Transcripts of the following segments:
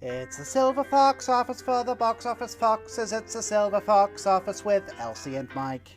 It's a silver fox office for the box office foxes. It's a silver fox office with Elsie and Mike.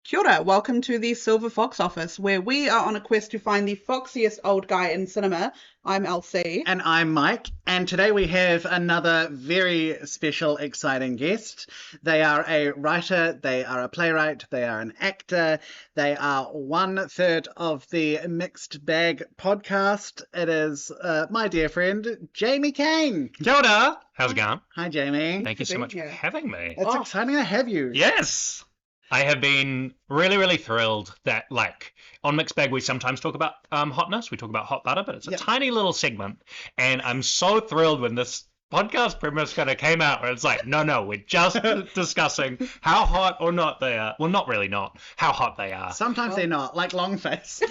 Kia ora, welcome to the Silver Fox Office, where we are on a quest to find the foxiest old guy in cinema. I'm Elsie. And I'm Mike, and today we have another very special, exciting guest. They are a writer, they are a playwright, they are an actor, they are 1/3 of the Mixed Bag podcast. It is my dear friend, Jamie Kane. Kia ora! How's it going? Hi, Jamie. Thank you so much for having me. It's exciting to have you. Yes! I have been really, really thrilled that, like, on Mixed Bag we sometimes talk about hotness, we talk about hot butter, but it's a tiny little segment, and I'm so thrilled when this podcast premise kind of came out, where it's like, no, we're just discussing how hot or not they are. Well, not really not, how hot they are. Sometimes they're not, like Longface.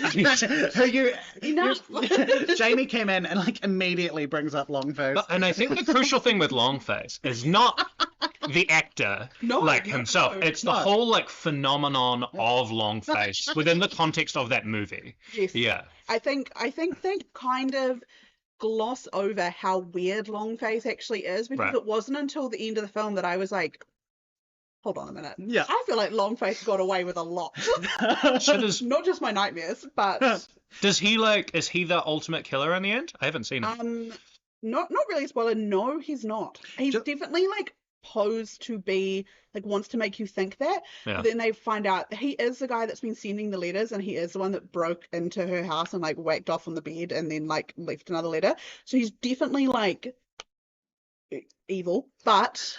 Jamie came in and, like, immediately brings up Longface. And I think the crucial thing with Longface is not the actor, himself. It's the whole, like, phenomenon of Longface within the context of that movie. Yes. Yeah. I think they kind of gloss over how weird Longface actually is, because it wasn't until the end of the film that I was like, hold on a minute. Yeah. I feel like Longface got away with a lot. Not just my nightmares, but... is he the ultimate killer in the end? I haven't seen him. Not really a spoiler. No, he's not. He's definitely, like, posed to be, like, wants to make you think that, but then they find out he is the guy that's been sending the letters, and he is the one that broke into her house and, like, whacked off on the bed and then, like, left another letter. So he's definitely, like, evil, but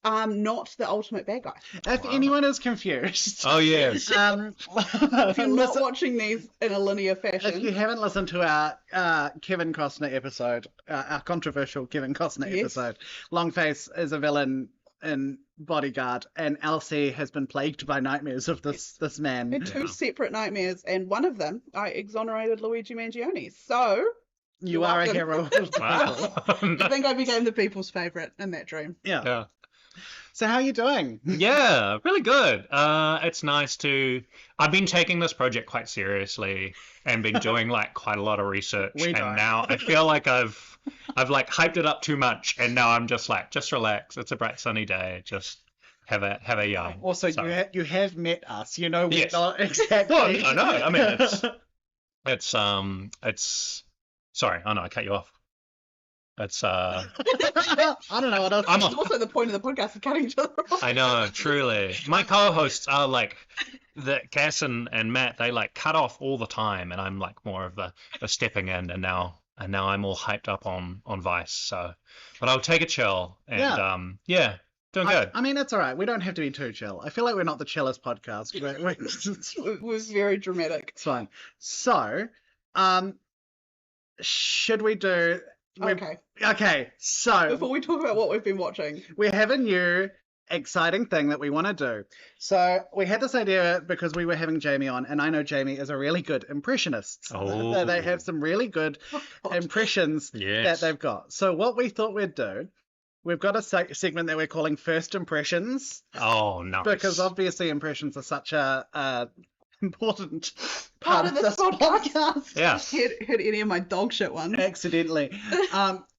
not the ultimate bad guy. If anyone is confused, oh yes, if you're not watching these in a linear fashion, if you haven't listened to our Kevin Costner episode, our controversial Kevin Costner episode, Longface is a villain in Bodyguard, and Elsie has been plagued by nightmares of this man. I had two separate nightmares, and one of them I exonerated Luigi Mangione. So you are a hero. Wow. I think I became the people's favorite in that dream. Yeah. So how are you doing? Yeah, really good. It's nice to... I've been taking this project quite seriously and been doing, like, quite a lot of research. Now I feel like I've like hyped it up too much, and now I'm just like, just relax. It's a bright sunny day. Just have a yum. Also, you have met us. You know, we're not exactly... Well, no. I mean, it's... Sorry. Oh, no, I cut you off. It's I don't know what else. It's also the point of the podcast of cutting each other off. I know, truly. My co-hosts are like Cass and Matt. They like cut off all the time, and I'm like more of the stepping in. And now I'm all hyped up on Weisz. So, but I'll take a chill and doing good. I mean, it's all right. We don't have to be too chill. I feel like we're not the chillest podcast. It was very dramatic. It's fine. So, should we do? Okay, so... Before we talk about what we've been watching, we have a new exciting thing that we want to do. So we had this idea because we were having Jamie on, and I know Jamie is a really good impressionist. Oh. They have some really good impressions that they've got. So what we thought we'd do, we've got a segment that we're calling First Impressions. Oh, nice. Because obviously impressions are such a important part of this podcast. Yeah. Heard any of my dog shit ones. Accidentally.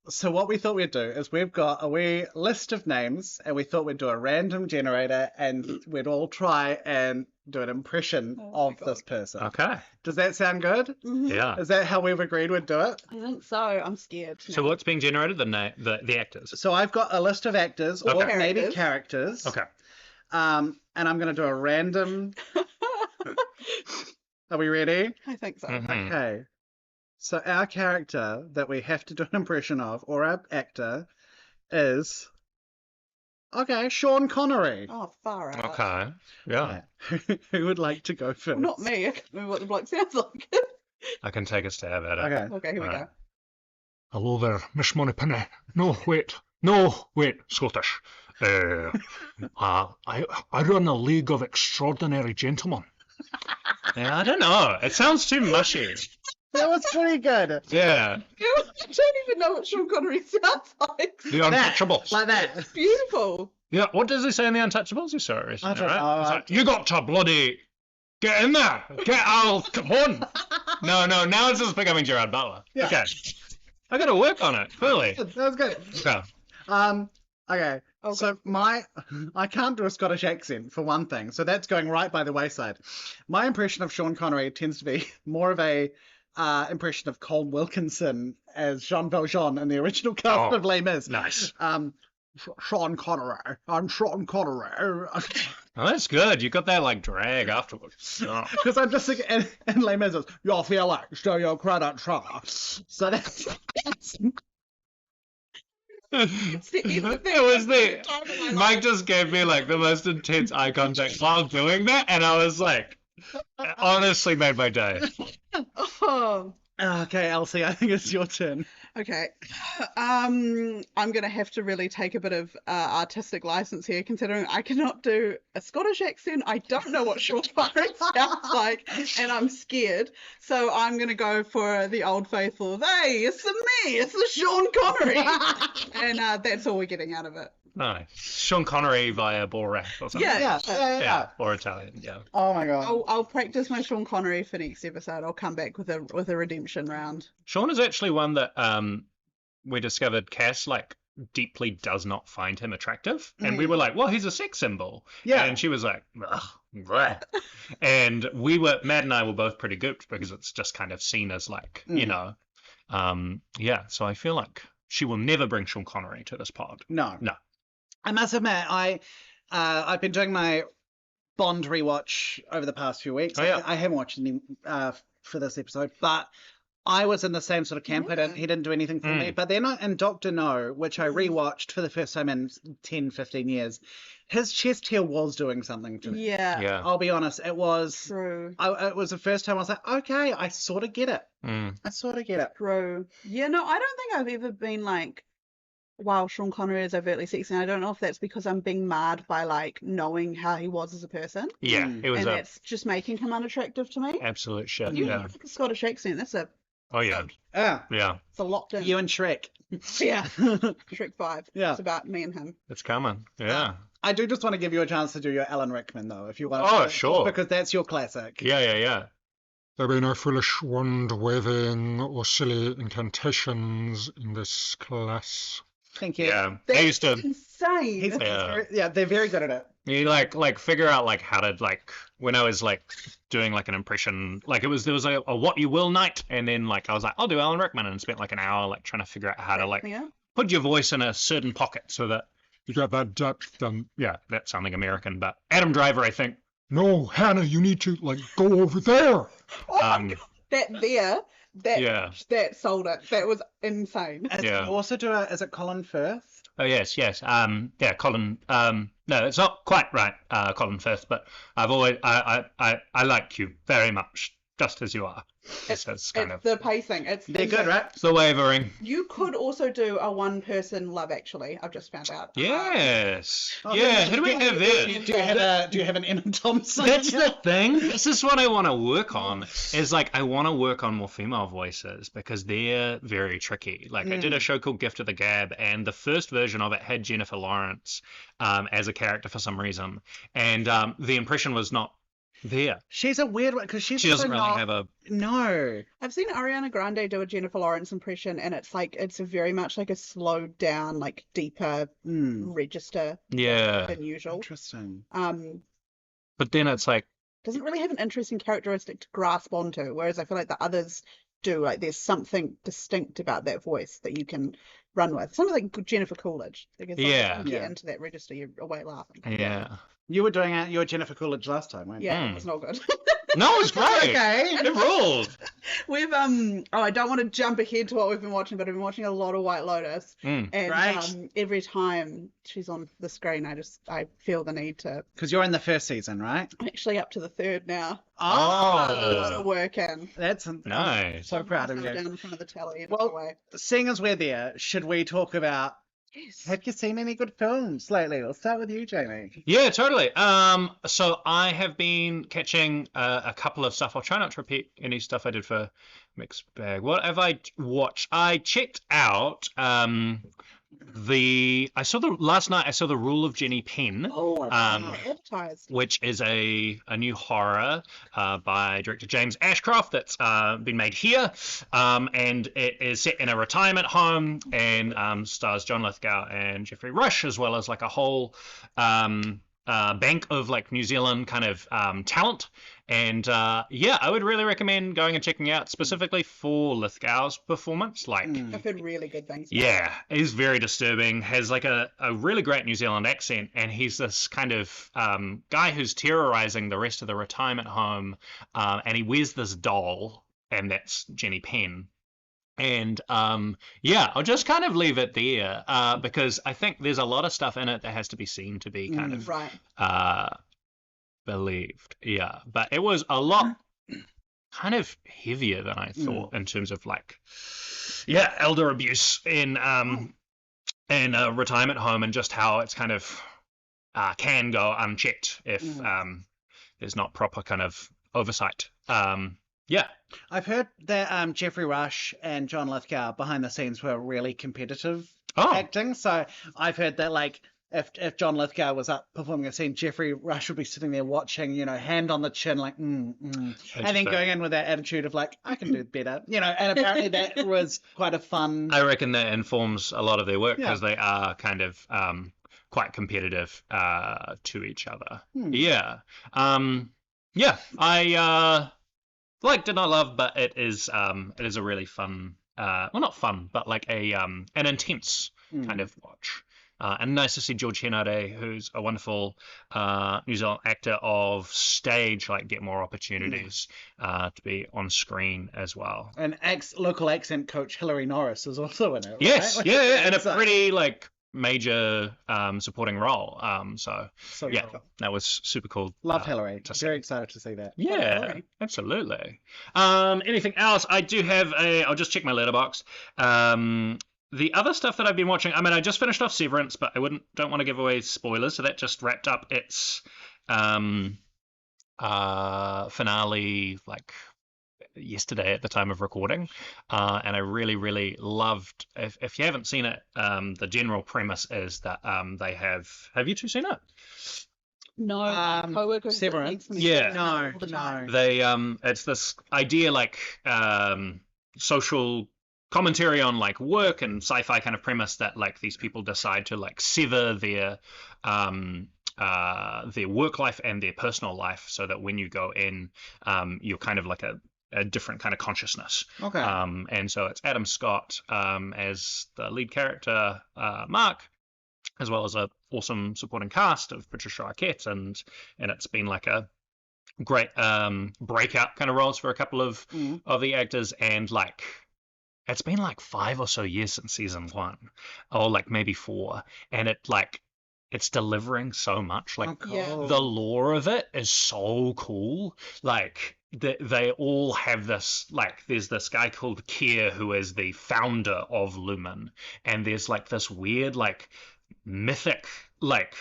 So what we thought we'd do is we've got a wee list of names, and we thought we'd do a random generator, and we'd all try and do an impression of this person. Okay. Does that sound good? Mm-hmm. Yeah. Is that how we've agreed we'd do it? I think so. I'm scared. So what's being generated? The actors. So I've got a list of actors, or maybe characters. Okay. And I'm going to do a random... Are we ready? I think so. Mm-hmm. Okay. So our character that we have to do an impression of, or our actor, is... Okay, Sean Connery. Oh, far out. Okay. Yeah. Who would like to go first? Not me. I can't remember what the bloke sounds like. I can take a stab at it. Okay, here we go. Hello there, Miss Moneypenny. No, wait, Scottish. I run a League of Extraordinary Gentlemen. Yeah, I don't know. It sounds too mushy. That was pretty good. Yeah. I don't even know what Sean Connery sounds like. The Untouchables. Like that. It's beautiful. Yeah, what does he say in The Untouchables? You saw it recently, I don't right? know. It's like, you got to bloody get in there. Get out. Come on. No, now it's just becoming Gerard Butler. Yeah. Okay. I got to work on it. Clearly. That was good. Okay. Okay. Okay. So I can't do a Scottish accent for one thing, so that's going right by the wayside. My impression of Sean Connery tends to be more of a impression of Colm Wilkinson as Jean Valjean in the original cast of Les Mis. Nice. Sean Connery. I'm Sean Connery. Oh, that's good. You got that like drag afterwards. Oh. Because I'm just thinking, in Les Mis, it's, your Felix, do your credit, sir. So that's It was the Mike just gave me like the most intense eye contact while doing that, and I was like, it honestly made my day. Oh. Okay, Elsie, I think it's your turn. Okay. I'm gonna have to really take a bit of artistic license here, considering I cannot do a Scottish accent. I don't know what Sean Connery sounds like, and I'm scared. So I'm gonna go for the old faithful. Hey, it's me. It's the Sean Connery, and that's all we're getting out of it. Nice. Sean Connery via Borat or something. Yeah. Or Italian. Yeah. Oh my god. I'll practice my Sean Connery for next episode. I'll come back with a redemption round. Sean is actually one that we discovered Cass like deeply does not find him attractive, and we were like, well, he's a sex symbol. Yeah. And she was like, ugh, bleh. And Matt and I were both pretty gooped because it's just kind of seen as like, you know, yeah. So I feel like she will never bring Sean Connery to this pod. No. No. I must admit, I've been doing my Bond rewatch over the past few weeks. Oh, yeah. I haven't watched any for this episode, but I was in the same sort of camp. He didn't do anything for me. But then in Doctor No, which I rewatched for the first time in 10, 15 years, his chest hair was doing something to me. Yeah. I'll be honest, it was. True. It was the first time I was like, okay, I sort of get it. I sort of get it. True. Yeah, no, I don't think I've ever been like, wow, Sean Connery is overtly sexy. And I don't know if that's because I'm being marred by like knowing how he was as a person. Yeah, it was and that's just making him unattractive to me. absolute shit. You Yeah. like a Scottish accent, that's a Oh yeah. Yeah. it's a locked in. You and Shrek. Yeah. Shrek 5. Yeah. It's about me and him. It's coming. Yeah. I do just want to give you a chance to do your Alan Rickman, though, if you want. Oh, sure. Because that's your classic. Yeah. There be no foolish wand-waving or silly incantations in this class. Thank you. Yeah. I That's used to insane. They're very good at it. you like figure out like how to like when I was like doing like an impression, like there was a what you will night, and then like I was like, I'll do Alan Rickman, and spent like an hour like trying to figure out how to like put your voice in a certain pocket so that You got that depth. yeah, that's sounding American, but Adam Driver, I think. No, Hannah, you need to like go over there. That sold it. That was insane. Yeah. Also is it Colin Firth? Oh yes. Yeah, Colin. No, it's not quite right, Colin Firth. But I like you very much, just as you are. It's kind of the pacing. They're good, right? it's the wavering. You could also do a one-person Love Actually. I've just found out. Yes. Oh, yeah. Who do we have there? Do you have an Emma Thompson? That's the thing. This is what I want to work on. Is like I want to work on more female voices because they're very tricky. Like I did a show called Gift of the Gab, and the first version of it had Jennifer Lawrence as a character for some reason, and the impression was not there. She's a weird one because She doesn't really have a. No. I've seen Ariana Grande do a Jennifer Lawrence impression, and it's a very much like a slowed down, like deeper register Yeah. than usual. Interesting. But then it's like. Doesn't really have an interesting characteristic to grasp onto, whereas I feel like the others do. Like there's something distinct about that voice that you can run with. Something like Jennifer Coolidge. Because Yeah. you get into that register, you're away laughing. Yeah. You were doing your Jennifer Coolidge last time, weren't you? Yeah, it's not good. No, it's great. Okay. It rules. We've I don't want to jump ahead to what we've been watching, but I've been watching a lot of White Lotus, and Great. every time she's on the screen, I feel the need to. Because you're in the first season, right? I'm actually up to the third now. Oh. A lot of work in. That's Nice. I'm so proud of I'm you. down in front of the telly. Well, seeing as we're there, should we talk about? Yes. Have you seen any good films lately? Let's start with you, Jamie. Yeah, totally. So I have been catching a couple of stuff. I'll try not to repeat any stuff I did for Mixed Bag. What have I watched? I checked out last night I saw the Rule of Jenny Penn. Oh, advertised. Which is a new horror by director James Ashcroft that's been made here, and it is set in a retirement home and stars John Lithgow and Geoffrey Rush, as well as like a whole bank of like New Zealand kind of talent. And I would really recommend going and checking out, specifically for Lithgow's performance. Like, I've heard really good things. Yeah, he's very disturbing. Has like a really great New Zealand accent, and he's this kind of guy who's terrorizing the rest of the retirement home. And he wears this doll, and that's Jenny Penn. And I'll just kind of leave it there because I think there's a lot of stuff in it that has to be seen to be kind of believed. Yeah, but it was a lot kind of heavier than I thought in terms of like, elder abuse in a retirement home, and just how it's kind of can go unchecked if there's not proper kind of oversight. I've heard that Geoffrey Rush and John Lithgow behind the scenes were really competitive acting. So I've heard that like if John Lithgow was up performing a scene, Geoffrey Rush would be sitting there watching, hand on the chin, like, and then going in with that attitude of like, I can do better, and apparently that was quite a fun. I reckon that informs a lot of their work because they are kind of quite competitive to each other. I did not love, but it is a really fun, well, not fun, but like an intense kind of watch. And nice to see George Henare, who's a wonderful New Zealand actor of stage, like get more opportunities to be on screen as well. And local accent coach Hilary Norris is also in it. Yes, right? and a pretty like major supporting role. So cool. That was super cool. Love Hilary. Very excited to see that. Yeah, absolutely. Anything else? I do have I'll just check my letterbox. The other stuff that I've been watching, I just finished off Severance, but I don't want to give away spoilers, so that just wrapped up its finale like yesterday at the time of recording, and I really, really loved. If you haven't seen it, the general premise is that they have you two seen it? No, coworkers. Severance. No. They it's this idea like social commentary on like work and sci-fi kind of premise that like these people decide to like sever their work life and their personal life, so that when you go in, you're kind of like a different kind of consciousness. Okay. And so it's Adam Scott as the lead character, Mark, as well as a awesome supporting cast of Patricia Arquette, and it's been like a great breakout kind of roles for a couple of the actors, and like it's been like 5 or so years since season 1, or like maybe 4, and it's delivering so much. Like the lore of it is so cool. Like they all have this, like there's this guy called Keir who is the founder of Lumen, and there's like this weird like mythic like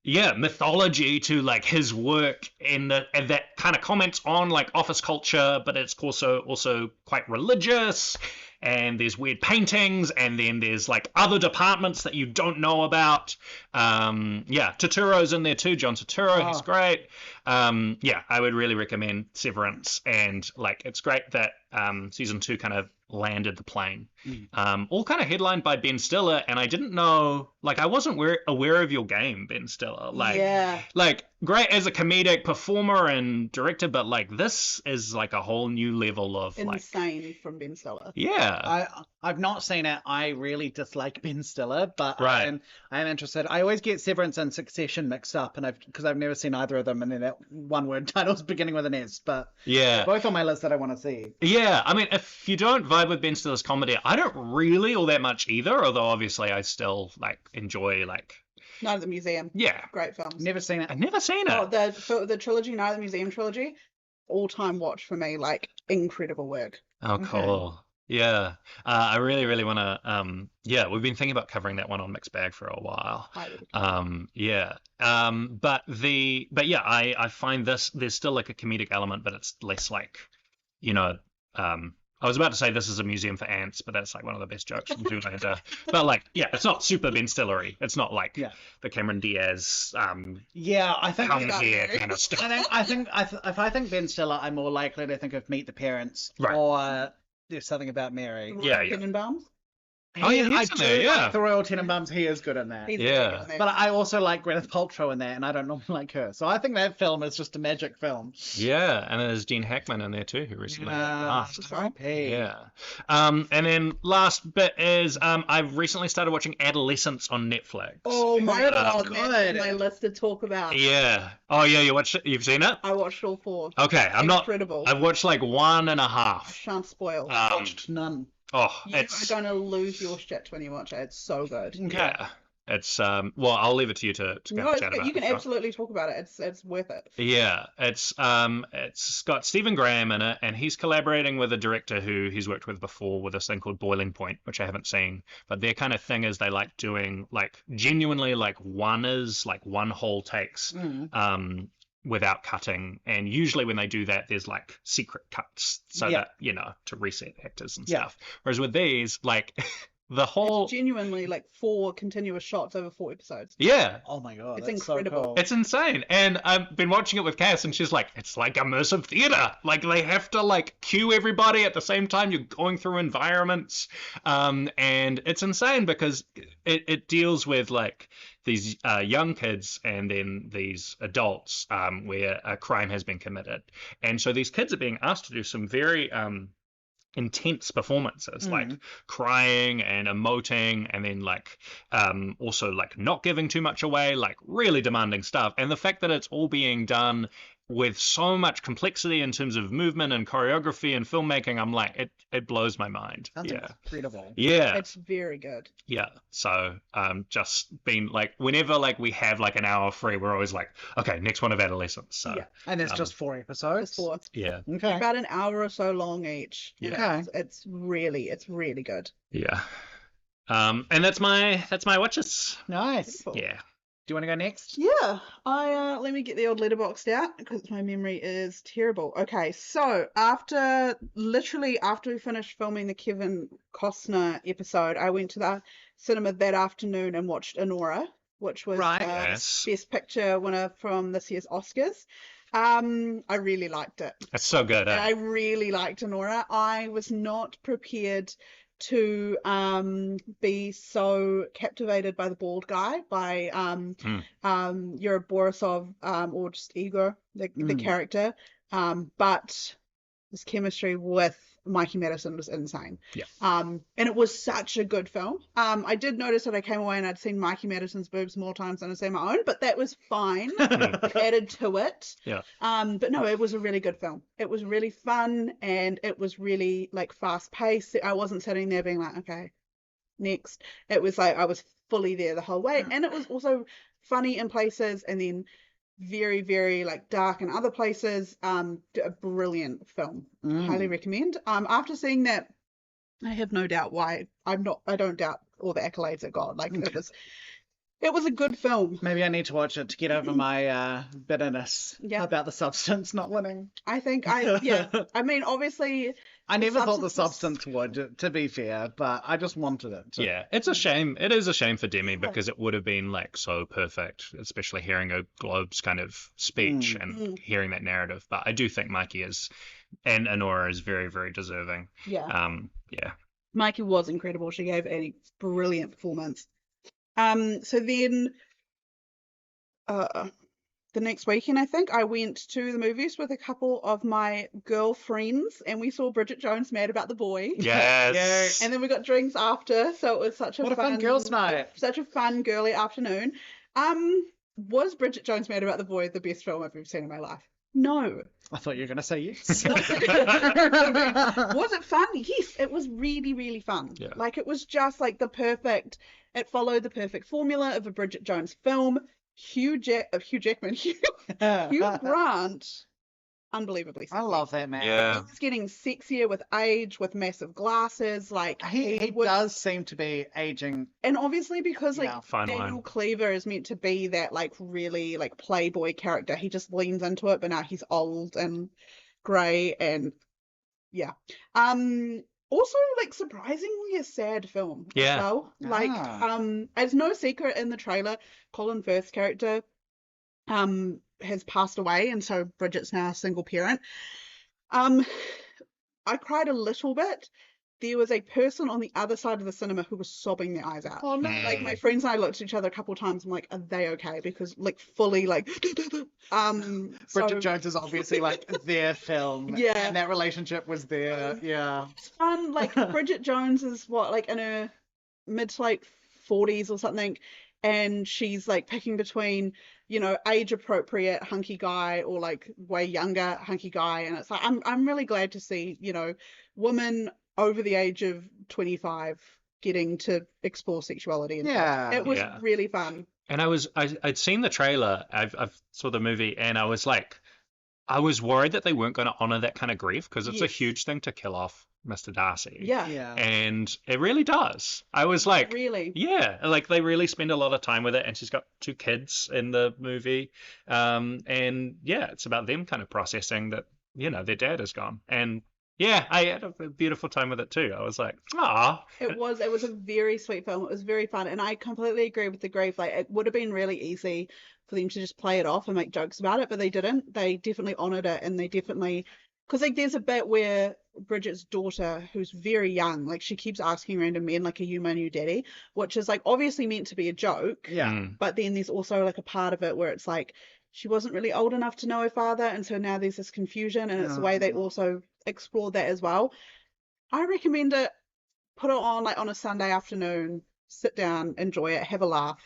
mythology to like his work, and that kind of comments on like office culture, but it's also quite religious. And there's weird paintings, and then there's like other departments that you don't know about. Turturro's in there too, John Turturro. He's great. I would really recommend Severance, and like it's great that season 2 kind of landed the plane. All kind of headlined by Ben Stiller, and I didn't know, like I wasn't aware of your game, Ben Stiller. Like great as a comedic performer and director, but like this is like a whole new level of insane from Ben Stiller. I've not seen it. I really dislike Ben Stiller, but right. I am interested. I always get Severance and Succession mixed up, and because I've never seen either of them, and then that one word titles beginning with an S, but both on my list that I want to see. I mean, if you don't vibe with Ben Stiller's comedy, I don't really all that much either, although obviously I still like enjoy like Night at the Museum. Yeah, great films. Never seen it. I've never seen it. Oh, the trilogy, Night at the Museum trilogy, all-time watch for me. Like incredible work. Oh, cool. Okay. Yeah, I really, really want to. We've been thinking about covering that one on Mixed Bag for a while. I find there's still like a comedic element, but it's less like, I was about to say this is a museum for ants, but that's like one of the best jokes from Zoolander. But like, yeah, it's not super Ben Stillery. It's not like the Cameron Diaz, I think come here kind of stuff. if I think Ben Stiller, I'm more likely to think of Meet the Parents or There's Something About Mary. Tenenbaums. Oh yeah, he's in there. Yeah, like the Royal Tenenbaums. He is good in that. Good in that. But I also like Gwyneth Paltrow in that, and I don't normally like her. So I think that film is just a magic film. Yeah, and there's Gene Hackman in there too, who recently passed. R.I.P. Yeah. And then last bit is I've recently started watching Adolescence on Netflix. Oh my god, good. that's on my list to talk about. Yeah. Oh yeah, you've seen it? I watched all 4. Okay, Incredible. I've watched like 1.5. Shan't spoil. Watched none. Oh, you are gonna lose your shit when you watch it. It's so good. Yeah. It's well, I'll leave it to you to no, chat about. You can absolutely talk about it. It's worth it. Yeah, it's got Stephen Graham in it, and he's collaborating with a director who he's worked with before with this thing called Boiling Point, which I haven't seen. But their kind of thing is they like doing like genuinely like one whole takes. Without cutting, and usually when they do that there's like secret cuts so that to reset actors and stuff, whereas with these like the whole it's genuinely like 4 continuous shots over 4 episodes. Oh my god, it's that's incredible. So cool. It's insane. And I've been watching it with Cass, and she's like, it's like immersive theater. Like they have to like cue everybody at the same time. You're going through environments, and it's insane because it deals with like these young kids and then these adults where a crime has been committed, and so these kids are being asked to do some very intense performances, like crying and emoting, and then like also like not giving too much away, like really demanding stuff. And the fact that it's all being done with so much complexity in terms of movement and choreography and filmmaking, I'm like, it blows my mind. Sounds incredible. Yeah. It's very good. Yeah. So just been like, whenever like we have like an hour free, we're always like, okay, next one of Adolescence. So and it's just 4 episodes. It's 4. Yeah. Okay. About an hour or so long each. Yeah. Okay. It's really good. Yeah. And that's my watches. Nice. Beautiful. Yeah. Do you want to go next? Yeah, I let me get the old letterboxed out because my memory is terrible. Okay, so after we finished filming the Kevin Costner episode, I went to the cinema that afternoon and watched Anora, which was Best Picture winner from this year's Oscars. I really liked it. That's so good. I really liked Anora. I was not prepared to be so captivated by the bald guy, by Yuri Borisov, or just Igor, the character, but his chemistry with Mikey Madison was insane. Yeah. And it was such a good film. I did notice that I came away and I'd seen Mikey Madison's boobs more times than I'd seen my own, but that was fine. It added to it. Yeah. But no, it was a really good film. It was really fun and it was really like fast paced. I wasn't sitting there being like, okay, next. It was like I was fully there the whole way. And it was also funny in places and then very, very like dark in other places. A brilliant film. Highly recommend. After seeing that, I have no doubt why I don't doubt all the accolades it got. Like it was a good film. Maybe I need to watch it to get over my bitterness about The Substance not winning. I think I mean, obviously, I never thought The Substance would, to be fair, but I just wanted it to. Yeah, it's a shame. It is a shame for Demi because it would have been like so perfect, especially hearing a Globes kind of speech and hearing that narrative. But I do think Mikey and Anora is very, very deserving. Yeah. Yeah. Mikey was incredible. She gave a brilliant performance. So then the next weekend, I think, I went to the movies with a couple of my girlfriends and we saw Bridget Jones' Mad About the Boy. Yes. And then we got drinks after, so it was such a fun girls' night. Such a fun girly afternoon. Was Bridget Jones' Mad About the Boy the best film I've ever seen in my life? No. I thought you were going to say yes. Was it fun? Yes, it was really, really fun. Yeah. Like it was just like it followed the perfect formula of a Bridget Jones film. Hugh Jackman, Hugh Grant, unbelievably sexy. I love that man. Yeah. He's getting sexier with age, with massive glasses. Like he does seem to be aging. And obviously because like fine Daniel line. Cleaver is meant to be that like really like playboy character, he just leans into it, but now he's old and grey and Yeah. Also, like, surprisingly a sad film as Yeah. well. Like, it's no secret in the trailer, Colin Firth's character has passed away, and so Bridget's now a single parent. I cried a little bit. There was a person on the other side of the cinema who was sobbing their eyes out. Oh no! Like, my friends and I looked at each other a couple of times. I'm like, are they okay? Because like fully like Bridget Jones is obviously like their film. Yeah. And that relationship was there. Yeah. It's fun. Like, Bridget Jones is what, like, in her mid to late 40s or something, and she's like picking between, you know, age appropriate hunky guy or like way younger hunky guy, and it's like I'm really glad to see, you know, women over the age of 25 getting to explore sexuality. And Yeah. it was really fun. And I'd seen the trailer, I've saw the movie, and I was like, I was worried that they weren't going to honor that kind of grief, because it's a huge thing to kill off Mr. Darcy. Yeah. And it really does. I was like, really? Yeah, like they really spend a lot of time with it, and she's got 2 kids in the movie. And yeah, it's about them kind of processing that, you know, their dad is gone. And yeah, I had a beautiful time with it too. I was like, ah. It was a very sweet film. It was very fun. And I completely agree with the grief. Like, it would have been really easy for them to just play it off and make jokes about it, but they didn't. They definitely honored it, and they definitely, because like there's a bit where Bridget's daughter, who's very young, like she keeps asking random men, like, are you my new daddy? Which is like obviously meant to be a joke. Yeah. But then there's also like a part of it where it's like she wasn't really old enough to know her father, and so now there's this confusion, and it's the way they also explored that as well. I recommend it. Put it on like on a Sunday afternoon, sit down, enjoy it, have a laugh.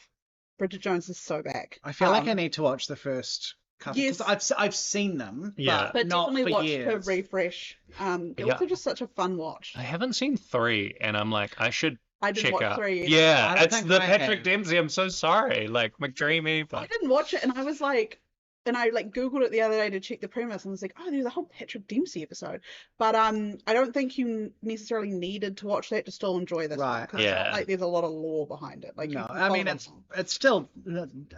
Bridget Jones is so back. I feel like I need to watch the first couple. Yes. Because I've seen them, but not definitely for watch years. her refresh. Also just such a fun watch. I haven't seen 3, and I'm like, I should didn't check watch out 3 either. Yeah, don't it's think the I Patrick have. Dempsey. I'm so sorry, like McDreamy, I but didn't watch it, and I was like, and I like Googled it the other day to check the premise, and was like, oh, there's a whole Patrick Dempsey episode. But I don't think you necessarily needed to watch that to still enjoy this one. Right. 'Cause it's not like there's a lot of lore behind it. Like, you No, can I mean follow it's still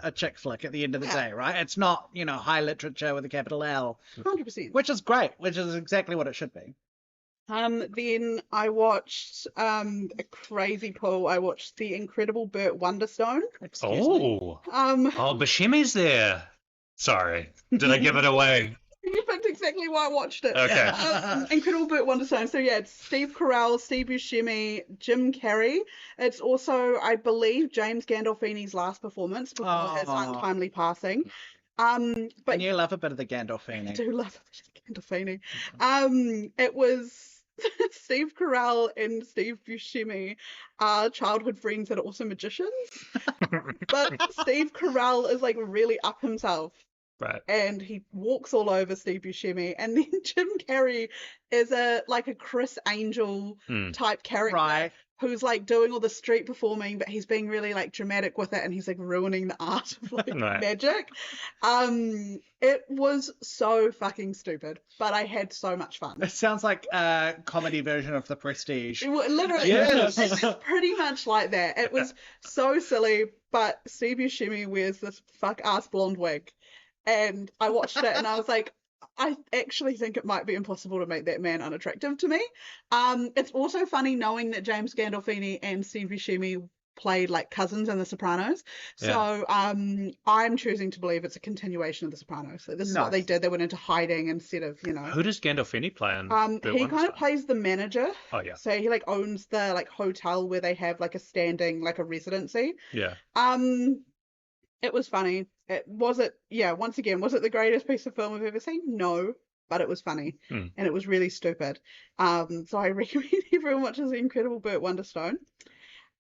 a chick flick at the end of the day, right? It's not, you know, high literature with a capital L, 100%. which is great, which is exactly what it should be. Then I watched a crazy pull. I watched The Incredible Burt Wonderstone. Excuse me. Buscemi's there. Sorry, did I give it away? You picked exactly why I watched it. Okay. Incredible Burt Wonderstone. So yeah, it's Steve Carell, Steve Buscemi, Jim Carrey. It's also, I believe, James Gandolfini's last performance before his untimely passing. But And you love a bit of the Gandolfini. I do love Gandolfini. It was Steve Carell and Steve Buscemi are childhood friends that are also magicians. But Steve Carell is like really up himself. Right. And he walks all over Steve Buscemi, and then Jim Carrey is a Chris Angel type character, Right. who's like doing all the street performing, but he's being really like dramatic with it, and he's like ruining the art of like magic. It was so fucking stupid, but I had so much fun. It sounds like a comedy version of The Prestige. Literally, Yes. it's pretty much like that. It was so silly, but Steve Buscemi wears this fuck ass blonde wig. And I watched it and I was like, I actually think it might be impossible to make that man unattractive to me. It's also funny knowing that James Gandolfini and Steve Buscemi played like cousins in The Sopranos. So I'm choosing to believe it's a continuation of The Sopranos. So this is what they did. They went into hiding instead of, you know. Who does Gandolfini play in? He kind of plays the manager. Oh yeah. So he like owns the like hotel where they have like a standing like a residency. Yeah. It was funny. Was it the greatest piece of film I've ever seen? No, but it was funny. And it was really stupid. So I recommend everyone watches The Incredible Burt Wonderstone.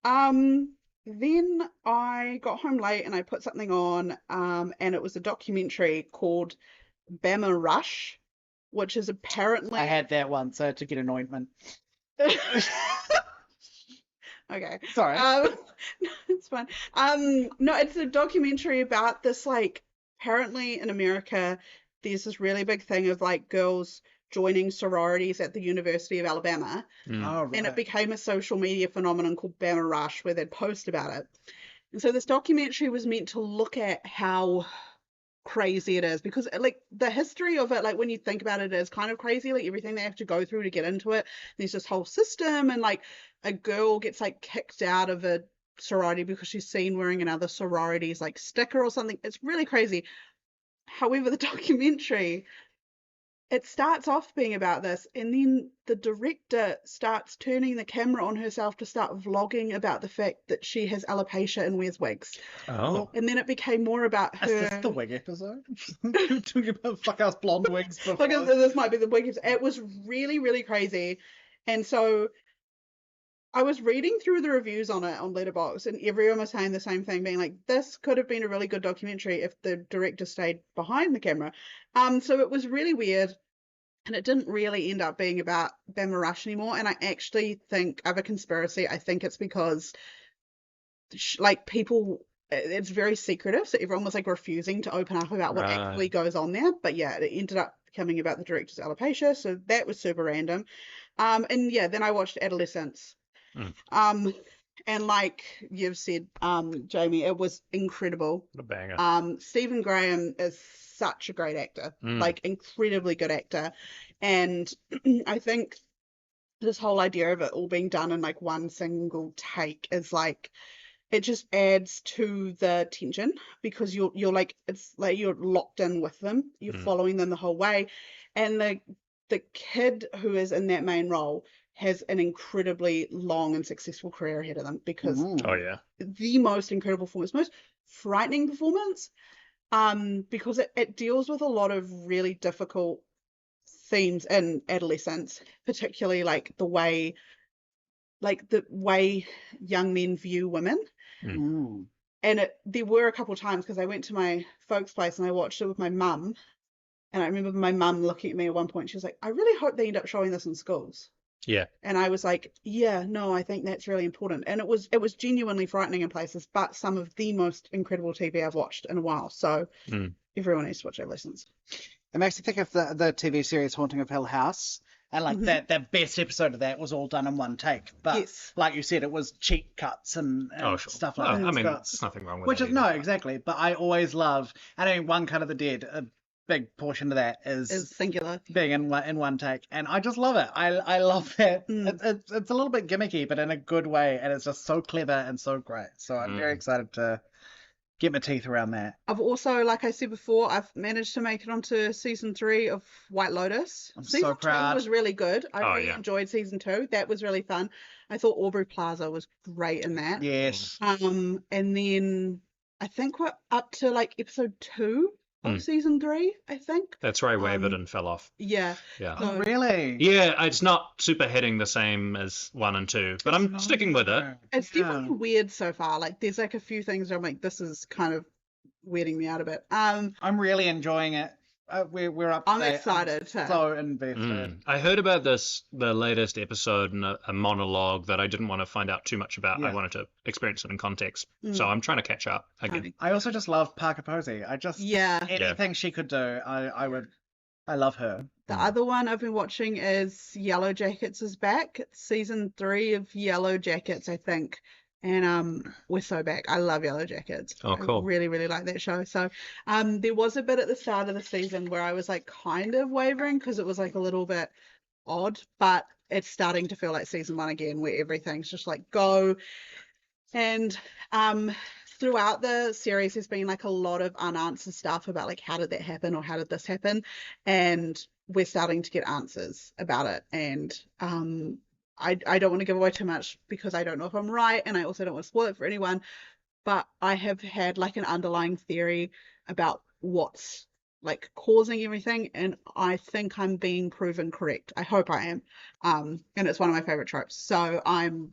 Then I got home late and I put something on, and it was a documentary called Bama Rush, which is apparently... I had that one, so to get an ointment. Okay. Sorry. It's fine. No, it's a documentary about this, like, apparently in America, there's this really big thing of, like, girls joining sororities at the University of Alabama. Oh, right. And it became a social media phenomenon called Bama Rush, where they'd post about it. And so this documentary was meant to look at how crazy it is, because like the history of it, like when you think about it, is kind of crazy, like everything they have to go through to get into it. There's this whole system, and like a girl gets like kicked out of a sorority because she's seen wearing another sorority's like sticker or something. It's really crazy. However, the documentary, it starts off being about this, and then the director starts turning the camera on herself to start vlogging about the fact that she has alopecia and wears wigs. Oh. And then it became more about her. Is this the wig episode? Talking about fuck ass blonde wigs before. Like, this might be the wig episode. It was really, really crazy. And so I was reading through the reviews on it on Letterboxd, and everyone was saying the same thing, being like, this could have been a really good documentary if the director stayed behind the camera. So it was really weird, and it didn't really end up being about Bama Rush anymore. And I actually think I have a conspiracy. I think it's because like people, it's very secretive, so everyone was like refusing to open up about what actually goes on there. But yeah, it ended up becoming about the director's alopecia, so that was super random. And yeah, then I watched Adolescence. And like you've said, Jamie, it was incredible. What a banger. Stephen Graham is such a great actor, like incredibly good actor. And I think this whole idea of it all being done in like one single take is like, it just adds to the tension, because you're like, it's like you're locked in with them, you're following them the whole way. And the kid who is in that main role has an incredibly long and successful career ahead of them, because the most incredible performance, most frightening performance, because it deals with a lot of really difficult themes in adolescence, particularly like the way young men view women. And there were a couple of times, because I went to my folks' place and I watched it with my mum, and I remember my mum looking at me at one point, she was like, I really hope they end up showing this in schools. Yeah. And I was like, yeah, no, I think that's really important. And it was genuinely frightening in places, but some of the most incredible TV I've watched in a while. So everyone needs to watch Adolescence. It makes me think of the TV series Haunting of Hill House. And like that best episode of that was all done in one take. But like you said, it was cheap cuts and stuff like that. I mean, there's nothing wrong with Which it. is, no, exactly. But I always love, I mean, One Cut of the Dead, a big portion of that is singular, being in one take. And I just love it. I love that. It's a little bit gimmicky, but in a good way. And it's just so clever and so great. So I'm very excited to get my teeth around that. I've also, like I said before, I've managed to make it onto season 3 of White Lotus. I'm season so proud. 2 was really good. I really enjoyed season 2. That was really fun. I thought Aubrey Plaza was great in that. Yes. And then I think we're up to like episode 2 of season 3, I think. That's where I wavered and fell off. Yeah. Yeah. Oh, really? Yeah, it's not super hitting the same as 1 and 2, but I'm sticking with it. It's definitely weird so far. Like, there's like a few things where I'm like, this is kind of weirding me out a bit. I'm really enjoying it. We're up to I'm date. excited. So invested. I heard about the latest episode, and a monologue that I didn't want to find out too much about. I wanted to experience it in context. So I'm trying to catch up again. I also just love Parker Posey. Anything she could do, I love her. The other one I've been watching is Yellow Jackets is back. It's season 3 of Yellow Jackets, I think. And we're so back. I love Yellow Jackets. Oh, cool. I really, really like that show. So there was a bit at the start of the season where I was like kind of wavering, because it was like a little bit odd, but it's starting to feel like season 1 again, where everything's just like go. And throughout the series there's been like a lot of unanswered stuff about like, how did that happen, or how did this happen? And we're starting to get answers about it. And I don't want to give away too much, because I don't know if I'm right, and I also don't want to spoil it for anyone, but I have had like an underlying theory about what's like causing everything, and I think I'm being proven correct. I hope I am. And it's one of my favorite tropes, so I'm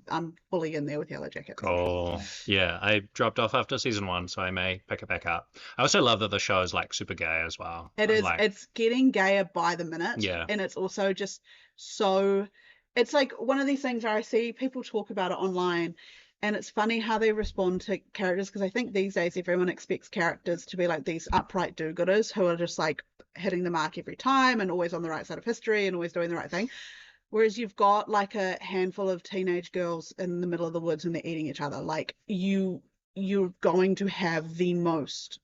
fully in there with Yellow Jackets. Cool. Yeah, I dropped off after season 1, so I may pick it back up. I also love that the show is like super gay as well. It is. It's getting gayer by the minute. Yeah. And it's also just so, it's like one of these things where I see people talk about it online, and it's funny how they respond to characters, because I think these days everyone expects characters to be like these upright do-gooders who are just like hitting the mark every time and always on the right side of history and always doing the right thing. Whereas you've got like a handful of teenage girls in the middle of the woods and they're eating each other. Like you're going to have the most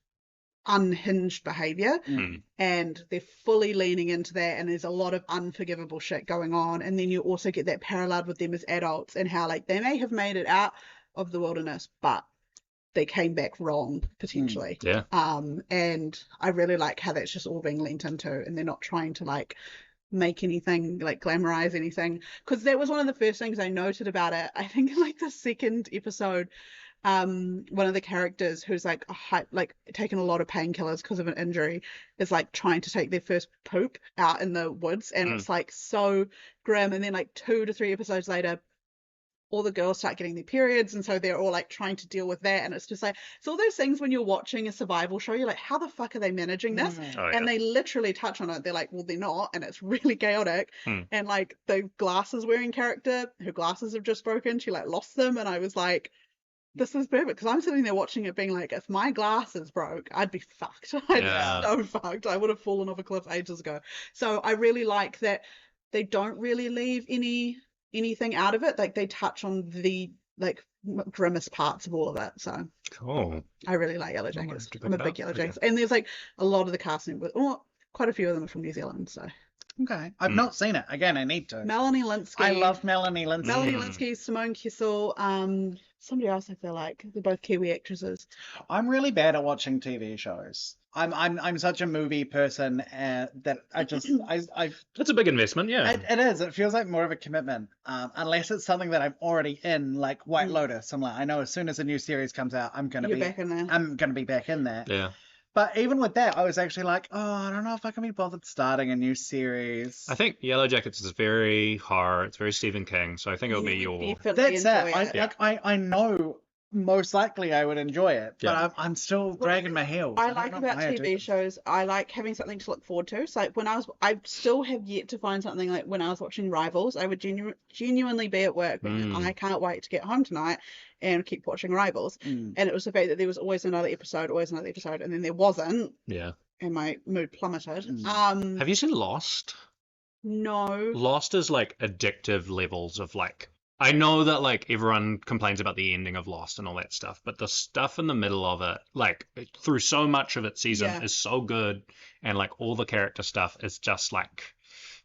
unhinged behavior, Mm. and they're fully leaning into that, and there's a lot of unforgivable shit going on. And then you also get that paralleled with them as adults, and how like they may have made it out of the wilderness, but they came back wrong potentially. Yeah. And I really like how that's just all being leaned into, and they're not trying to like make anything like glamorize anything, because that was one of the first things I noted about it. I think in like the second episode, one of the characters who's like taken a lot of painkillers because of an injury is like trying to take their first poop out in the woods, and it's like so grim. And then like 2 to 3 episodes later, all the girls start getting their periods, and so they're all like trying to deal with that. And it's just like, it's all those things when you're watching a survival show, you're like, how the fuck are they managing this? And they literally touch on it. They're like, well, they're not, and it's really chaotic. And like the glasses wearing character, her glasses have just broken, she like lost them, and I was like, this is perfect, because I'm sitting there watching it being like, if my glasses broke, I'd be fucked. I'd be so fucked. I would have fallen off a cliff ages ago. So I really like that they don't really leave anything out of it. Like they touch on the like grimmest parts of all of it. So cool. I really like Yellow Jackets. I'm a big Yellow Jackets, and there's like a lot of the casting, but quite a few of them are from New Zealand. So okay, I've not seen it. Again, I need to. Melanie Linsky. I love Melanie Linsky. Melanie Linsky, Simone Kessel, somebody else I feel like. They're both Kiwi actresses. I'm really bad at watching TV shows. I'm such a movie person that It's a big investment, yeah. It is. It feels like more of a commitment. Unless it's something that I'm already in, like White Lotus. I'm like, I know as soon as a new series comes out, I'm gonna be back in there. I'm gonna be back in there. Yeah. But even with that, I was actually like, oh, I don't know if I can be bothered starting a new series. I think Yellow Jackets is very horror. It's very Stephen King, so I think it'll be your. That's it. I know most likely I would enjoy it, but I'm still dragging my heels. I like about TV shows, I like having something to look forward to. So like I still have yet to find something like when I was watching Rivals, I would genuinely be at work and I can't wait to get home tonight and keep watching Rivals. And it was the fact that there was always another episode, and then there wasn't. Yeah. And my mood plummeted. Have you seen Lost? No. Lost is like addictive levels of like. I know that like everyone complains about the ending of Lost and all that stuff, but the stuff in the middle of it, like through so much of its season, is so good, and like all the character stuff is just like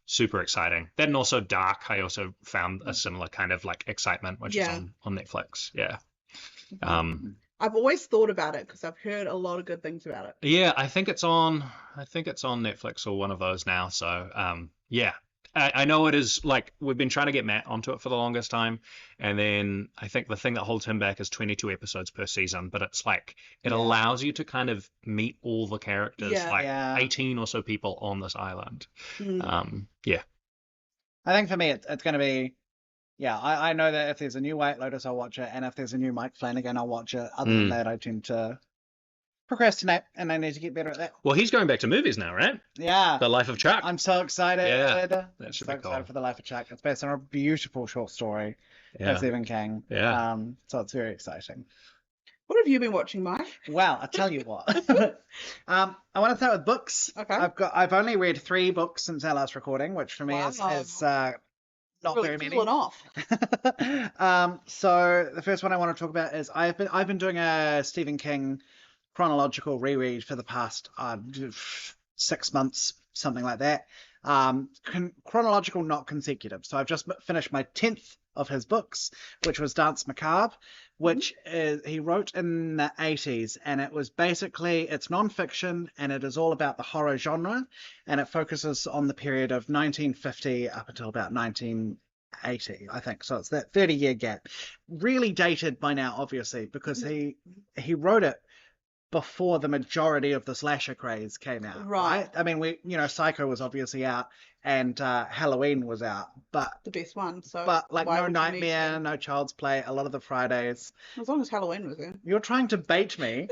super exciting. That and also Dark, I also found a similar kind of like excitement, which is on Netflix. Yeah. I've always thought about it because I've heard a lot of good things about it. Yeah, I think it's on Netflix or one of those now. So yeah. I know it is, like, we've been trying to get Matt onto it for the longest time, and then I think the thing that holds him back is 22 episodes per season, but it's like, it allows you to kind of meet all the characters, 18 or so people on this island. Yeah. I think for me, it's going to be, I know that if there's a new White Lotus, I'll watch it, and if there's a new Mike Flanagan, I'll watch it. Other than that, I tend to procrastinate, and I need to get better at that. Well, he's going back to movies now, right? Yeah. The Life of Chuck. I'm so excited. Yeah, that should be cool. Excited for The Life of Chuck. It's based on a beautiful short story by Stephen King. Yeah. So it's very exciting. What have you been watching, Mike? Well, I'll tell you what. I want to start with books. Okay. I've only read 3 books since our last recording, which for me is not really very many. Off. So the first one I want to talk about is I've been doing a Stephen King chronological reread for the past 6 months, something like that. Chronological, not consecutive. So I've just finished my 10th of his books, which was Dance Macabre, which he wrote in the 80s, and it was basically, it's non-fiction, and it is all about the horror genre, and it focuses on the period of 1950 up until about 1980, I think. So it's that 30-year gap. Really dated by now, obviously, because he wrote it before the majority of the slasher craze came out. Right? I mean, Psycho was obviously out, and Halloween was out, but the best one. So, but like No Nightmare, No Child's Play, a lot of the Fridays. As long as Halloween was there. You're trying to bait me,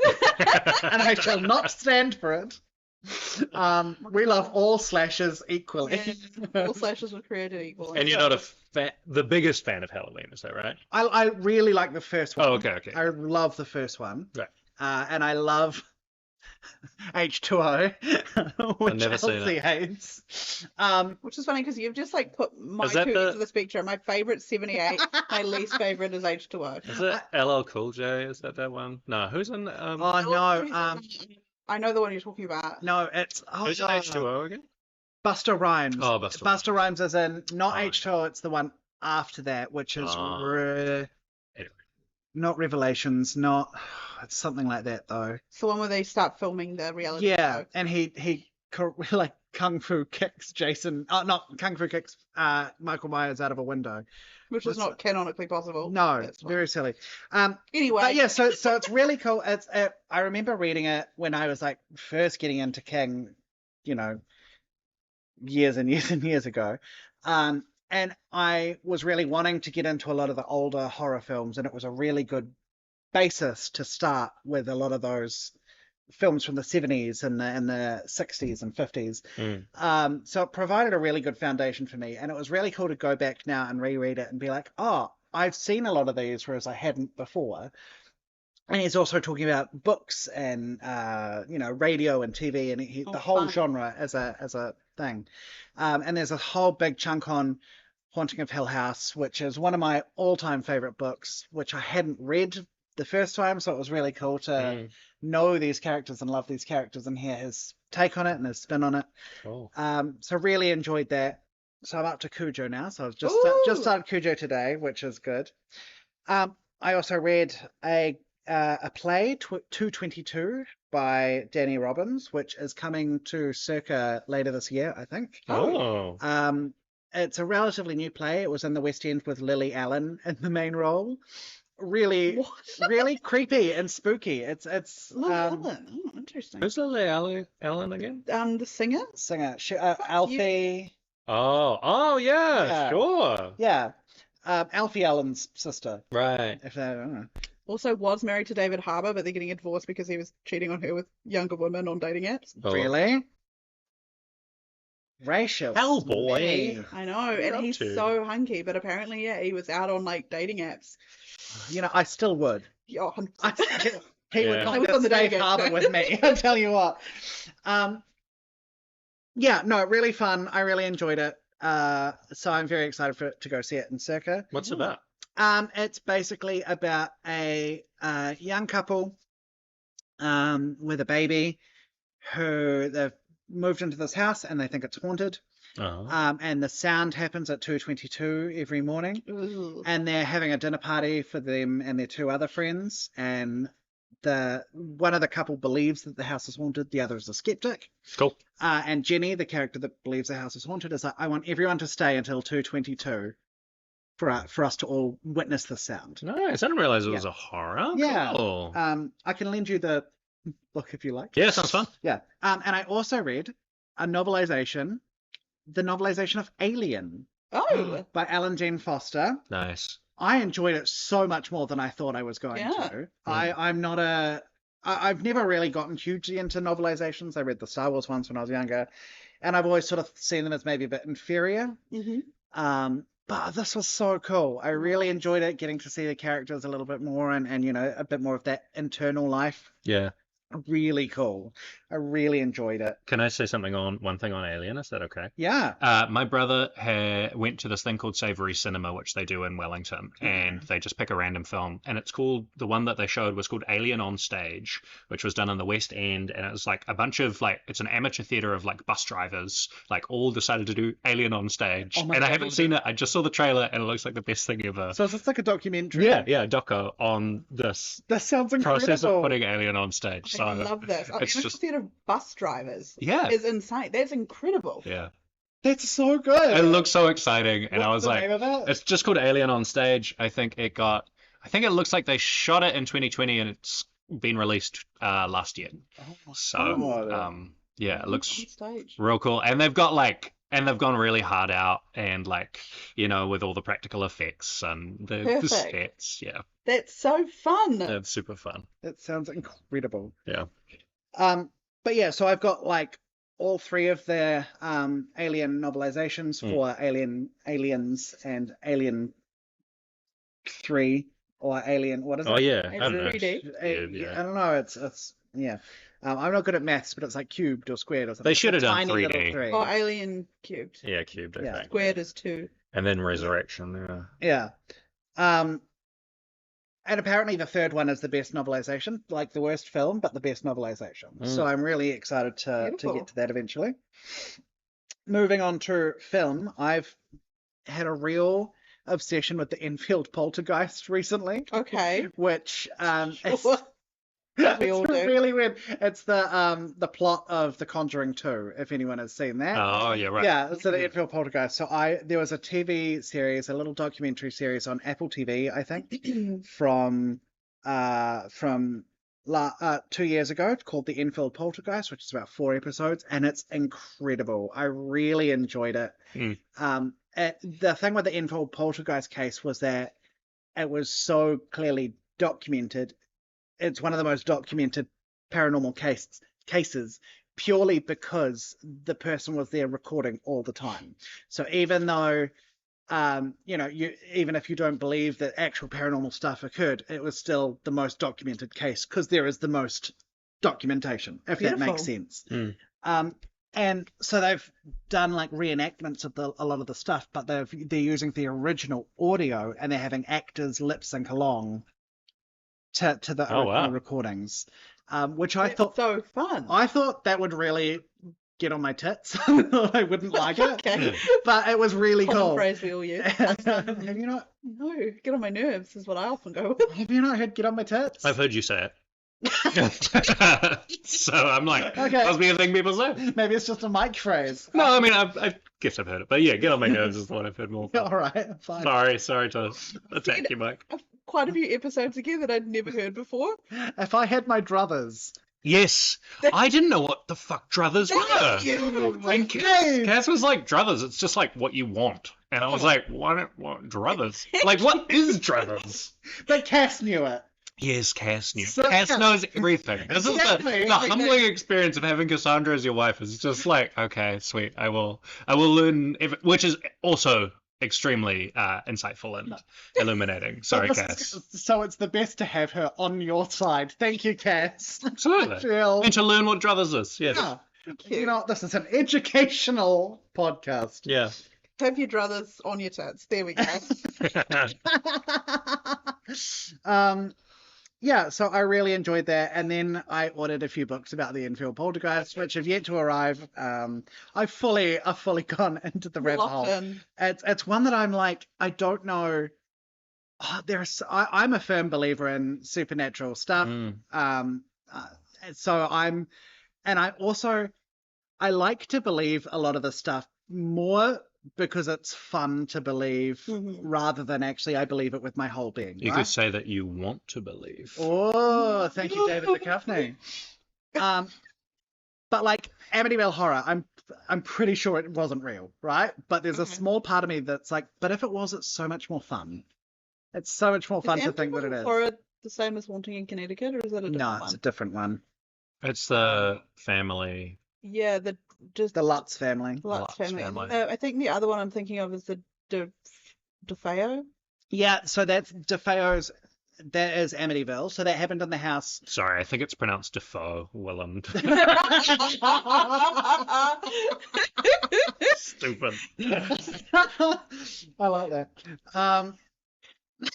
and I shall not stand for it. We love all slashers equally. Yeah, all slashers were created equally. And you're not the biggest fan of Halloween, is that right? I really like the first one. Oh, okay. I love the first one. Right. And I love H2O, which Elsie hates. Which is funny because you've just like put my two ends of the spectrum. My favorite's 78. My least favorite is H2O. Is it LL Cool J? Is that one? No, who's in? Oh no. I know the one you're talking about. No, it's Who's in H2O again? Buster Rhymes. Oh, Buster Buster Rhymes is in not Oh, H2O. It's the one after that, which is Anyway. not Revelations. Not it's something like that though. It's the one where they start filming the reality Yeah, show. and he like kung fu kicks Jason. Oh, not kung fu kicks Michael Myers out of a window. Which is not canonically possible. No, That's very silly. Anyway. But yeah, so it's really cool. I remember reading it when I was like first getting into King, you know, years and years and years ago. And I was really wanting to get into a lot of the older horror films, and it was a really good basis to start with a lot of those films from the 70s and the 60s and 50s. So it provided a really good foundation for me, and it was really cool to go back now and reread it and be like, oh, I've seen a lot of these, whereas I hadn't before. And he's also talking about books and radio and TV and the whole genre as a thing. And there's a whole big chunk on Haunting of Hill House, which is one of my all-time favorite books, which I hadn't read the first time, so it was really cool to know these characters and love these characters and hear his take on it and his spin on it. Cool. So really enjoyed that. So I'm up to Cujo now. So I've just started Cujo today, which is good. I also read a play, 222, by Danny Robbins, which is coming to Circa later this year, I think. Oh. It's a relatively new play. It was in the West End with Lily Allen in the main role. Really creepy and spooky. It's Lily Allen. Oh, interesting. Who's Lily Allen again? The singer? Alfie. Oh, yeah, sure. Yeah. Alfie Allen's sister. Right. If I don't know. Also was married to David Harbour, but they're getting a divorce because he was cheating on her with younger women on dating apps. Oh. Really? Racial. Hellboy. I know, and he's so hunky, but apparently, yeah, he was out on like dating apps. I still would. Oh, He would not get Safe Harbor with me, I'll tell you what. Really fun. I really enjoyed it. So I'm very excited to go see it in Circa. What's it about? It's basically about a young couple with a baby who they've moved into this house and they think it's haunted. And the sound happens at 2:22 every morning. Ooh. And they're having a dinner party for them and their two other friends, and one of the couple believes that the house is haunted, the other is a skeptic. Cool. And Jenny, the character that believes the house is haunted, is like, I want everyone to stay until 2:22 for us to all witness the sound. Nice. I didn't realize it was a horror. Yeah. Cool. I can lend you the book if you like. Yeah, sounds fun. Yeah. And I also read the novelization of Alien by Alan Dean Foster. Nice. I enjoyed it so much more than I thought I was going to. I've never really gotten hugely into novelizations. I read the Star Wars ones when I was younger, and I've always sort of seen them as maybe a bit inferior. But this was so cool. I really enjoyed it, getting to see the characters a little bit more and a bit more of that internal life. Yeah. Really cool. I really enjoyed it. Can I say one thing on Alien? Is that okay? Yeah. My brother went to this thing called Savory Cinema, which they do in Wellington, and they just pick a random film, and it's called, the one that they showed was called Alien on Stage, which was done in the West End, and it was like a bunch of it's an amateur theatre of like bus drivers, like all decided to do Alien on Stage, and I haven't seen it. I just saw the trailer, and it looks like the best thing ever. So it's like a documentary. Yeah, doco on this. That sounds incredible. Process of putting Alien on stage. I love this. It's just theatre of bus drivers. Yeah. Is insane. That's incredible. Yeah. That's so good. It looks so exciting, and What's I was the like, name of it? It's just called Alien on Stage. I think it looks like they shot it in 2020, and it's been released last year. It looks real cool, and they've gone really hard out, and with all the practical effects and the sets. Yeah. That's so fun. It's super fun. That sounds incredible. Yeah. But yeah, so I've got all three of the Alien novelizations for Aliens and Alien 3 or Alien. What is it? Oh yeah, I don't know. 3D. I don't know. It's yeah. I'm not good at maths, but it's like cubed or squared or something. They should have done Tiny 3D. little Or Alien cubed. Yeah, cubed. I think. Squared is 2. And then Resurrection. Yeah. And apparently the third one is the best novelization, like the worst film, but the best novelization. So I'm really excited to get to that eventually. Moving on to film, I've had a real obsession with the Enfield Poltergeist recently. Okay. Which We all do. really weird. It's the plot of The Conjuring 2, if anyone has seen that. Oh, yeah, right. Yeah, so the Enfield Poltergeist. So there was a TV series, a little documentary series on Apple TV, I think, from 2 years ago, called The Enfield Poltergeist, which is about 4 episodes, and it's incredible. I really enjoyed it. The thing with the Enfield Poltergeist case was that it was so clearly documented. It's one of the most documented paranormal cases purely because the person was there recording all the time. So even though, even if you don't believe that actual paranormal stuff occurred, it was still the most documented case because there is the most documentation, if that makes sense. And so they've done like reenactments of a lot of the stuff, but they're using the original audio and they're having actors lip sync along to the original recordings, which I thought so fun. I thought that would really get on my tits. I wouldn't like it, Okay. but it was really cool. Phrase we all use. Have you not? No, get on my nerves is what I often go with. Have you not heard "get on my tits"? I've heard you say it. So I'm like, Okay. must be a thing people say. Maybe it's just a mic phrase. No, I mean, I guess I've heard it, but yeah, get on my nerves is the one I've heard more. All right, fine. Sorry to attack you, Mike. Quite a few episodes again that I'd never heard before. If I had my druthers. Yes, I didn't know what the fuck druthers were. And Cass was like, druthers, it's just like what you want. And I was like, what druthers? Like, what is druthers? But Cass knew it. Yes, Cass knew. So, Cass knows everything. This is the humbling experience of having Cassandra as your wife. Is just like, okay, sweet, I will learn, which is also extremely insightful and illuminating. Sorry, Cass. So it's the best to have her on your side. Thank you, Cass. Absolutely. And to learn what druthers is. Yes. Yeah. You know, this is an educational podcast. Yeah. Have your druthers on your tits. There we go. Yeah, so I really enjoyed that, and then I ordered a few books about the Enfield Poltergeist, which have yet to arrive. I've fully gone into the rabbit hole. It's one that I'm like, I don't know. I'm a firm believer in supernatural stuff. So I like to believe a lot of the stuff more because it's fun to believe rather than actually I believe it with my whole being. You could say that you want to believe. Oh, thank you, David Duchovny. But like Amityville Horror, I'm pretty sure it wasn't real, right? But there's a small part of me that's like, but if it was, it's so much more fun. It's so much more fun to think that it is. Horror the same as Haunting in Connecticut, or is that a different one? No, it's a different one. It's the family. Yeah, the Lutz family. Lutz family. I think the other one I'm thinking of is the DeFeo. Yeah, so that's DeFeo's. That is Amityville. So that happened in the house. Sorry, I think it's pronounced Defoe. Willem. Stupid. I like that.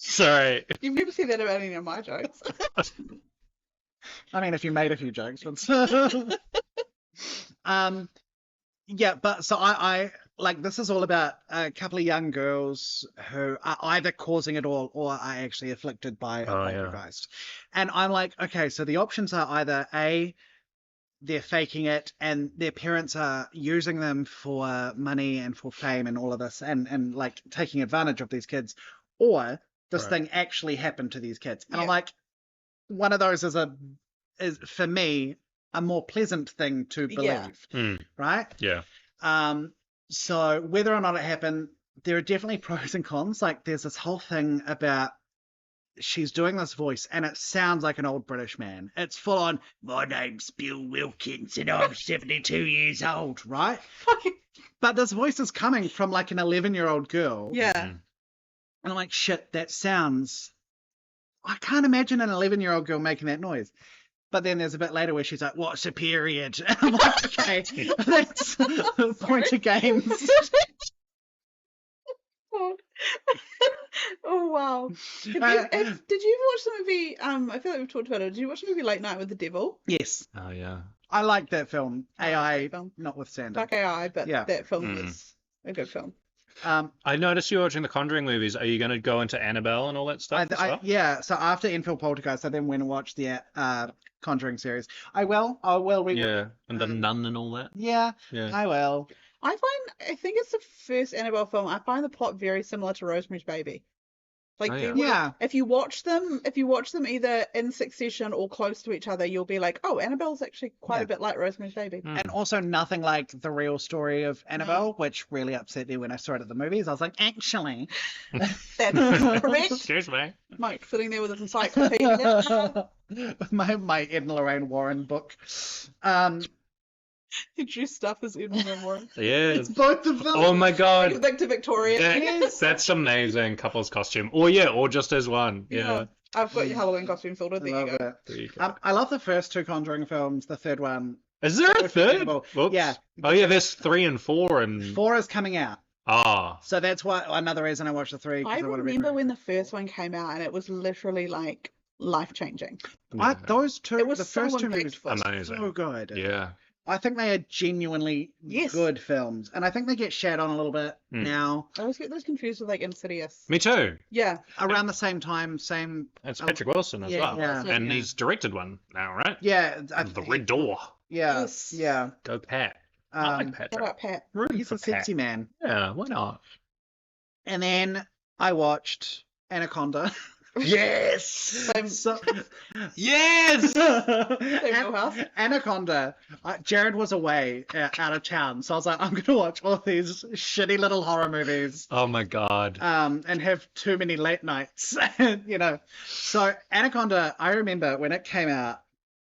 Sorry. You've never seen that about any of my jokes. I mean, if you made a few jokes, but yeah, but so I like this is all about a couple of young girls who are either causing it all or are actually afflicted by a poltergeist. And I'm like, okay, so the options are either A, they're faking it and their parents are using them for money and for fame and all of this and like taking advantage of these kids, or this thing actually happened to these kids. And I'm like, one of those is for me a more pleasant thing to believe, right? Yeah. So whether or not it happened, there are definitely pros and cons. Like there's this whole thing about she's doing this voice and it sounds like an old British man. It's full on, my name's Bill Wilkins and I'm 72 years old, right? But this voice is coming from like an 11-year-old girl. Yeah. And I'm like, shit, that sounds... I can't imagine an 11-year-old girl making that noise. But then there's a bit later where she's like, what's a period? And I'm like, okay, that's the point of games. Oh, Wow. Did you ever watch the movie? I feel like we've talked about it. Did you watch the movie Late Night with the Devil? Yes. Oh yeah. I like that film. I like AI that film. notwithstanding. Fuck AI, but Yeah. that film was a good film. I noticed you watching the Conjuring movies. Are you going to go into Annabelle and all that stuff as well? Yeah, so after Enfield Poltergeist, I then went and watched the Conjuring series. I will read. Yeah, and the Nun and all that. Yeah, Yeah. I will. I think it's the first Annabelle film. I find the plot very similar to Rosemary's Baby. Like, Oh, they yeah. were- Yeah. if you watch them either in succession or close to each other, you'll be like, oh, Annabelle's actually quite Yeah. a bit like Rosemary's Baby. Mm. And also nothing like the real story of Annabelle, which really upset me when I saw it at the movies. I was like, actually. That's correct. Excuse me. Mike sitting there with his encyclopedia. my Edna Lorraine Warren book. He drew stuff as Edmund Warren. Yes. Both of them. Oh my God. Back to Victoria. That's amazing couple's costume. Or just as one. Yeah. I've got your Halloween costume filtered. There you Love go. it. There you go. I love the first two Conjuring films. The third one. Is there a third? Incredible. Whoops. Yeah. Oh yeah, there's 3 and 4 and 4 is coming out. Ah. So that's why another reason I watched the 3. 'cause I wanna be remember ready. when the first one came out and it was literally like life changing. Those two, It was the so first two movies, impactful. were Amazing. so good. Yeah. I think they are genuinely Yes. good films, and I think they get shat on a little bit Mm. now. I always get those confused with like Insidious. Me too. Yeah. Around the same time, same. It's Patrick Wilson as well. Yeah. And Yeah. he's directed one now, right? Yeah, The Red Door. Yeah, Yes. yeah. Go Pat. I like Um, Patrick. Shout out Pat. Rooting he's for a sexy Pat. man. Yeah, why not? And then I watched Anaconda. Yes! Same, So, Yes! wheelhouse. Anaconda. Jared was away out of town, so I was like, I'm gonna watch all these shitty little horror movies. Oh my God. And have too many late nights, you know. So Anaconda, I remember when it came out,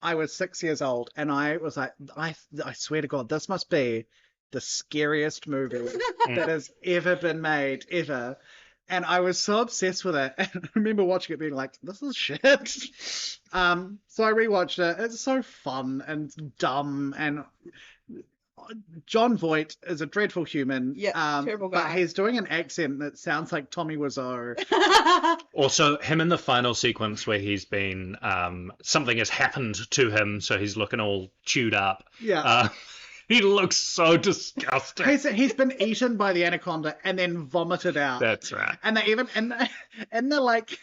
I was 6 years old, and I was like, I swear to God, this must be the scariest movie that has ever been made, ever. And I was so obsessed with it. And I remember watching it being like, this is shit. So I rewatched it. It's so fun and dumb. And John Voight is a dreadful human. Yeah, terrible guy. But he's doing an accent that sounds like Tommy Wiseau. Also, him in the final sequence where he's been, something has happened to him, so he's looking all chewed up. Yeah. He looks so disgusting. He's been eaten by the anaconda and then vomited out. That's right. And they even and they're like,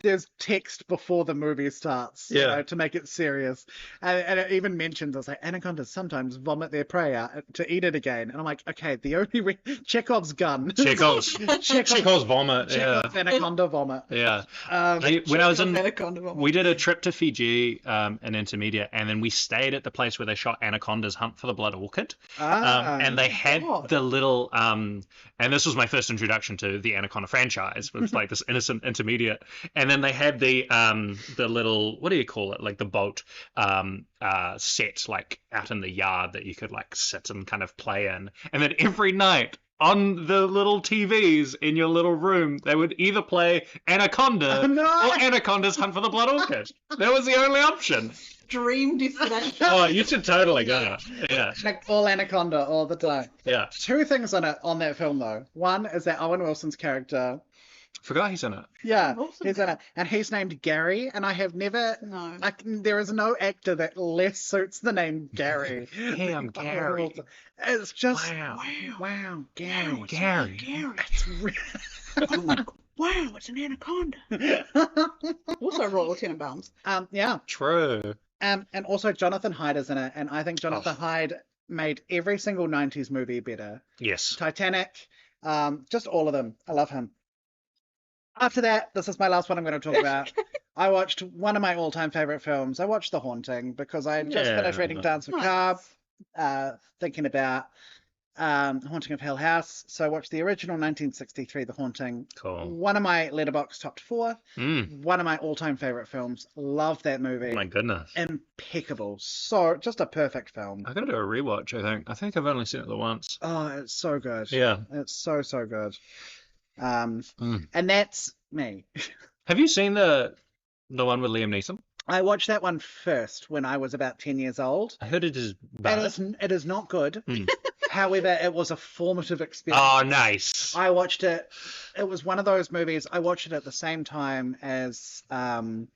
there's text before the movie starts, you know, to make it serious. And it even mentions, I was like, anacondas sometimes vomit their prey out to eat it again. And I'm like, okay, the only Chekhov's gun. Chekhov's vomit. Chekhov's anaconda vomit. Yeah. Um, When I was in, Anaconda vomit. we did a trip to Fiji in Intermediate, and then we stayed at the place where they shot Anaconda's Hunt for the Blood Orchid. And they had the little, and this was my first introduction to the Anaconda franchise, was like this innocent Intermediate. And then they had the little, what do you call it, like the boat set like out in the yard that you could like sit and kind of play in. And then every night on the little TVs in your little room, they would either play Anaconda or Anaconda's Hunt for the Blood Orchid. That was the only option. Dream destination. Oh, you should totally go. Yeah. like all anaconda all the time. Yeah. Two things on that film though. One is that Owen Wilson's character. Forgot he's in it. Yeah, Wilson. he's in it, and he's named Gary, and I have never. No. There is no actor that less suits the name Gary. Hey, I'm Gary. It's just Wow. Gary. Gary. It's Wow, it's an anaconda. Also, Royal Tenenbaums. yeah. True. And also Jonathan Hyde is in it, and I think Jonathan Hyde made every single 90s movie better. Yes. Titanic, just all of them. I love him. After that, this is my last one I'm going to talk about. I watched one of my all-time favorite films. I watched The Haunting because I had just finished reading Dance Macabre, thinking about Haunting of Hill House. So I watched the original 1963 The Haunting. Cool. One of my Letterboxd top 4. Mm. One of my all-time favorite films. Love that movie. Oh my goodness. Impeccable. So just a perfect film. I gotta do a rewatch, I think I've only seen it the once. Oh, it's so good. Yeah. It's so good. And that's me. Have you seen the one with Liam Neeson? I watched that one first when I was about 10 years old. I heard it is bad. It is not good. However, it was a formative experience. Oh, nice. I watched it. It was one of those movies. I watched it at the same time as some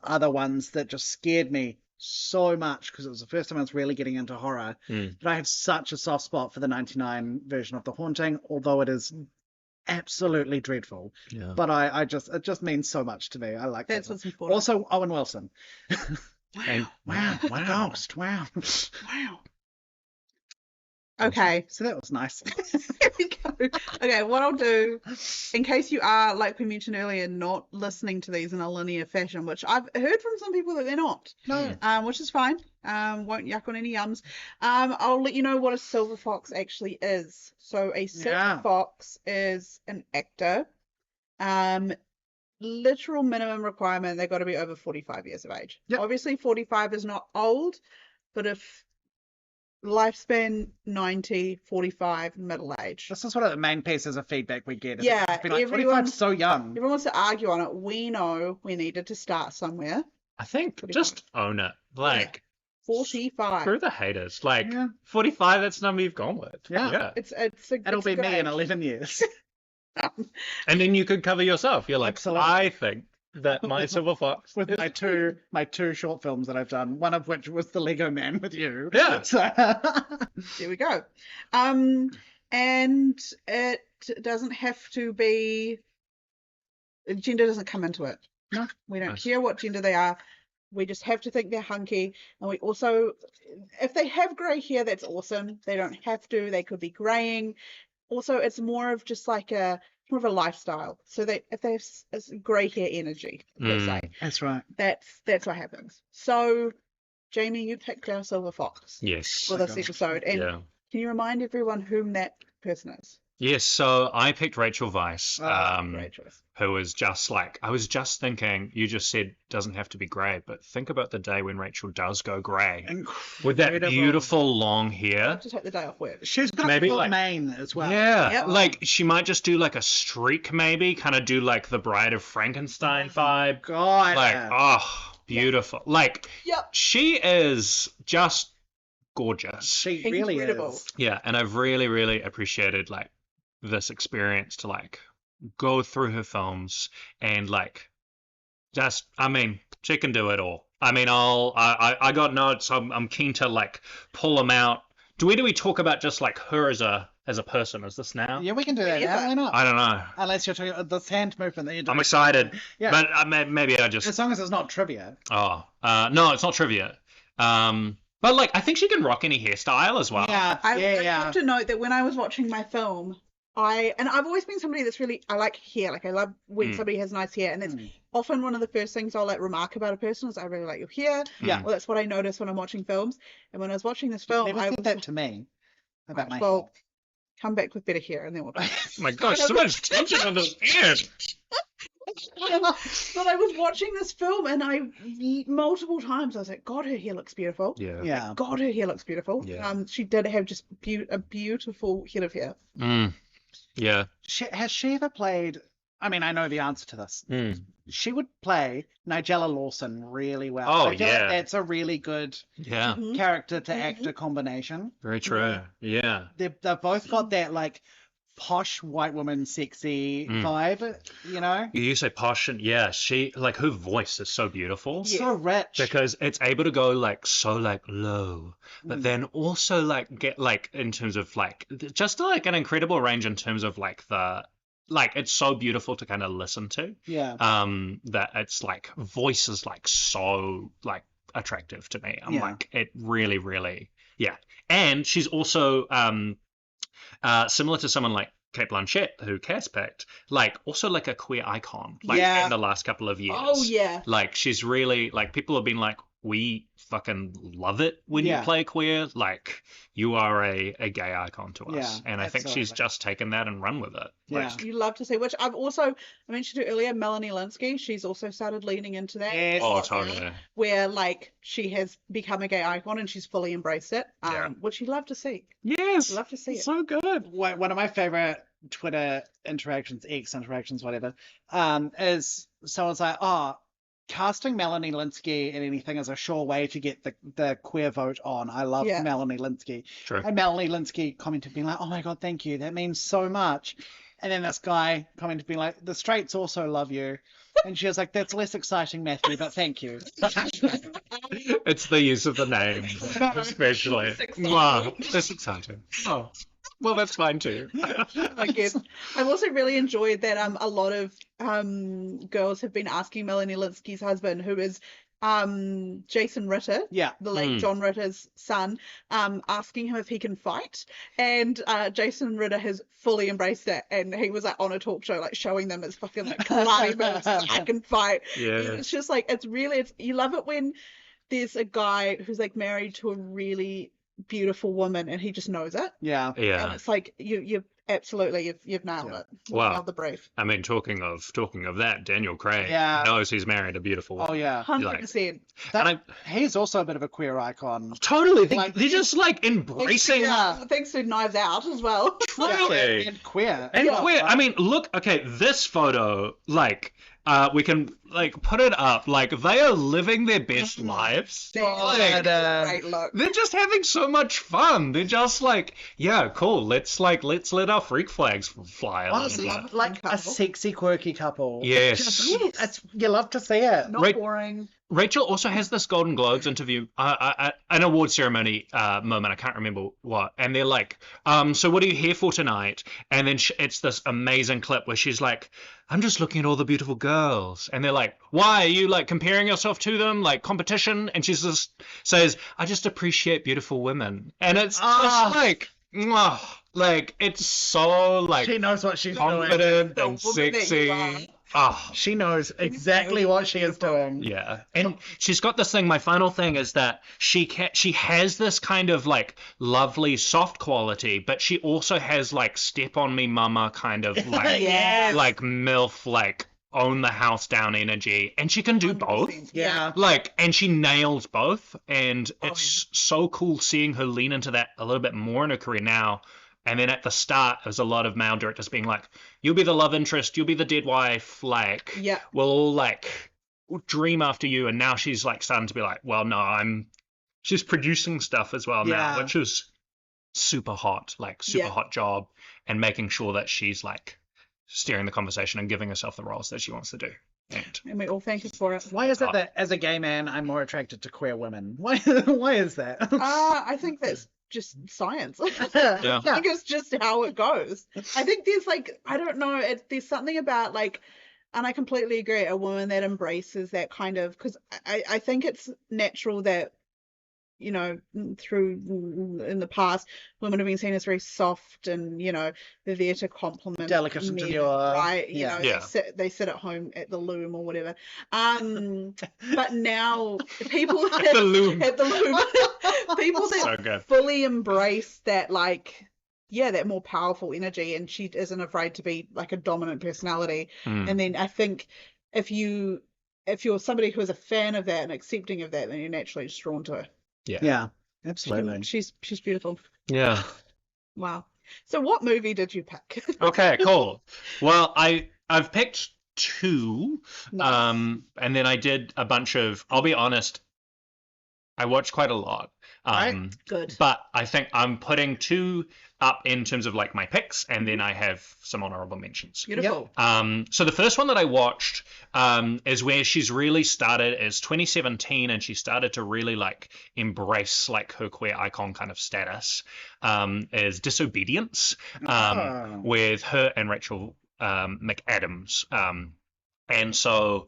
other ones that just scared me so much because it was the first time I was really getting into horror. But I have such a soft spot for the 99 version of The Haunting, although it is absolutely dreadful. Yeah. But it just means so much to me. I like That's that. what's important. Also, Owen Wilson. Wow. The ghost. Wow. Wow. Okay. So that was nice. Here we go. Okay, what I'll do, in case you are, like we mentioned earlier, not listening to these in a linear fashion, which I've heard from some people that they're not. No. Which is fine. Won't yuck on any yums. I'll let you know what a silver fox actually is. So a silver fox is an actor. Literal minimum requirement, they've got to be over 45 years of age. Yep. Obviously 45 is not old, but if lifespan 90, 45, middle age. This is one of the main pieces of feedback we get. Yeah, Be like, 45's so young. Everyone wants to argue on it. We know we needed to start somewhere. I think 45. just own it. Like, 45. screw the haters. Like, 45, that's the number you've gone with. Yeah. It'll be me in 11 years. And then you could cover yourself. You're like, Absolutely. I think that my silver fox With is... my two short films that I've done, one of which was The Lego Man with you. Yeah. So, There we go. And it doesn't have to be, gender doesn't come into it. No. We don't Nice. care what gender they are. We just have to think they're hunky. And we also, if they have grey hair, that's awesome. They don't have to. They could be greying. Also, it's more of just like more of a lifestyle. So if they have grey hair energy, let's say, that's right. that's what happens. So, Jamie, you picked our silver fox Yes. for this episode. And Yeah. can you remind everyone whom that person is? Yes, so I picked Rachel Weisz, Great choice. who was just like, I was just thinking, you just said doesn't have to be grey, but think about the day when Rachel does go grey. With that beautiful long hair. To take the day off work. She's got Maybe a full like- mane as well. Yeah, Yep. like she might just do like a streak maybe, kind of do like the Bride of Frankenstein vibe. God. Like, oh, beautiful. Like, Yep. she is just gorgeous. She really Incredible. is. Yeah, and I've really, really appreciated like this experience to like go through her films and like just, I mean, she can do it all. I mean, I got notes. I'm keen to like pull them out. Do we talk about just like her as a person? Is this now? Yeah, we can do that Yeah. now. Why not? I don't know. Unless you're talking about the hand movement that you're doing. I'm excited. Yeah. But maybe I just. As long as it's not trivia. Oh, no, it's not trivia. But like, I think she can rock any hairstyle as well. Yeah, I yeah. have to note that when I was watching my film, I've always been somebody that's really, I like hair. Like I love when somebody has nice hair, and that's often one of the first things I'll like remark about a person is I really like your hair. Yeah. Well, that's what I notice when I'm watching films. And when I was watching this film, Never I said that to me about my well, come back with better hair, and then we'll. Oh my gosh, so much tension on this hair. But I was watching this film, and multiple times I was like, God, her hair looks beautiful. Yeah. Yeah. God, her hair looks beautiful. Yeah. She did have just a beautiful head of hair. Yeah. Has she ever played? I mean, I know the answer to this. She would play Nigella Lawson really well. Oh, I feel like yeah. that's a really good Yeah. character to actor combination. Very true. Yeah. They've both got that like posh white woman sexy vibe, you know? You say posh, and yeah, she like her voice is so beautiful. So rich. Because it's able to go like so like low, but then also like get like in terms of like just like an incredible range in terms of like the like it's so beautiful to kind of listen to. Yeah. That it's like voice is like so like attractive to me. I'm like it really, really And she's also similar to someone like Cate Blanchett, who Cass picked, like also like a queer icon, like in the last couple of years. Oh yeah. Like she's really like people have been like, we fucking love it when you play queer. Like you are a gay icon to us, and I think she's just taken that and run with it. Yeah. You love to see, which I mentioned it earlier, Melanie Linsky, she's also started leaning into that. Yes. Oh, totally. Where like she has become a gay icon and she's fully embraced it, which you love to see. Yes. Love to see it. So good. One of my favorite Twitter interactions, X interactions, whatever, is someone's like, oh, casting Melanie Linsky in anything is a sure way to get the queer vote on. I love Melanie Linsky. True. And Melanie Linsky commented being like, oh my God, thank you. That means so much. And then this guy commented being like, the straights also love you. And she was like, that's less exciting, Matthew, but thank you. It's the use of the name, especially. Wow, that's exciting. Oh, well, that's fine too. I guess. I've also really enjoyed that a lot of girls have been asking Melanie Linsky's husband, who is Jason Ritter, the late John Ritter's son, asking him if he can fight, and Jason Ritter has fully embraced that, and he was like on a talk show like showing them his fucking like karate moves. I can fight. It's just like it's you love it when there's a guy who's like married to a really beautiful woman and he just knows it. Yeah. And it's like you've absolutely you've nailed it. Wow. Nailed the brief. I mean, talking of that, Daniel Craig knows he's married a beautiful woman. Oh yeah, 100%. He's also a bit of a queer icon. Totally, they're just like embracing. Thanks to Knives Out as well. Totally. And queer. Queer. I mean, look. Okay, this photo, like. We can like put it up. Like they are living their best lives. Great look. They're just having so much fun. They're just like, yeah, cool. Let's let our freak flags fly. Honestly, like a sexy, quirky couple. Yes. You love to see it. Not boring. Rachel also has this Golden Globes interview, an award ceremony moment. I can't remember what. And they're like, so what are you here for tonight? And then it's this amazing clip where she's like, I'm just looking at all the beautiful girls. And they're like, why? Are you like comparing yourself to them? Like competition? And she just says, I just appreciate beautiful women. And it's just like, it's so like she knows what she's confident doing. And sexy. She knows exactly what she is doing. Yeah. And she's got this thing. My final thing is that she has this kind of like lovely soft quality, but she also has like step on me mama kind of like like MILF, like own the house down energy, and she can do both. And she nails both, and it's so cool seeing her lean into that a little bit more in her career now. And then at the start, there's a lot of male directors being like, you'll be the love interest, you'll be the dead wife, like, we'll all, like, dream after you. And now she's, like, starting to be like, well, no, she's producing stuff as well now, which is super hot, like, super hot job, and making sure that she's, like, steering the conversation and giving herself the roles that she wants to do. And we all thank her for it. Why is it that, as a gay man, I'm more attracted to queer women? Why is that? I think that's just science. I think it's just how it goes. I think there's like, I don't know, there's something about like, and I completely agree, a woman that embraces that kind of, because I think it's natural that, you know, in the past, women have been seen as very soft and, you know, they're there to compliment delicate and men, demure. right? You know, they sit at home at the loom or whatever. But now people at the loom, people that fully embrace that, like, that more powerful energy, and she isn't afraid to be like a dominant personality. And then I think if you're somebody who is a fan of that and accepting of that, then you're naturally just drawn to her. Yeah, absolutely. She's beautiful. Yeah. Wow. So what movie did you pick? Okay, cool. Well, I've picked two. Nice. And then I did a bunch of, I'll be honest, I watched quite a lot. Good. But I think I'm putting two up in terms of like my picks, and then I have some honorable mentions. Beautiful. So the first one that I watched is where she's really started, is 2017, and she started to really like embrace like her queer icon kind of status, is Disobedience, with her and Rachel McAdams. And so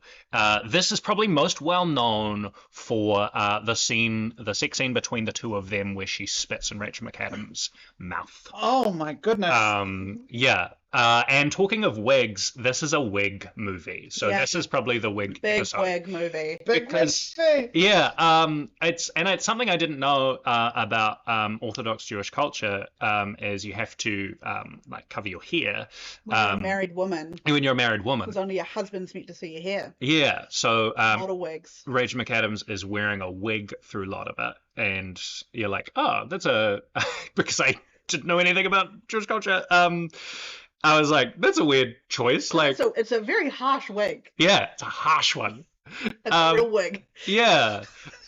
this is probably most well known for the sex scene between the two of them where she spits in Rachel McAdams' mouth. Oh my goodness. And talking of wigs, this is a wig movie. So this is probably the wig big episode. Wig movie. Because, it's something I didn't know about Orthodox Jewish culture, is you have to like cover your hair. When you're a married woman. When you're a married woman. Because only your husband's meant to see your hair. Yeah, so a lot of wigs. Rachel McAdams is wearing a wig through a lot of it, and you're like, oh, that's because I didn't know anything about Jewish culture. I was like, that's a weird choice. Like, so it's a very harsh wig. Yeah, it's a harsh one. It's a real wig. Yeah.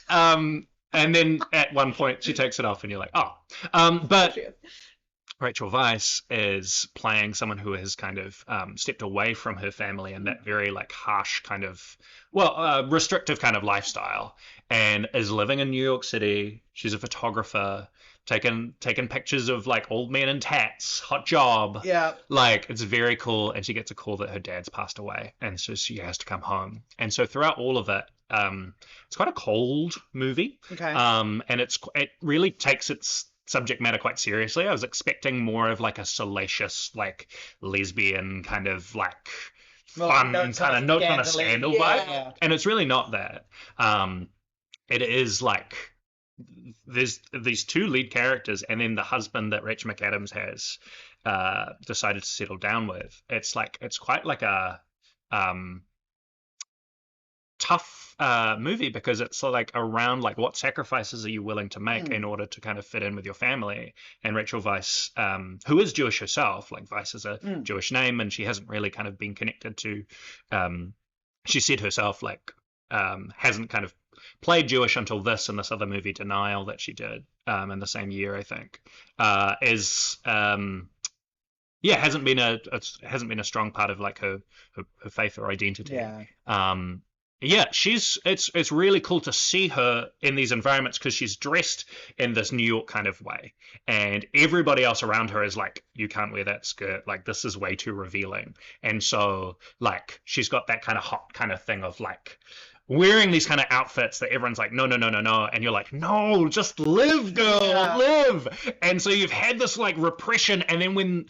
And then at one point she takes it off and you're like, oh. But Rachel Weisz is playing someone who has kind of stepped away from her family and that very like harsh kind of, restrictive kind of lifestyle, and is living in New York City. She's a photographer, taking pictures of like old men in tats, hot job. Yeah. Like, it's very cool. And she gets a call that her dad's passed away, and so she has to come home. And so throughout all of it, it's quite a cold movie. Okay. And it really takes its subject matter quite seriously. I was expecting more of like a salacious, like lesbian kind of like fun kind of note on a scandal vibe, and it's really not that. It is like there's these two lead characters, and then the husband that Rachel McAdams has decided to settle down with. It's quite like a tough movie, because it's like around like what sacrifices are you willing to make in order to kind of fit in with your family. And Rachel Weisz, who is Jewish herself, like Weisz is a Jewish name, and she hasn't really kind of been connected to, she said herself, like hasn't kind of played Jewish until this and this other movie Denial that she did in the same year, I think, hasn't been a strong part of like her faith or identity. It's really cool to see her in these environments, because she's dressed in this New York kind of way, and everybody else around her is like, you can't wear that skirt, like this is way too revealing. And so like she's got that kind of hot kind of thing of like wearing these kind of outfits that everyone's like, no, and you're like, no, just live, girl, live. And so you've had this like repression, and then when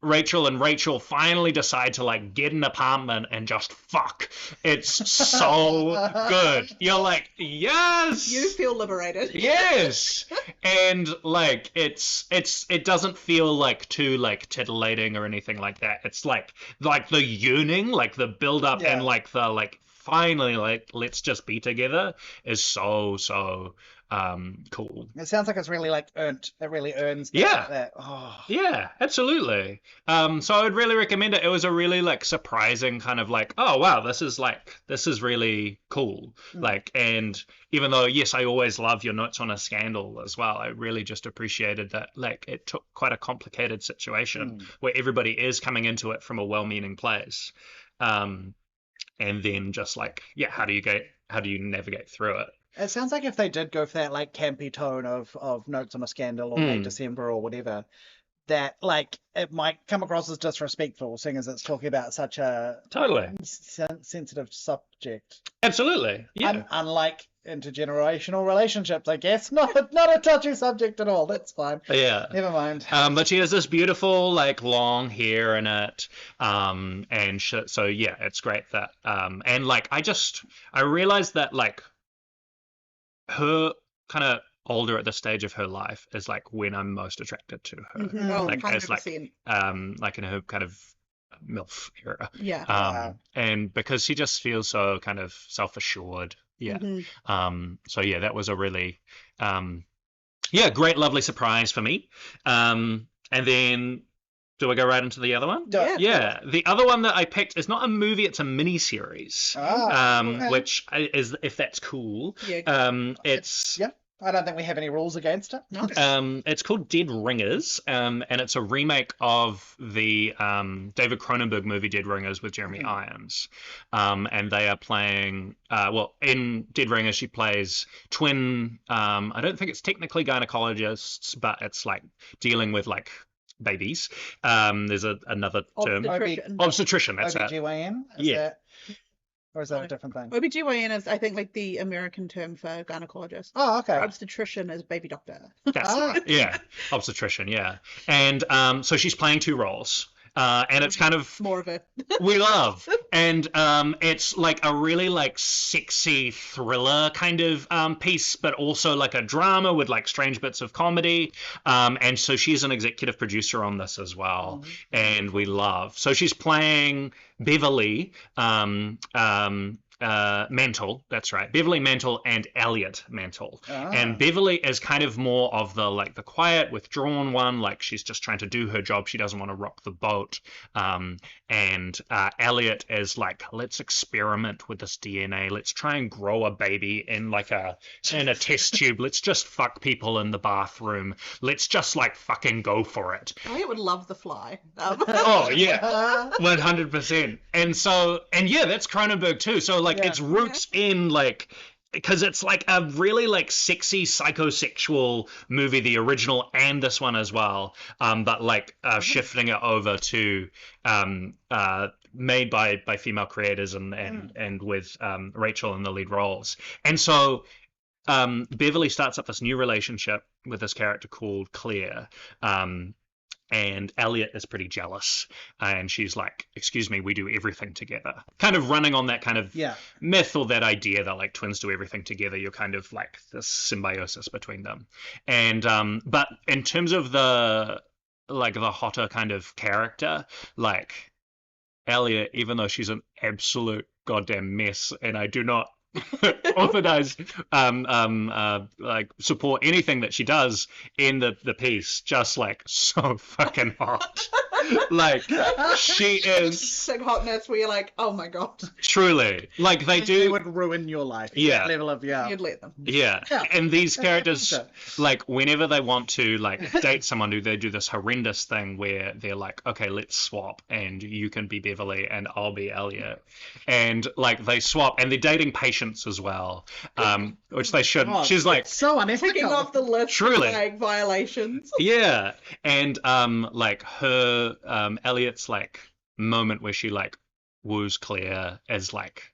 Rachel finally decide to like get an apartment and just fuck, it's so good. You're like, yes, you feel liberated. Yes. And like it doesn't feel like too like titillating or anything like that. It's like the yearning, like the build up, and like the like finally, like, let's just be together is so cool. It sounds like it's really like earned. It really earns that. Oh. Yeah, absolutely. So I would really recommend it. It was a really like surprising kind of like, oh wow, this is really cool. Like, and even though yes, I always love your notes on a scandal as well, I really just appreciated that like it took quite a complicated situation where everybody is coming into it from a well-meaning place. And then just like, how do you navigate through it? It sounds like if they did go for that like campy tone of Notes on a Scandal or Late December or whatever, that like it might come across as disrespectful, seeing as it's talking about such a totally sensitive subject. Absolutely, yeah. Unlike intergenerational relationships, I guess, not a touchy subject at all. That's fine. Yeah, never mind. But she has this beautiful like long hair in it, and so yeah, it's great that and like I realized that like her kind of older at the stage of her life is like when I'm most attracted to her. Like 100%. As like in her kind of MILF era. And because she just feels so kind of self-assured. So yeah, that was a really great lovely surprise for me. And then do I go right into the other one? Yeah. The other one that I picked is not a movie, it's a mini-series. Which is, if that's cool. It's I don't think we have any rules against it. No. It's called Dead Ringers, and it's a remake of the David Cronenberg movie Dead Ringers with Jeremy Irons. And they are playing, in Dead Ringers she plays twin, I don't think it's technically gynecologists, but it's like dealing with like babies. There's another term. Obstetrician, that's it. OBGYN? Or is that a different thing? OBGYN is, I think, like the American term for gynecologist. Oh, okay. Obstetrician is baby doctor. That's right. Yeah. Obstetrician, yeah. And so she's playing two roles. And it's kind of more of it. We love. And it's like a really like sexy thriller kind of piece, but also like a drama with like strange bits of comedy. And so she's an executive producer on this as well. And we love. So she's playing Beverly, Mantle, that's right. Beverly Mantle and Elliot Mantle. And Beverly is kind of more of the like the quiet, withdrawn one. Like she's just trying to do her job. She doesn't want to rock the boat. And Elliot is like, let's experiment with this DNA. Let's try and grow a baby in a test tube. Let's just fuck people in the bathroom. Let's just like fucking go for it. I would love The Fly. Oh yeah, 100%. And yeah, that's Cronenberg too. So like its roots in like, because it's like a really like sexy psychosexual movie, the original and this one as well, but like shifting it over to made by female creators and with Rachel in the lead roles. And so Beverly starts up this new relationship with this character called Claire. And Elliot is pretty jealous, and she's like, excuse me, we do everything together. Kind of running on that kind of myth or that idea that like twins do everything together. You're kind of like this symbiosis between them. And but in terms of the hotter kind of character, like Elliot, even though she's an absolute goddamn mess, and I do not authorize like support anything that she does in the piece, just like so fucking hot. Like she is sick hotness where you're like, oh my god, truly, like they would ruin your life. Yeah, that level of you'd let them. Yeah. And these characters, like whenever they want to like date someone, they do this horrendous thing where they're like, okay, let's swap, and you can be Beverly and I'll be Elliot, and like they swap, and they're dating patients as well, which they shouldn't. She's like so unethical. Ticking off the list, truly, of, like violations. Yeah, and like her Elliot's like moment where she like woos Claire is like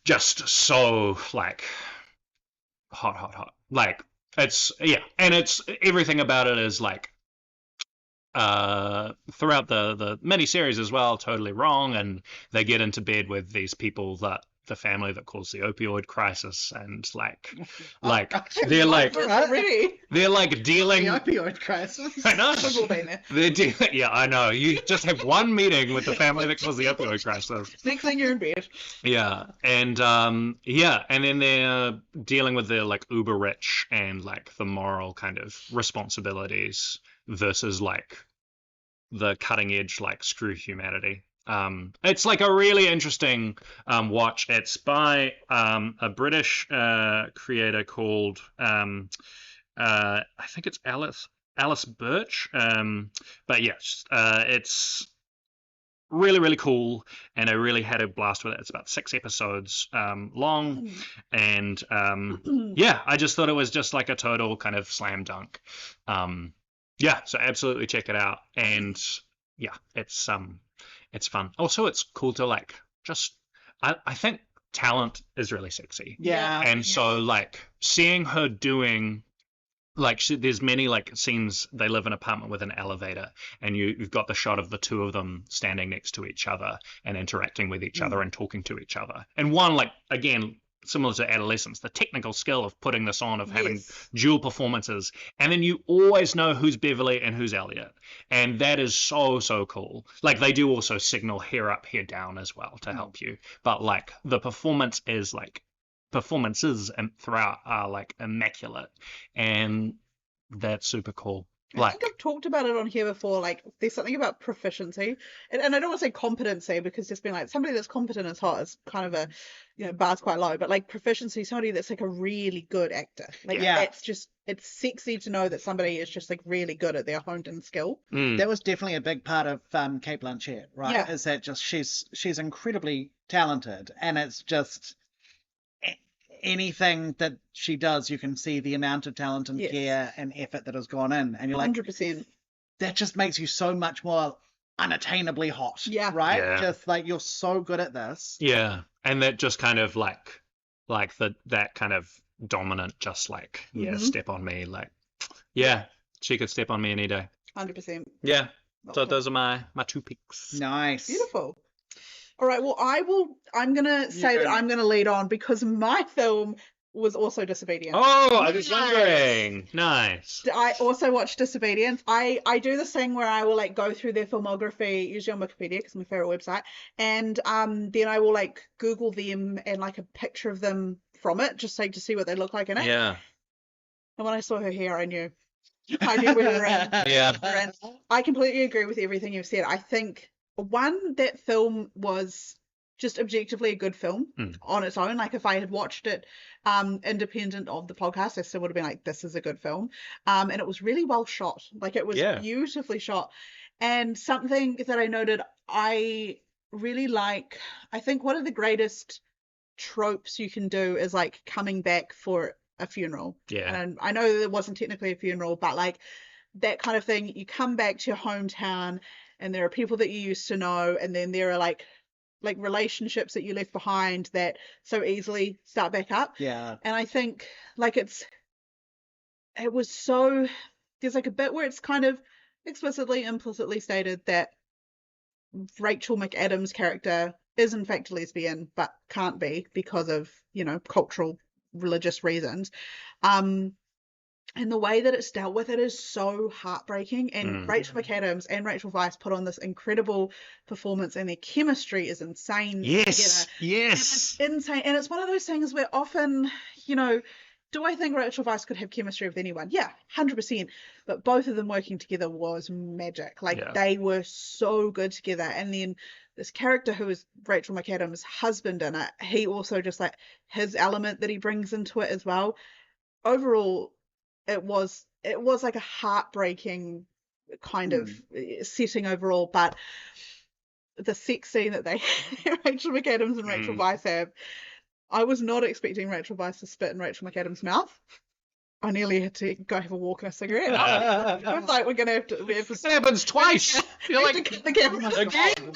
just so like hot. Like it's and it's everything about it is like throughout the miniseries as well, totally wrong, and they get into bed with these people that the family that caused the opioid crisis, and like they're like they're like dealing the opioid crisis. I know. They're dealing. Yeah, I know. You just have one meeting with the family that caused the opioid crisis. Next thing you're in bed. Yeah, and and then they're dealing with their like uber rich and like the moral kind of responsibilities versus like the cutting edge like screw humanity. It's like a really interesting watch. It's by a British creator called I think it's Alice Birch. But yes, it's really cool, and I really had a blast with it. It's about 6 episodes long, and I just thought it was just like a total kind of slam dunk. So absolutely check it out, and it's fun. Also, it's cool to like just I think talent is really sexy. Yeah. And so like seeing her doing like there's many like scenes. They live in an apartment with an elevator, and you've got the shot of the two of them standing next to each other and interacting with each other and talking to each other. And one, like, again, similar to adolescence, the technical skill of putting this on, of having dual performances, and then you always know who's Beverly and who's Elliot, and that is so cool. Like, they do also signal hair up, hair down as well to help you, but like the performances throughout are like immaculate, and that's super cool. I think I've talked about it on here before. Like, there's something about proficiency, and I don't want to say competency, because just being like somebody that's competent is hot is kind of a, bar's quite low. But like proficiency, somebody that's like a really good actor. Like, it's sexy to know that somebody is just like really good at their honed-in skill. That was definitely a big part of Cate Blanchett, right? Yeah. Is that just she's incredibly talented, and it's just anything that she does, you can see the amount of talent and care and effort that has gone in, and you're like, 100%. That just makes you so much more unattainably hot. Yeah. Right? Yeah. Just like, you're so good at this. Yeah. And that just kind of like that kind of dominant, just like, step on me. Like, she could step on me any day. 100%. Yeah. So those are my 2 picks. Nice. Beautiful. All right, well, I'm going to say that I'm going to lead on, because my film was also Disobedience. Oh, I was wondering. Nice. I also watched Disobedience. I do this thing where I will like go through their filmography, usually on Wikipedia because it's my favorite website, and then I will like Google them and like a picture of them from it, just like to see what they look like in it. Yeah. And when I saw her hair, I knew we were in. Yeah. I completely agree with everything you've said. I think that film was just objectively a good film on its own. Like if I had watched it independent of the podcast, I still would have been like, this is a good film. And it was really well shot. Like it was beautifully shot. And something that I noted, I really like, I think one of the greatest tropes you can do is like coming back for a funeral. Yeah. And I know that it wasn't technically a funeral, but like that kind of thing, you come back to your hometown and there are people that you used to know, and then there are like relationships that you left behind that so easily start back up. Yeah. And I think like it was so, there's like a bit where it's kind of explicitly, implicitly stated that Rachel McAdams' character is in fact a lesbian, but can't be because of, you know, cultural, religious reasons. And the way that it's dealt with, it is so heartbreaking. And Rachel McAdams and Rachel Weisz put on this incredible performance, and their chemistry is insane. Yes, together. yes. And it's insane. And it's one of those things where often, you know, do I think Rachel Weisz could have chemistry with anyone? Yeah, 100%. But both of them working together was magic. Like they were so good together. And then this character who is Rachel McAdams' husband in it, he also just like his element that he brings into it as well. Overall, it was like a heartbreaking kind of setting overall, but the sex scene that they Rachel McAdams and Rachel Weisz have, I was not expecting Rachel Weisz to spit in Rachel McAdams' mouth. I nearly had to go have a walk and a cigarette. I was like, we have to. It happens twice. You're like, the camera again.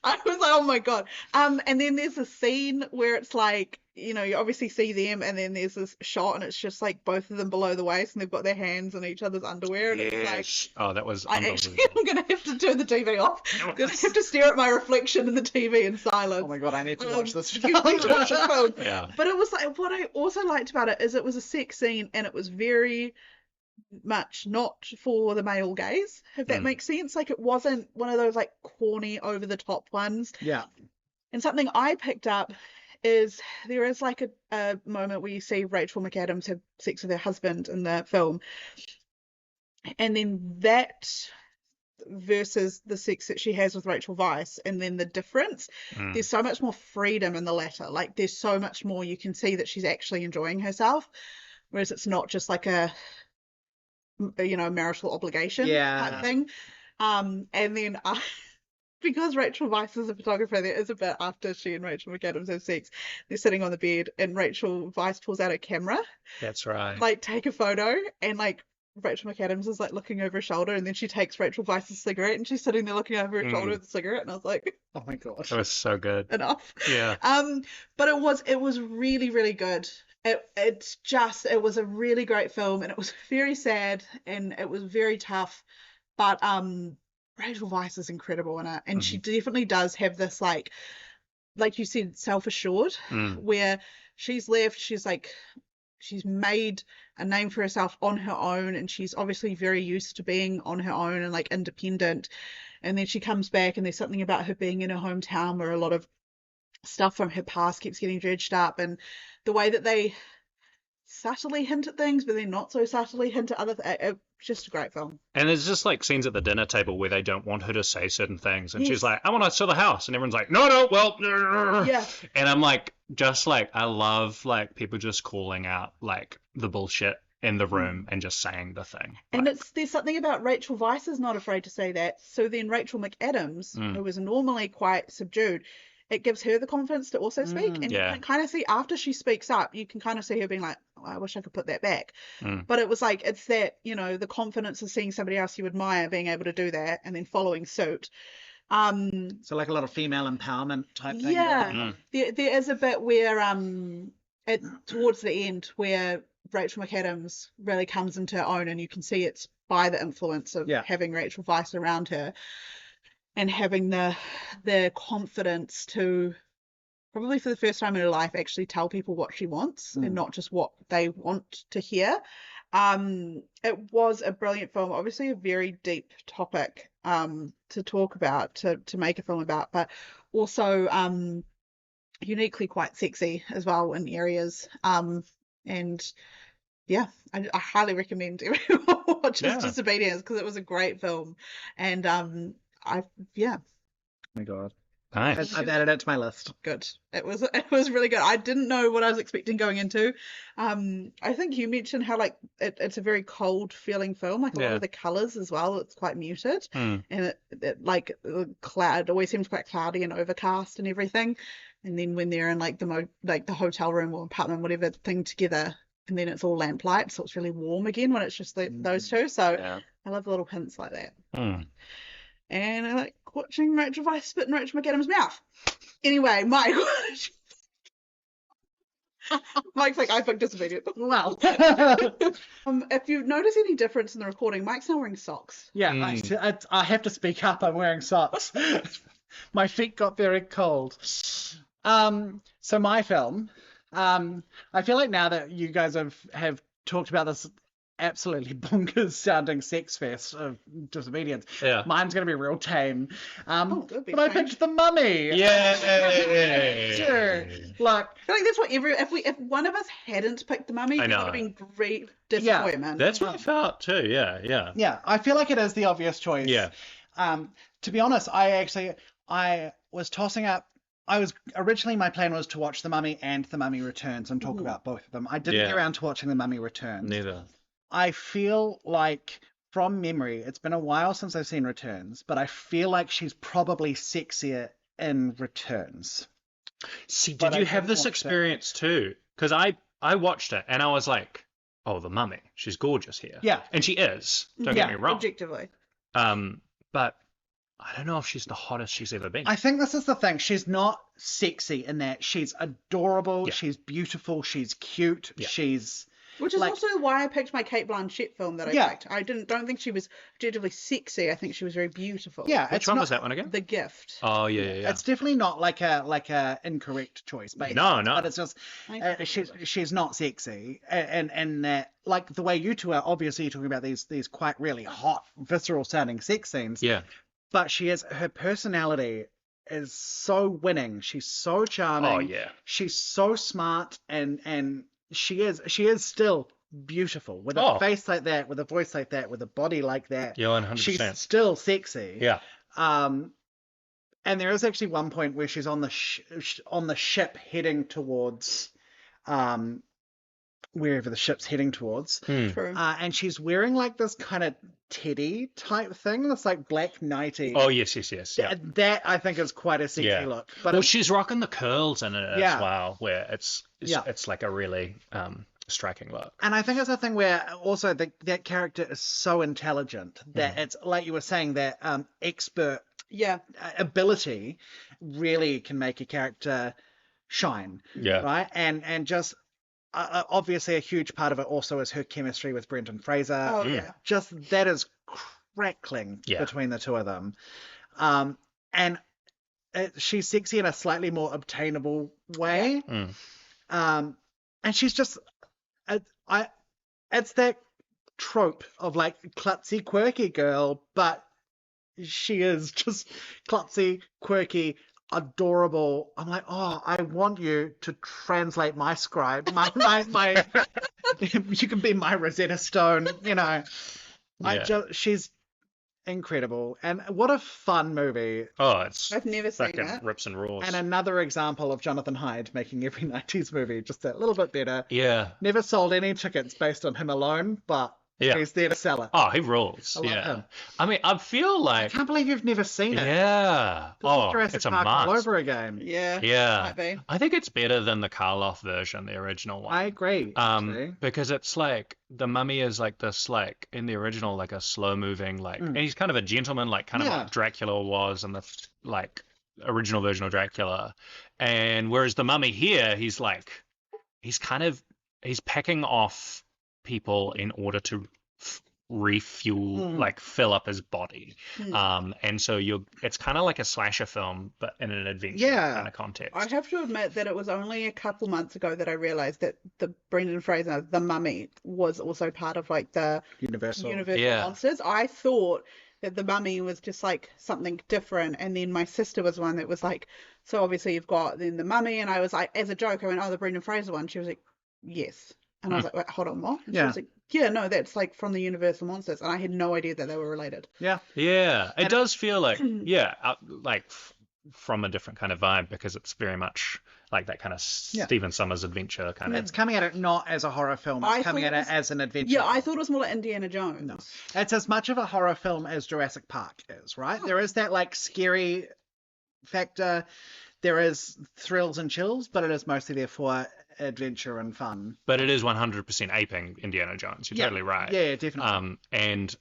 I was like, oh my god. And then there's a scene where it's like, you know, you obviously see them, and then there's this shot, and it's just like both of them below the waist, and they've got their hands in each other's underwear, and it's like, oh, that was I'm gonna have to turn the TV off. I'm gonna have to stare at my reflection in the TV in silence. Oh my god, I need to watch this film. Yeah. But it was like, what I also liked about it is it was a sex scene, and it was very much not for the male gaze, if that makes sense. Like it wasn't one of those like corny, over the top ones. Yeah. And something I picked up is there is like a moment where you see Rachel McAdams have sex with her husband in the film, and then that versus the sex that she has with Rachel Weisz, and then the difference, there's so much more freedom in the latter. Like there's so much more, you can see that she's actually enjoying herself, whereas it's not just like a, you know, marital obligation type thing. And then because Rachel Weisz is a photographer, there is a bit after she and Rachel McAdams have sex, they're sitting on the bed and Rachel Weisz pulls out her camera. That's right. Like take a photo, and like Rachel McAdams is like looking over her shoulder, and then she takes Rachel Weisz's cigarette and she's sitting there looking over her shoulder with the cigarette, and I was like, oh my god, that was so good. Enough. Yeah. But it was really, really good. It was a really great film, and it was very sad and it was very tough, but Rachel Weisz is incredible in it, and she definitely does have this like you said, self-assured, where she's left, she's made a name for herself on her own, and she's obviously very used to being on her own and like independent, and then she comes back and there's something about her being in her hometown where a lot of stuff from her past keeps getting dredged up, and the way that they subtly hint at things but then not so subtly hint at other things. Just a great film. And there's just like scenes at the dinner table where they don't want her to say certain things, and she's like, I want to sell the house, and everyone's like, no, well, yeah. And I'm like, just like, I love like people just calling out like the bullshit in the room and just saying the thing. And there's something about Rachel Weisz is not afraid to say that. So then Rachel McAdams, who is normally quite subdued, it gives her the confidence to also speak. And you can kind of see after she speaks up, you can kind of see her being like, oh, I wish I could put that back. But it was like, it's that, you know, the confidence of seeing somebody else you admire being able to do that and then following suit. So like a lot of female empowerment type thing. Yeah. There is a bit where towards the end where Rachel McAdams really comes into her own, and you can see it's by the influence of having Rachel Weisz around her and having the confidence to probably for the first time in her life, actually tell people what she wants and not just what they want to hear. It was a brilliant film, obviously a very deep topic to talk about, to make a film about, but also uniquely quite sexy as well in areas. And yeah, I highly recommend everyone watches Disobedience because it was a great film. And yeah. Oh my God. Nice. I've added it to my list. Good. It was really good. I didn't know what I was expecting going into. I think you mentioned how like it's a very cold feeling film, like a lot of the colors as well. It's quite muted, and it like cloud always seems quite cloudy and overcast and everything. And then when they're in like the hotel room or apartment, whatever thing together, and then it's all lamplight, so it's really warm again when it's just those two. So I love little hints like that. And I like watching Rachel Weisz spit in Rachel McAdams' mouth. Anyway, Mike. Mike's like, I picked Disobedient. Wow. If you notice any difference in the recording, Mike's now wearing socks. Yeah, I have to speak up. I'm wearing socks. My feet got very cold. So my film, I feel like now that you guys have talked about this absolutely bonkers sounding sex fest of Disobedience, mine's gonna be real tame. But I picked The Mummy. Yeah. Like, I feel like that's what if one of us hadn't picked The Mummy, it would have been great disappointment. That's what I felt too. Yeah. I feel like it is the obvious choice. Yeah. To be honest, I was tossing up. Originally my plan was to watch The Mummy and The Mummy Returns and talk about both of them. I didn't get around to watching The Mummy Returns. Neither. I feel like, from memory, it's been a while since I've seen Returns, but I feel like she's probably sexier in Returns. See, did you have this experience too? Because I watched it and I was like, oh, The Mummy, she's gorgeous here. Yeah. And she is, don't get me wrong. Objectively. But I don't know if she's the hottest she's ever been. I think this is the thing. She's not sexy in that she's adorable, she's beautiful, she's cute, she's... Which is also why I picked my Cate Blanchett film that I picked. I don't think she was objectively sexy. I think she was very beautiful. Yeah. Which one was that one again? The Gift. Oh, yeah. It's definitely not like a incorrect choice. No. But it's just, she's not sexy. And that, like the way you two are obviously talking about these quite really hot, visceral sounding sex scenes. Yeah. But her personality is so winning. She's so charming. Oh, yeah. She's so smart and she is still beautiful with a face like that, with a voice like that, with a body like that. Yeah, 100%. She's still sexy. Yeah. And there is actually one point where she's on the ship heading towards wherever the ship's heading towards. True. And she's wearing like this kind of teddy type thing, this like black nightie. Oh, yes. Yeah. That I think is quite a sexy look. But she's rocking the curls in it as well, where it's like a really striking look. And I think it's a thing where also that character is so intelligent that it's like you were saying, that expert ability really can make a character shine. Yeah. Right. And just obviously a huge part of it also is her chemistry with Brendan Fraser. Oh yeah. Just that is crackling between the two of them. And she's sexy in a slightly more obtainable way. And she's just it's that trope of like klutzy, quirky girl, but she is just klutzy, quirky, adorable. I'm like, oh, I want you to translate my scribe, my you can be my Rosetta Stone, you know. She's incredible, and what a fun movie. I've never seen it. Rips and roars. And another example of Jonathan Hyde making every 90s movie just a little bit better. Never sold any tickets based on him alone, but he's there to sell it. Oh, he rules. Him. I mean, I feel like... I can't believe you've never seen it. Yeah. It's a Park all over again. Yeah. Might be. I think it's better than the Karloff version, the original one. I agree. Because it's like, the mummy is like this, like, in the original, like a slow moving, like, and he's kind of a gentleman, like, kind of like Dracula was in the, like, original version of Dracula. And whereas the mummy here, he's packing off people in order to refuel, like fill up his body. And so it's kind of like a slasher film, but in an adventure kind of context. I have to admit that it was only a couple months ago that I realized that the Brendan Fraser, The Mummy, was also part of like the Universal Monsters. I thought that The Mummy was just like something different, and then my sister was one that was like, so obviously you've got then The Mummy, and I was like, as a joke, I went, oh, the Brendan Fraser one. She was like, yes. And I was like, wait, hold on, what? And she was like, yeah, no, that's like from the Universal Monsters. And I had no idea that they were related. Yeah. Yeah. It does feel like, like from a different kind of vibe, because it's very much like that kind of Stephen Sommers adventure kind of. It's coming at it not as a horror film. It's coming at it as an adventure. Yeah, I thought it was more like Indiana Jones. No. It's as much of a horror film as Jurassic Park is, right? There is that like scary factor. There is thrills and chills, but it is mostly there for adventure and fun. But it is 100% aping Indiana Jones. You're totally right. Yeah, definitely. And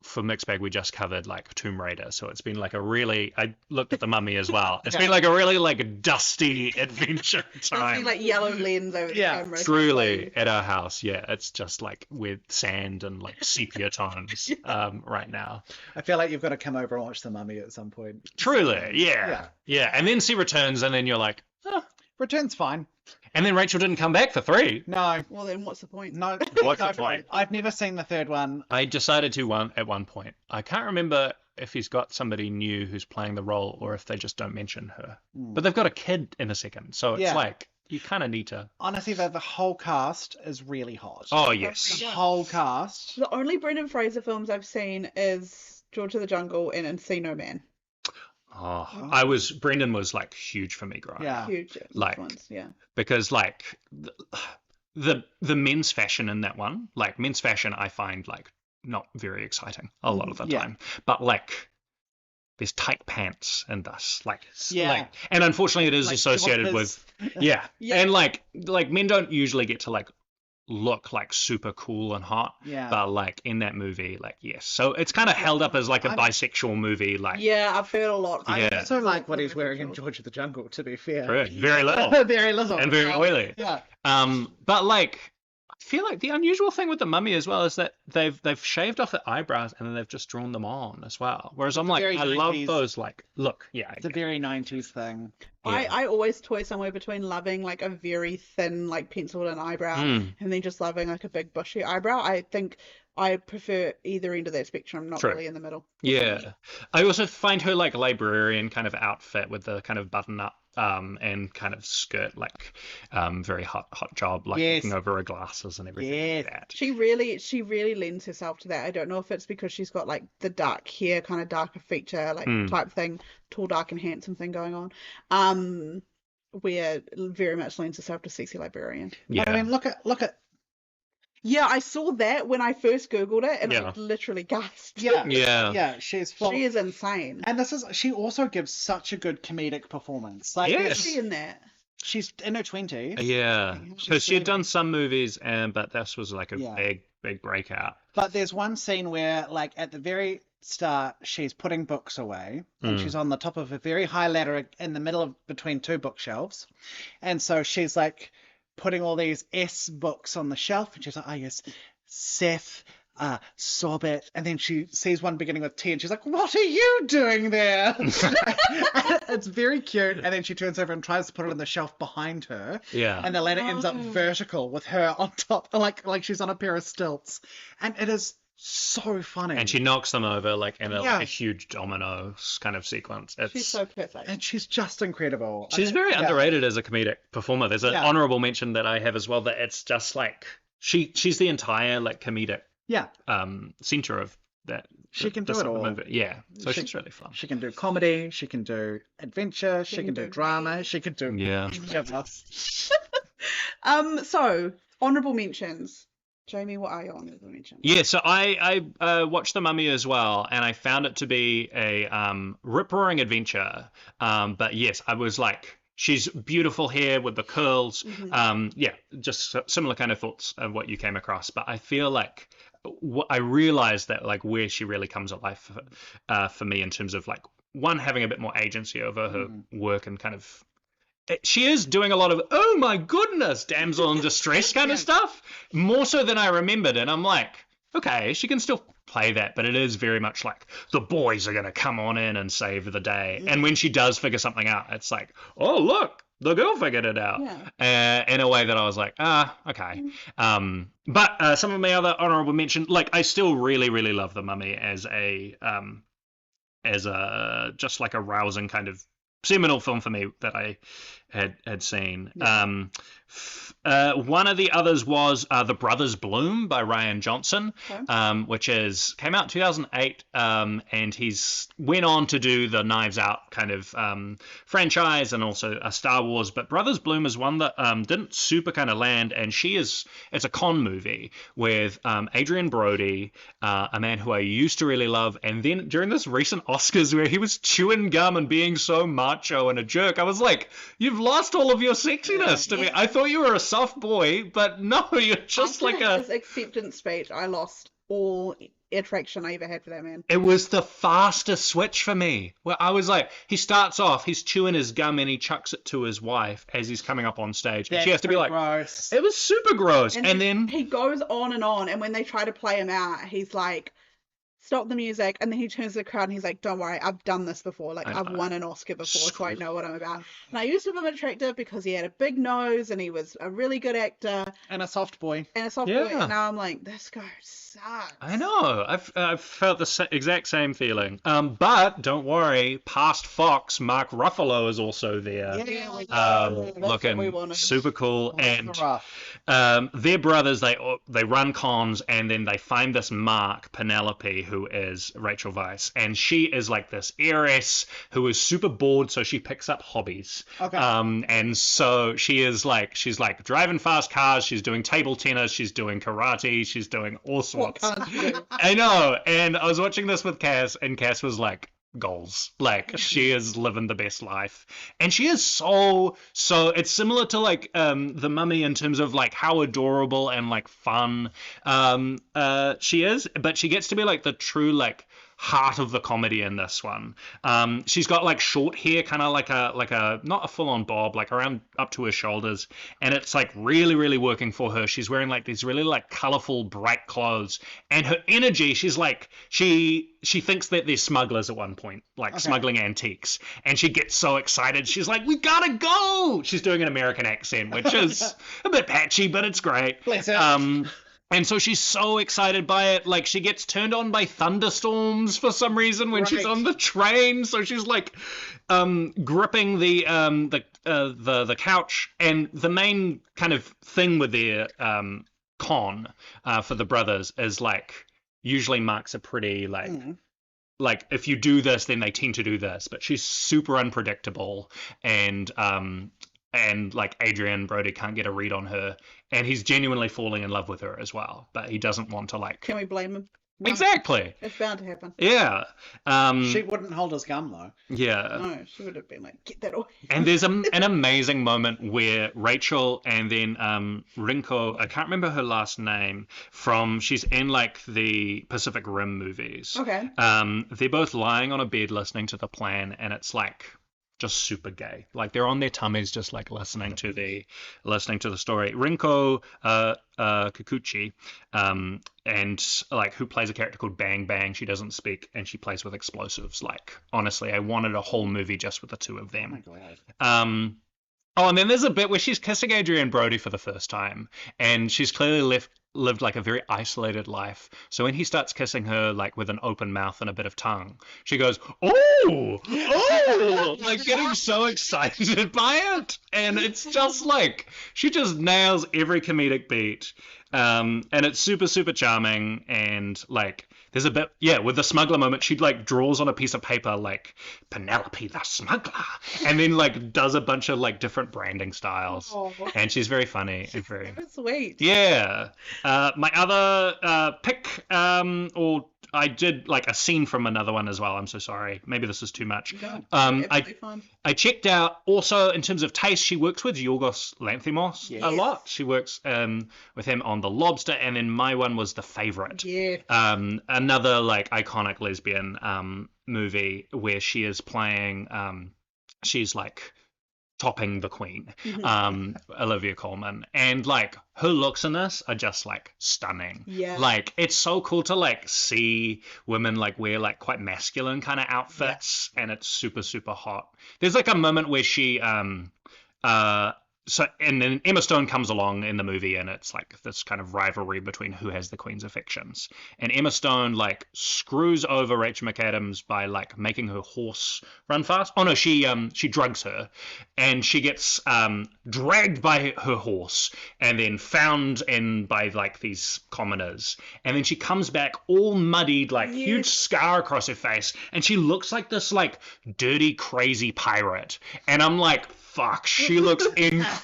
for Mixed Bag, we just covered like Tomb Raider, so it's been like I looked at The Mummy as well. It's been like a really like dusty adventure time. Like yellow lens over the camera. Truly at our house, it's just like with sand and like sepia tones right now. I feel like you've got to come over and watch The Mummy at some point. Truly, yeah. And then see Returns, and then you're like, Returns fine. And then Rachel didn't come back for 3. No. Well, then what's the point? No. What's the point? I've never seen the third one. I decided to at one point. I can't remember if he's got somebody new who's playing the role or if they just don't mention her. But they've got a kid in the second, so it's like you kind of need to. Honestly, the whole cast is really hot. Oh yes, the whole cast. The only Brendan Fraser films I've seen is George of the Jungle and Encino Man. Brendan was like huge for me growing up. Huge influence, because like the men's fashion in that one, like men's fashion, I find like not very exciting a lot of the time. But like there's tight pants and thus like and unfortunately it is like associated with and like men don't usually get to like look like super cool and hot, but like in that movie, like so it's kind of held up as like a bisexual movie, like I've heard a lot. I also like what he's wearing in George of the Jungle, to be fair. Very little and very oily. But like I feel like the unusual thing with The Mummy as well is that they've shaved off the eyebrows and then they've just drawn them on as well. Whereas I'm like, I love those like look. It's a very 90s thing. I always toy somewhere between loving like a very thin like penciled in eyebrow and then just loving like a big bushy eyebrow. I think I prefer either end of that spectrum, not really in the middle. Yeah. I also find her like librarian kind of outfit with the kind of button up and kind of skirt, like very hot job, like looking over her glasses and everything like that. She really lends herself to that. I don't know if it's because she's got like the dark hair, kind of darker feature, like type thing, tall, dark and handsome thing going on. Where very much lends herself to sexy librarian. Yeah. I mean, look at. Yeah, I saw that when I first Googled it, and I literally gasped. Yeah, she's full. She is insane. And she also gives such a good comedic performance. Like, is she in that? She's in her 20s. Yeah, because she had done some movies, but this was like a big breakout. But there's one scene where, like, at the very start, she's putting books away, and she's on the top of a very high ladder in the middle of between two bookshelves, and so she's like putting all these S books on the shelf, and she's like, yes, Seth, Sorbet, and then she sees one beginning with T, and she's like, what are you doing there? It's very cute, and then she turns over and tries to put it on the shelf behind her, and the ladder ends up vertical with her on top, like she's on a pair of stilts, and it is so funny. And she knocks them over like in a huge domino kind of sequence. She's so perfect. And she's just incredible. She's very underrated as a comedic performer. There's an honorable mention that I have as well, that it's just like she's the entire like comedic center of that. She can do it all. Movie. Yeah. So she's really fun. She can do comedy, she can do adventure, she can do drama, she can do So honorable mentions. Jamie, what are your honorable mentions? Yeah, so I watched The Mummy as well, and I found it to be a rip-roaring adventure. But yes, I was like, she's beautiful hair with the curls. Just similar kind of thoughts of what you came across. But I feel like I realized that like where she really comes alive for me in terms of like, one, having a bit more agency over her work and kind of. She is doing a lot of, oh my goodness, damsel in distress kind of stuff, more so than I remembered. And I'm like, okay, she can still play that, but it is very much like the boys are going to come on in and save the day. And when she does figure something out, it's like, oh, look, the girl figured it out. In a way that I was like, okay. But some of my other honorable mention, like I still really, really love The Mummy as a just like a rousing kind of seminal film for me that I had seen. One of the others was The Brothers Bloom by Rian Johnson, which came out in 2008, and he's went on to do the Knives Out kind of franchise and also a Star Wars. But Brothers Bloom is one that didn't super kind of land, and it's a con movie with Adrian Brody, a man who I used to really love, and then during this recent Oscars where he was chewing gum and being so macho and a jerk, I was like, you've lost all of your sexiness to me. I thought you were a soft boy, but no, you're just like his acceptance speech, I lost all attraction I ever had for that man. It was the fastest switch for me, where I was like, he starts off, he's chewing his gum and he chucks it to his wife as he's coming up on stage. And she has to be like, gross. It was super gross. And then he goes on, and when they try to play him out, he's like, stop the music, and then he turns to the crowd and he's like, don't worry, I've done this before, like I've won an Oscar before, so I know what I'm about. And I used to find him attractive because he had a big nose and he was a really good actor and a soft boy, and now I'm like, this guy sucks. I know, I've felt the exact same feeling, but don't worry, past Fox Mark Ruffalo is also there, looking super cool. And they're brothers. They run cons, and then they find this Mark, Penelope, who is Rachel Weisz, and she is like this heiress who is super bored, so she picks up hobbies. And so she's like driving fast cars, she's doing table tennis, she's doing karate, she's doing all sorts. I know. And I was watching this with Cass, and Cass was like, goals. Like, she is living the best life, and she is so it's similar to like The Mummy in terms of like how adorable and like fun she is, but she gets to be like the true like heart of the comedy in this one. She's got like short hair, kind of like a not a full-on bob, like around up to her shoulders, and it's like really, really working for her. She's wearing like these really like colorful, bright clothes, and her energy, she's like she thinks that they're smugglers at one point, like smuggling antiques, and she gets so excited. She's like, we gotta go. She's doing an American accent, which is a bit patchy, but it's great. Bless her. And so she's so excited by it. Like, she gets turned on by thunderstorms for some reason when she's on the train. So she's like gripping the couch. And the main kind of thing with their con for the brothers is like usually Mark's a pretty like if you do this, then they tend to do this. But she's super unpredictable, and like Adrian Brody can't get a read on her, and he's genuinely falling in love with her as well, but he doesn't want to like. Can we blame him? No. Exactly. It's bound to happen. Yeah. She wouldn't hold his gum though. Yeah. No, she would have been like, get that away. And there's an amazing moment where Rachel and then Rinko, I can't remember her last name, she's in like the Pacific Rim movies. Okay. They're both lying on a bed listening to the plan, and it's like just super gay. Like they're on their tummies just like listening to the story. Rinko Kikuchi, and like who plays a character called Bang Bang. She doesn't speak and she plays with explosives. Like honestly, I wanted a whole movie just with the two of them. Oh my God. Oh, and then there's a bit where she's kissing Adrian Brody for the first time, and she's clearly lived like a very isolated life. So when he starts kissing her like with an open mouth and a bit of tongue, she goes, oh, like getting so excited by it. And it's just like, she just nails every comedic beat. And it's super, super charming. And like, there's a bit, with the smuggler moment, she like draws on a piece of paper like Penelope the smuggler, and then like does a bunch of like different branding styles. Aww. And she's very funny and very sweet. Yeah. My other pick, or I did like a scene from another one as well. I'm so sorry. Maybe this is too much. No, I checked out also in terms of taste. She works with Yorgos Lanthimos a lot. She works with him on The Lobster, and then my one was The Favourite. Yeah. Another like iconic lesbian movie where she is playing. She's like topping the Queen, Mm-hmm. Olivia Colman, and like her looks in this are just like stunning. Yeah. Like it's so cool to like see women like wear like quite masculine kind of outfits, and it's super super hot. There's like a moment where she and then Emma Stone comes along in the movie, and it's like this kind of rivalry between who has the Queen's affections. And Emma Stone like screws over Rachel McAdams by like making her horse run fast. Oh no, she drugs her, and she gets dragged by her horse and then found in by like these commoners. And then she comes back all muddied, like huge scar across her face, and she looks like this like dirty, crazy pirate. And I'm like, fuck, she looks incredible.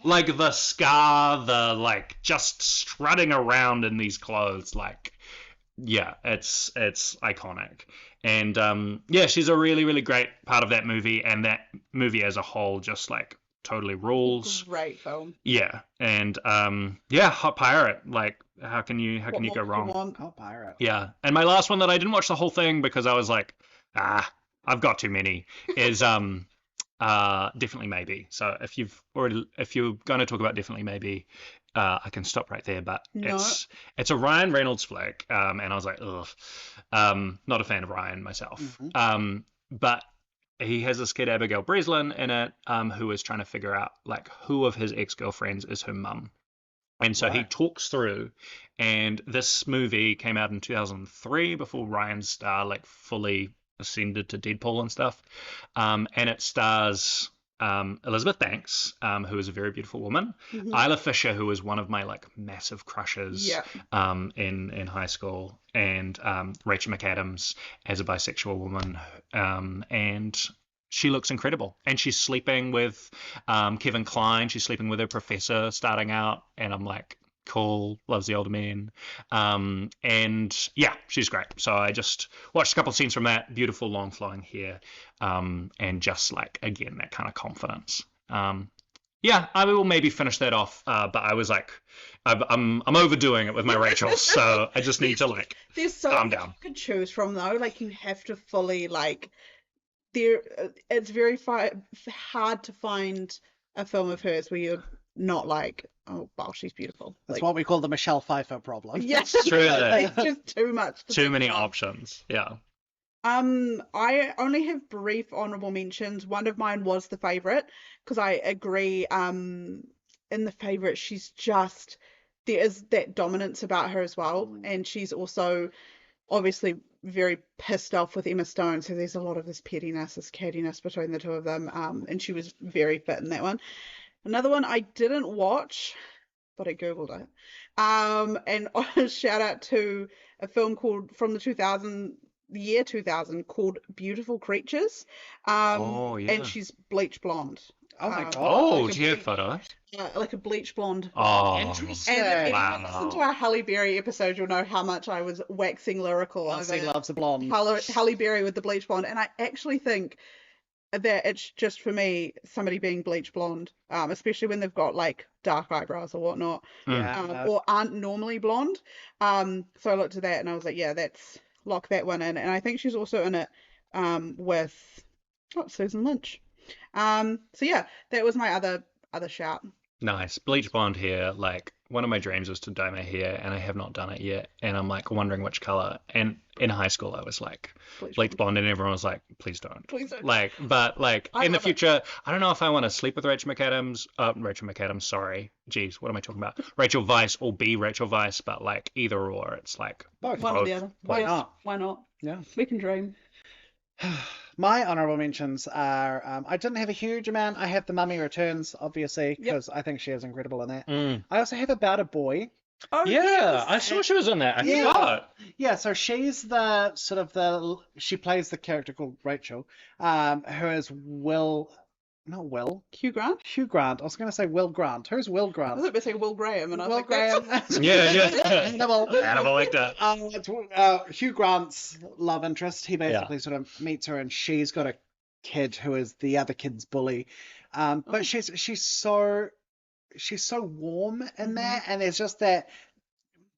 Like the scar, the like just strutting around in these clothes, like yeah, it's iconic. And yeah, she's a really, really great part of that movie, and that movie as a whole just like totally rules. Great film. Yeah. And yeah, Hot Pirate, like how can you go wrong? Hot Pirate. Yeah. And my last one that I didn't watch the whole thing because I was like, I've got too many, is Definitely Maybe. So if you're going to talk about Definitely Maybe, I can stop right there. But it's a Ryan Reynolds flick, and I was like, ugh, not a fan of Ryan myself. Mm-hmm. But he has this kid Abigail Breslin in it, who is trying to figure out like who of his ex-girlfriends is her mum. And so he talks through, and this movie came out in 2003 before Ryan's star like fully ascended to Deadpool and stuff. And it stars Elizabeth Banks, who is a very beautiful woman, Isla Fisher, who was one of my like massive crushes in high school, and Rachel McAdams as a bisexual woman, and she looks incredible. And she's sleeping with Kevin Kline. She's sleeping with her professor starting out, and I'm like, cool, loves the older men. And yeah, she's great. So I just watched a couple of scenes from that. Beautiful long flowing hair, and just like again that kind of confidence. Yeah, I will maybe finish that off, but I was like, I'm overdoing it with my Rachel, so I just need to like there's so calm much down. you could choose from though. Like you have to fully like there. It's very hard to find a film of hers where you're not like, oh wow, she's beautiful. That's like, what we call the Michelle Pfeiffer problem. Yes, True. it's just too much. Too many options. Yeah. I only have brief honorable mentions. One of mine was The Favourite, because I agree. In The Favourite, she's just, there is that dominance about her as well, and she's also obviously very pissed off with Emma Stone, so there's a lot of this pettiness, this cattiness between the two of them, and she was very fit in that one. Another one I didn't watch, but I googled it, and shout out to a film called from the year 2000 called Beautiful Creatures, and she's bleach blonde. Oh my god! Oh, like do you have photos? Like a bleach blonde. Oh, interesting. And if wow. you listen to our Halle Berry episode, you'll know how much I was waxing lyrical over She loves a blonde. Halle Berry with the bleach blonde, and I actually think that it's just for me somebody being bleach blonde, especially when they've got like dark eyebrows or whatnot, or aren't normally blonde. So I looked at that and I was like, yeah, that's lock that one in. And I think she's also in it with Susan Lynch. So yeah, that was my other shout. Nice. Bleach blonde hair. Like, one of my dreams was to dye my hair, and I have not done it yet. And I'm like wondering which color. And in high school, I was like, bleach blonde, and everyone was like, please don't. Please don't. Like, but like in the future, I don't know if I want to sleep with Rachel McAdams. Sorry. Jeez, what am I talking about? Rachel Weisz or be Rachel Weisz, but like either or, it's like Both. One or the other. Why not? Why not? Yeah. We can dream. My honorable mentions are, I didn't have a huge amount. I have The Mummy Returns, obviously, because I think she is incredible in that. I also have About a Boy. Oh, yeah, yes. I saw she was in that. I forgot. Yeah, so she's she plays the character called Rachel, who is Hugh Grant? Hugh Grant. I was going to say Will Grant. Who's Will Grant? I was about to say Will Graham, and I was Will like, Graham. Yeah. Hannibal Lecter. It's Hugh Grant's love interest. He basically sort of meets her, and she's got a kid who is the other kid's bully. But she's so warm in that, and there's just that's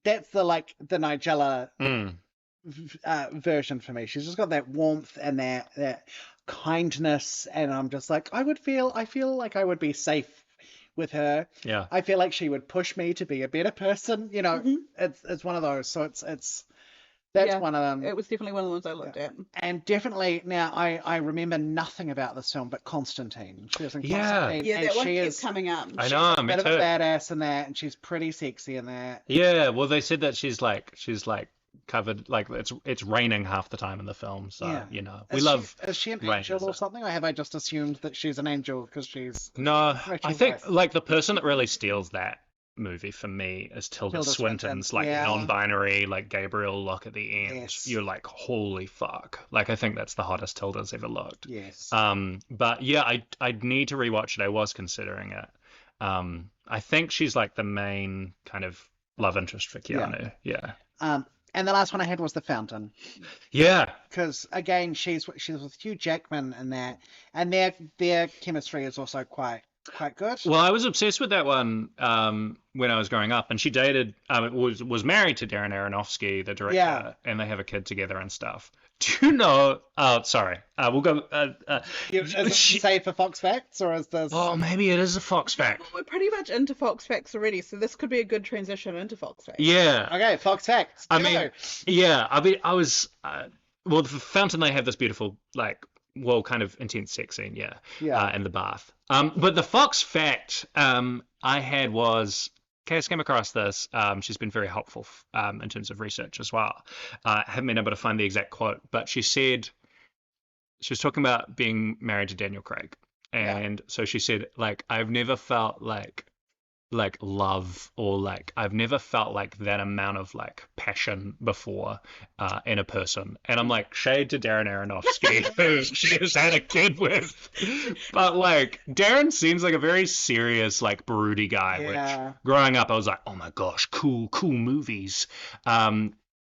the Nigella version for me. She's just got that warmth and that kindness, and I'm just like, I feel like I would be safe with her. Yeah. I feel like she would push me to be a better person. It's one of those. So that's one of them. It was definitely one of the ones I looked at. And definitely now I remember nothing about this film but Constantine. She was in Constantine. Yeah, and that one she keeps is coming up. I know, a me bit too. of a badass in that, and she's pretty sexy in that. Yeah, well, they said that she's like covered, like it's raining half the time in the film, so Yeah. we love. Is she an rain, angel is or it? something, or have I just assumed that she's an angel because she's No, Rachel I think Weisz? like the person that really steals that movie for me is Tilda Tilda Swinton's Swinton, like yeah. non-binary like Gabriel look at the end. Yes. You're like, holy fuck! Like I think that's the hottest Tilda's ever looked. Yes. But yeah, I'd need to rewatch it. I was considering it. I think she's like the main kind of love interest for Keanu. Yeah. And the last one I had was The Fountain, Yeah. because again she's with Hugh Jackman in that, and their chemistry is also quite good. Well, I was obsessed with that one when I was growing up, and she dated was married to Darren Aronofsky, the director, Yeah. and they have a kid together and stuff. Do you know? Oh, sorry. We'll go. Is it safe for Fox Facts, or is this? Oh, maybe it is a Fox fact. Well, we're pretty much into Fox Facts already, so this could be a good transition into Fox Facts. Yeah. Okay, Fox Facts. I Go. mean, yeah. I mean, I was. Well, the Fountain, they have this beautiful, like, well, kind of intense sex scene, Yeah. in the bath. But the Fox fact I had was, Cass came across this. She's been very helpful in terms of research as well. I haven't been able to find the exact quote, but she said she was talking about being married to Daniel Craig, and so she said, like, I've never felt like love, or like I've never felt like that amount of like passion before in a person. And I'm like, shade to Darren Aronofsky, who she has had a kid with, but like Darren seems like a very serious, like, broody guy. Yeah. Which growing up I was like, oh my gosh, cool movies.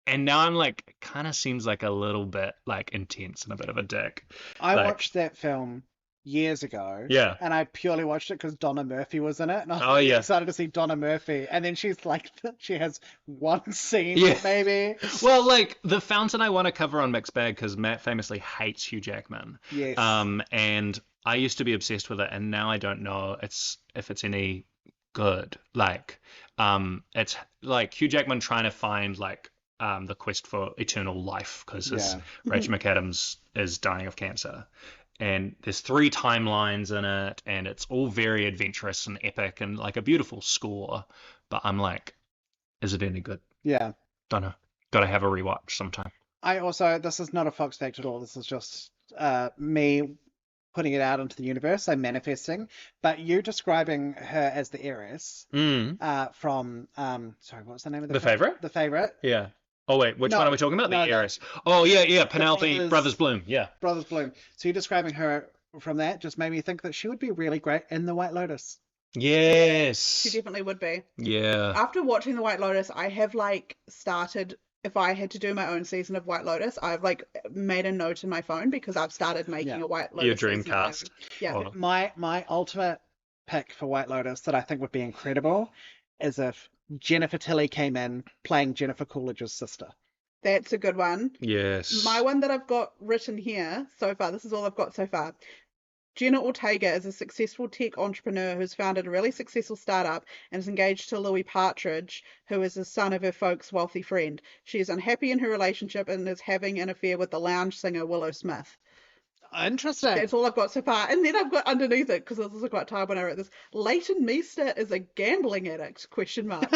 And now I'm like, kind of seems like a little bit like intense and a bit of a dick. I Like- watched that film years ago. Yeah. And I purely watched it because Donna Murphy was in it. And I was Oh, yeah. excited to see Donna Murphy. And then she's like, she has one scene, Yeah. maybe. Well, like The Fountain, I want to cover on Mixed Bag because Matt famously hates Hugh Jackman. Yes. And I used to be obsessed with it, and now I don't know if it's any good. Like, it's like Hugh Jackman trying to find like the quest for eternal life because Yeah. Rachel McAdams is dying of cancer. And there's 3 timelines in it, and it's all very adventurous and epic and like a beautiful score. But I'm like, is it any good? Yeah. Don't know. Gotta have a rewatch sometime. I also, this is not a Fox fact at all. This is just me putting it out into the universe. I'm manifesting. But you describing her as the heiress from, sorry, what was the name of the The film? Favourite? The Favourite. Yeah. Oh wait, which No, one are we talking about? no, The no. heiress. Oh yeah, Penelope Brothers Bloom. Yeah. Brothers Bloom. So you describing her from that just made me think that she would be really great in The White Lotus. Yes. She definitely would be. Yeah. After watching The White Lotus, I have like started, if I had to do my own season of White Lotus, I've like made a note in my phone because I've started making a White Lotus Your dream season of my cast. own. Yeah. Oh. My ultimate pick for White Lotus that I think would be incredible is if Jennifer Tilly came in playing Jennifer Coolidge's sister. That's a good one. Yes. My one that I've got written here so far, this is all I've got so far. Jenna Ortega is a successful tech entrepreneur who's founded a really successful startup and is engaged to Louis Partridge, who is the son of her folks' wealthy friend. She is unhappy in her relationship and is having an affair with the lounge singer Willow Smith. Interesting. That's all I've got so far. And then I've got underneath it, because this was quite tired when I wrote this, Leighton Meester is a gambling addict, question mark.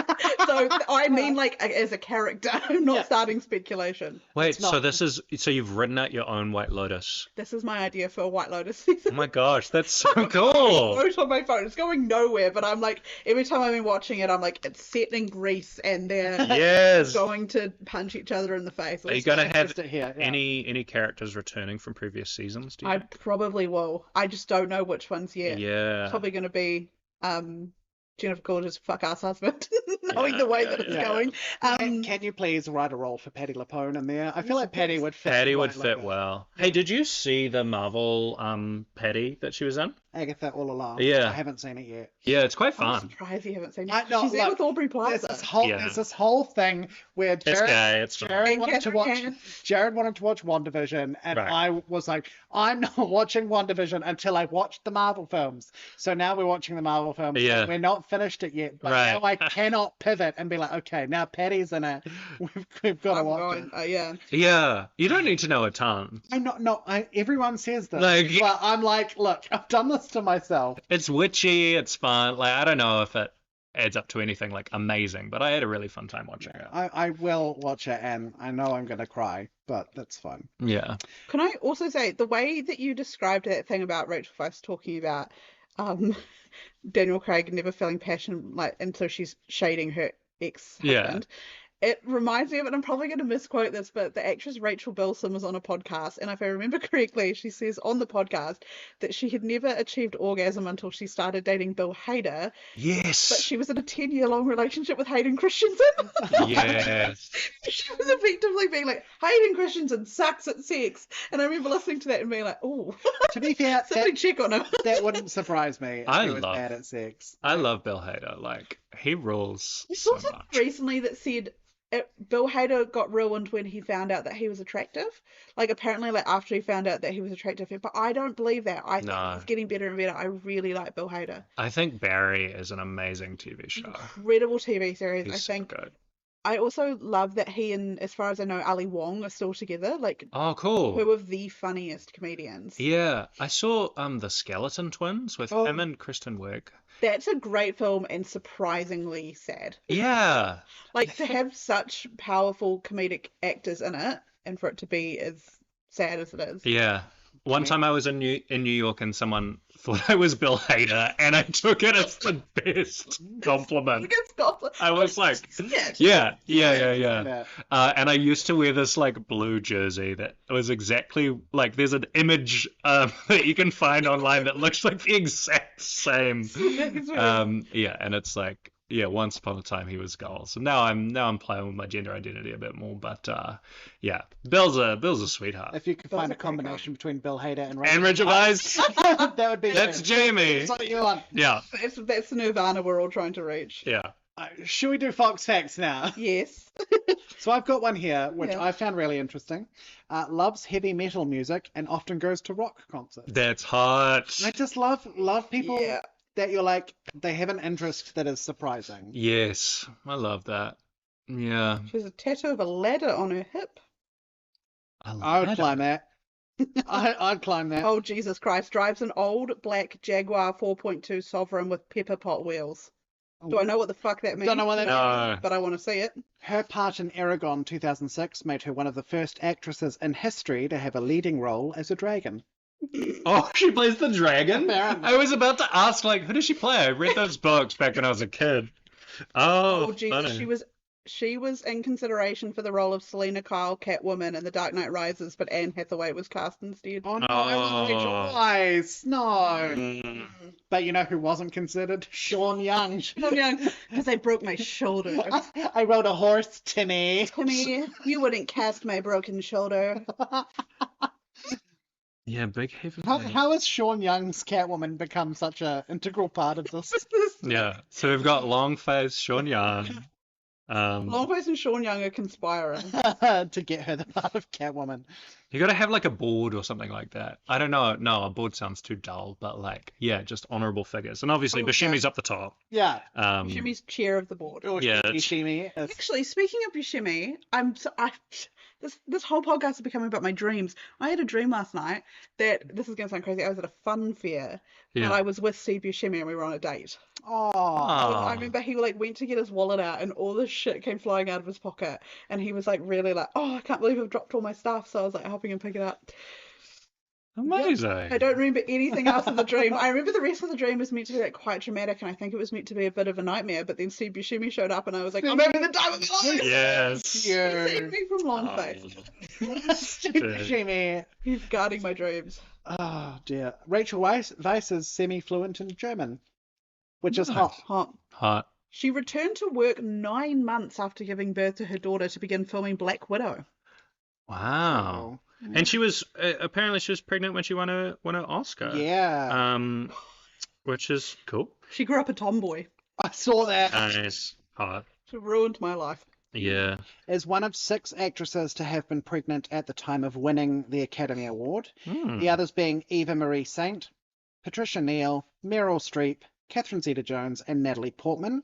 So I mean like as a character, I'm not starting speculation. Wait, It's so not. this is so you've written out your own White Lotus. This is my idea for a White Lotus Oh season. my gosh, that's so cool. Note on my phone. It's going nowhere, but I'm like, every time I've been watching it, I'm like, it's set in Greece and they're Yes. going to punch each other in the face. Are you gonna have Just it here, yeah. any characters returning from previous seasons? Do you I think? probably will. I just don't know which ones yet. Yeah. Probably going to be Jennifer Coolidge's fuck ass husband. knowing the way that it's going. Can you please write a role for Patti LuPone in there? I feel like Patti would fit. Patty would fit well. Hey, did you see the Marvel Patty that she was in? Agatha All Along. Yeah. I haven't seen it yet. Yeah, it's quite I'm fun. surprised you haven't seen I- it. no, She's there look, with Aubrey Plaza. There's this whole thing where It's gay, it's fine. Jared And wanted to Catherine watch Hahn. Jared wanted to watch WandaVision, and Right. I was like, I'm not watching WandaVision until I watched the Marvel films. So now we're watching the Marvel films. Yeah. We're not finished it yet, but Right. now I cannot pivot and be like, okay, now Patty's in it. We've got to I'm watch going, it. yeah. Yeah, you don't need to know a ton. I'm not. No, everyone says this, Like- but I'm like, look, I've done this to myself. It's witchy, it's fun. Like, I don't know if it adds up to anything like amazing, but I had a really fun time watching it. I will watch it, and I know I'm gonna cry, but that's fine. Yeah. Can I also say the way that you described that thing about Rachel Weisz talking about Daniel Craig never feeling passion like until she's shading her ex-husband. It reminds me of, and I'm probably going to misquote this, but the actress Rachel Bilson was on a podcast, and if I remember correctly, she says on the podcast that she had never achieved orgasm until she started dating Bill Hader, Yes. but she was in a 10-year-long relationship with Hayden Christensen. Yes. She was effectively being like, Hayden Christensen sucks at sex. And I remember listening to that and being like, oh, To be fair, somebody check on him. that wouldn't surprise me if I he was love- bad at sex. I love Bill Hader. Like, he rules I so saw something much. recently that said Bill Hader got ruined when he found out that he was attractive. Like, apparently, like, after he found out that he was attractive. But I don't believe that. I think No. it's getting better and better. I really like Bill Hader. I think Barry is an amazing TV show. Incredible TV series. He's I so think. good. I also love that he and, as far as I know, Ali Wong are still together. Like, Oh, cool. two of the funniest comedians. Yeah, I saw the Skeleton Twins with Oh. him and Kristen Wiig. That's a great film and surprisingly sad. Yeah, Like, to have such powerful comedic actors in it and for it to be as sad as it is. yeah. One time I was in New York and someone thought I was Bill Hader, and I took it as the best compliment. It's Goblin. I was like, Yeah. yeah. And I used to wear this like blue jersey that was exactly like, there's an image that you can find online that looks like the exact same. Yeah, and it's like, yeah, once upon a time he was Gull. So now I'm playing with my gender identity a bit more. But yeah, Bill's a sweetheart. If you could Bill's find a a great combination between Bill Hader and And Richard Weisz, that would be that's it. Jamie. That's what you want. Yeah, That's the nirvana we're all trying to reach. yeah. Should we do Fox Facts now? Yes. So I've got one here, which Yeah. I found really interesting. Loves heavy metal music and often goes to rock concerts. That's hot. I just love people Yeah. that you're like, they have an interest that is surprising. Yes, I love that. Yeah, She has a tattoo of a ladder on her hip. I would climb that. I'd climb that. Oh, Jesus Christ. Drives an old black Jaguar 4.2 Sovereign with pepper pot wheels. Do I know what the fuck that means? Don't know what that No. But I want to see it. Her part in Aragon 2006 made her one of the first actresses in history to have a leading role as a dragon. Oh, she plays the dragon? Apparently. I was about to ask, like, who does she play? I read those books back when I was a kid. Oh, Oh, Jesus. funny. She was in consideration for the role of Selena Kyle, Catwoman in The Dark Knight Rises, but Anne Hathaway was cast instead. Oh no, I was Rachel Oh. Weisz. No. Mm. But you know who wasn't considered? Sean Young. I'm young because they broke my shoulder. I rode a horse, Timmy. Timmy, you wouldn't cast my broken shoulder. Yeah, big heavy. How has Sean Young's Catwoman become such an integral part of this? Yeah, so we've got Longface, Sean Young. Longface and Sean Young are conspiring. To get her the part of Catwoman. You gotta have like a board or something like that. I don't know. No, a board sounds too dull, but like, yeah, just honorable figures. And obviously, Okay. Buscemi's up the top. Yeah. Jimmy's chair of the board. Or Yeah, Shimi. Actually, speaking of Buscemi, this whole podcast is becoming about my dreams. I had a dream last night that, this is going to sound crazy, I was at a fun fair and Yeah. I was with Steve Buscemi and we were on a date. Oh. I remember he like went to get his wallet out and all this shit came flying out of his pocket and he was like really like, oh, I can't believe I've dropped all my stuff. So I was like helping him pick it up. Amazing. I don't remember anything else of the dream. I remember the rest of the dream was meant to be like quite dramatic and I think it was meant to be a bit of a nightmare, but then Steve Buscemi showed up and I was like, I'm having the time of my life. Yes. He saved me from Longface. Shimi. He's guarding my dreams. Oh dear. Rachel Weisz is semi-fluent in German, which is Nice. hot. Hot. Hot. She returned to work 9 months after giving birth to her daughter to begin filming Black Widow. Wow. So, And she was apparently she was pregnant when she won her Oscar. yeah. Which is cool. She grew up a tomboy. I saw that. Nice. Hot. She ruined my life. Yeah. Is one of 6 actresses to have been pregnant at the time of winning the Academy Award. The others being Eva Marie Saint, Patricia Neal, Meryl Streep, Catherine Zeta-Jones, and Natalie Portman.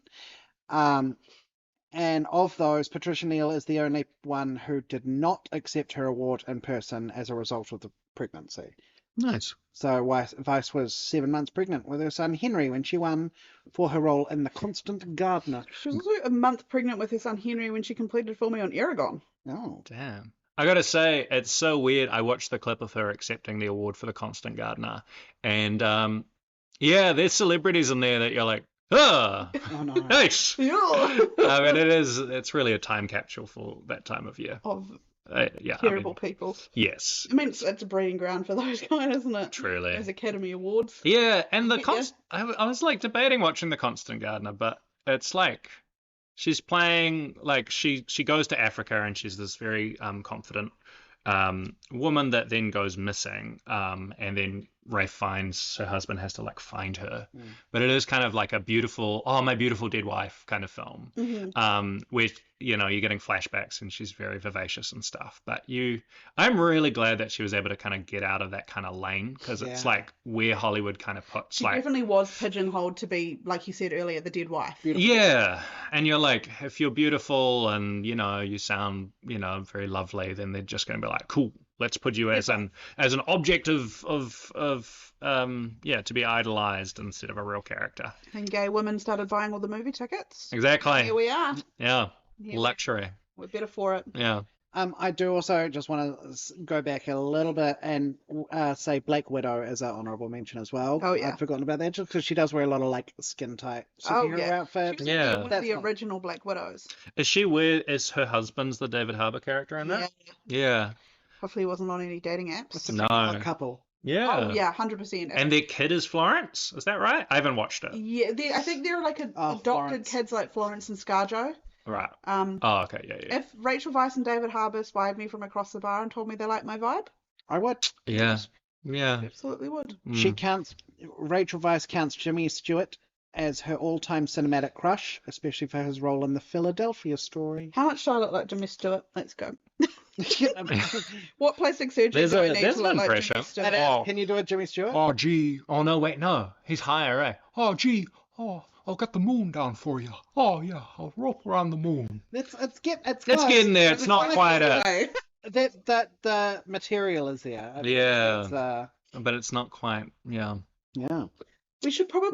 And of those, Patricia Neal is the only one who did not accept her award in person as a result of the pregnancy. Nice. So Weisz was 7 months pregnant with her son Henry when she won for her role in The Constant Gardener. She was also a month pregnant with her son Henry when she completed filming on Aragon. Oh. Damn. I gotta say, it's so weird. I watched the clip of her accepting the award for The Constant Gardener. And, yeah, there's celebrities in there that you're like, oh no. Nice. Yeah. I mean, it's really a time capsule for that time of year. Of Yeah. terrible people. Yes. I mean, it's a breeding ground for those guys, isn't it? Truly. Those Academy Awards. Yeah, and Yeah. I was like debating watching The Constant Gardener, but it's like she's playing like she goes to Africa and she's this very confident woman that then goes missing, and then Rafe finds her husband has to like find her. But it is kind of like a beautiful, oh, my beautiful dead wife kind of film, where you're getting flashbacks and she's very vivacious and stuff. But I'm really glad that she was able to kind of get out of that kind of lane, because it's like where Hollywood kind of puts She like definitely was pigeonholed to be, like you said earlier, the dead wife. yeah, and you're like, if you're beautiful and you sound very lovely, then they're just going to be like, cool, let's put you as an object of to be idolized instead of a real character. And gay women started buying all the movie tickets. Exactly. Here we are. Yeah. Here Luxury. We're better for it. Yeah. I do also just want to go back a little bit and say Black Widow is an honourable mention as well. Oh, yeah. I'd forgotten about that just because she does wear a lot of like skin tight superhero outfits. She was Yeah. one of the original Black Widows. Is her husband's the David Harbour character in that? Yeah. Hopefully he wasn't on any dating apps. It's a No. female couple. Yeah. Oh, yeah, 100%. And their kid is Florence. Is that right? I haven't watched it. Yeah, I think they're like adopted Florence. kids like Florence and ScarJo. Right. Oh, okay. Yeah. If Rachel Weisz and David Harbour spied me from across the bar and told me they liked my vibe, I would. Yeah. Yeah. absolutely would. Rachel Weisz counts Jimmy Stewart as her all-time cinematic crush, especially for his role in the Philadelphia Story. How much do I look like Jimmy Stewart? Let's go. What plastic surgery There's do I need there's to look an like impression. Jimmy Stewart? Can you do a Jimmy Stewart? Oh, gee. Oh no, wait, no. He's higher, eh? Oh, gee. Oh, I'll get the moon down for you. Oh, yeah. I'll rope around the moon. It's It's close. getting there. It's not quite a. Anyway, That the material is there. I mean, Yeah. it's, But it's not quite. Yeah. yeah. we should probably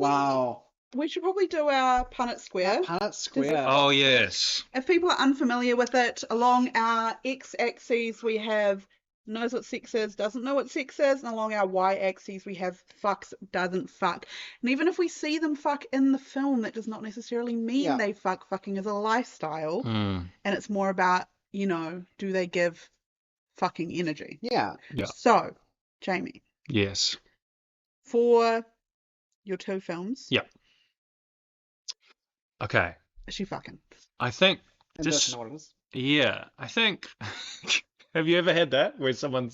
do our Punnett Square. Punnett Square. Oh yes. If people are unfamiliar with it, along our x-axis we have knows what sex is, doesn't know what sex is, and along our y-axis we have fucks, doesn't fuck. And even if we see them fuck in the film, that does not necessarily mean they fuck. Fucking is a lifestyle, and it's more about, do they give fucking energy? Yeah. Yeah. So, Jamie, Yes. for your 2 films, Yeah. Okay. is she fucking? I think And just that's not what it is. yeah. I think. Have you ever had that where someone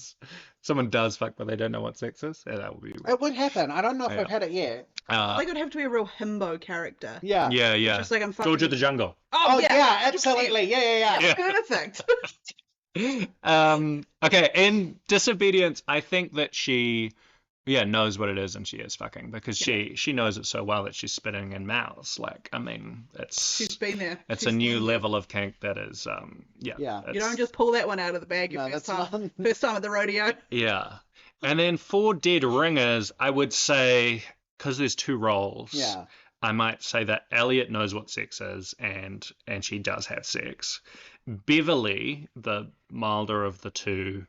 does fuck but they don't know what sex is? Yeah, that would be. It would happen. I don't know if Yeah. I've had it yet. Like, it would have to be a real himbo character. Yeah. Yeah. Just like I'm fucking. George of the Jungle. Oh, yeah, 100%. absolutely. Yeah. Yeah. Perfect. Okay, in Disobedience, I think that she knows what it is and she is fucking because she knows it so well that she's spitting in mouths. Like, I mean, She's been there. it's She's a new been level of kink that is Yeah. there. You don't just pull that one out of the bag your No, first that's time. not. First time at the rodeo. Yeah. And then for Dead Ringers, I would say, because there's 2 roles, Yeah. I might say that Elliot knows what sex is and she does have sex. Beverly, the milder of the 2,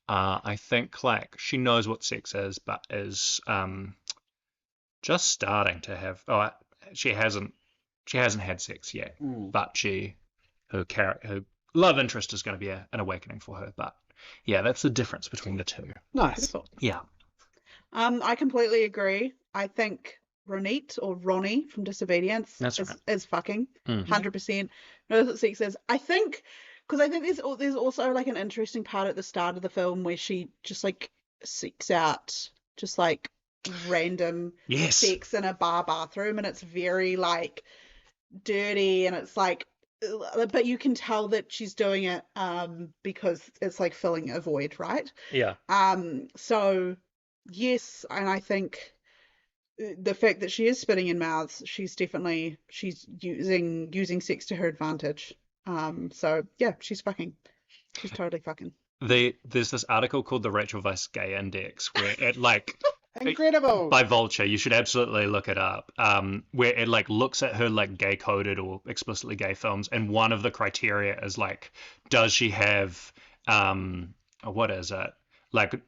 I think like she knows what sex is, but is just starting to have. Oh, she hasn't had sex yet, but her love interest is going to be an awakening for her. But yeah, that's the difference between the 2. Nice. Yeah. I completely agree. I think Ronit or Ronnie from Disobedience That's right. is fucking Mm. 100%. Knows what sex is. I think because there's also like an interesting part at the start of the film where she just like seeks out just like random Yes. sex in a bar bathroom, and it's very like dirty, and it's like, but you can tell that she's doing it because it's like filling a void, right? Yeah. So yes, and I think the fact that she is spitting in mouths, she's using sex to her advantage. So yeah, she's totally fucking. There's this article called the Rachel Weisz Gay Index where it like Incredible. by Vulture, you should absolutely look it up. Where it like looks at her like gay coded or explicitly gay films, and one of the criteria is like, does she have what is it, like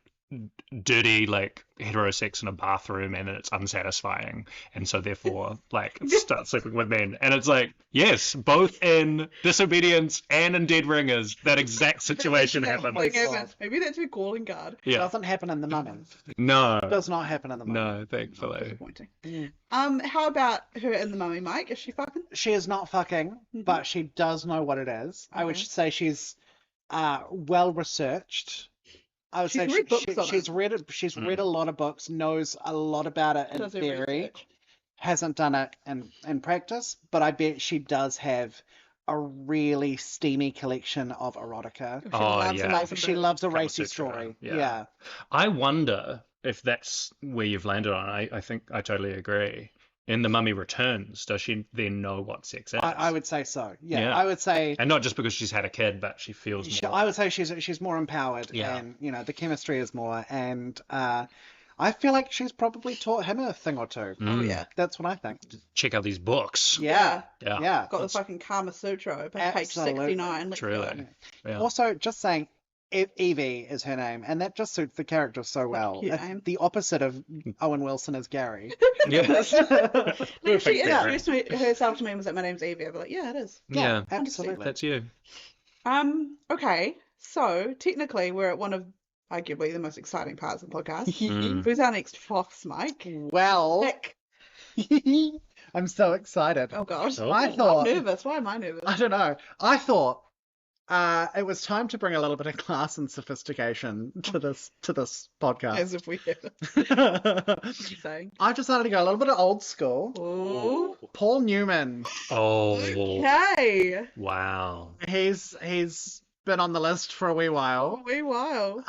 dirty like heterosex in a bathroom and it's unsatisfying, and so therefore like start sleeping with men. And it's like, yes, both in Disobedience and in Dead Ringers that exact situation happens. Maybe that's her calling card. It doesn't happen in The Mummy. No, It does not happen in The Mummy. no, thankfully. Disappointing. How about her in The Mummy, Mike? Is she fucking? She is not fucking, but she does know what it is. I would Okay. say she's well researched. I would She's say read books on she's read it. She's read a lot of books, knows a lot about it in Does her theory. research. Hasn't done it in practice, but I bet she does have a really steamy collection of erotica. She Oh, loves yeah. a lazy She bit. loves a Kama racy Sutra, story. yeah. Yeah. I wonder if that's where you've landed on. I think I totally agree. In The Mummy Returns, does she then know what sex is? I would say so. Yeah. Yeah. I would say. And not just because she's had a kid, but she feels more. I would say she's more empowered, Yeah. and the chemistry is more, and I feel like she's probably taught him a thing or two. Oh yeah. That's what I think. Check out these books. Yeah, Yeah. yeah. Got the fucking Kama Sutra open, page Absolutely. 69. Let's Truly. go. Yeah. Also, just saying, Evie is her name, and that just suits the character so well. cute It's name. the opposite of Owen Wilson as Gary. Yeah. Like, she Perfect, Gary. introduced herself to me and was like, my name's Evie. I'd be like, yeah, it is. Yeah. Absolutely. That's you. Okay, so technically we're at one of arguably the most exciting parts of the podcast. Mm. Who's our next fox, Mike? Well, Nick. I'm so excited. Oh gosh. Oh. I I'm thought, nervous. Why am I nervous? I don't know. I thought it was time to bring a little bit of class and sophistication to this podcast. As if we have saying. I decided to go a little bit of old school. Oh. Paul Newman. Oh. Okay. Wow. He's been on the list for a wee while. Wee wow.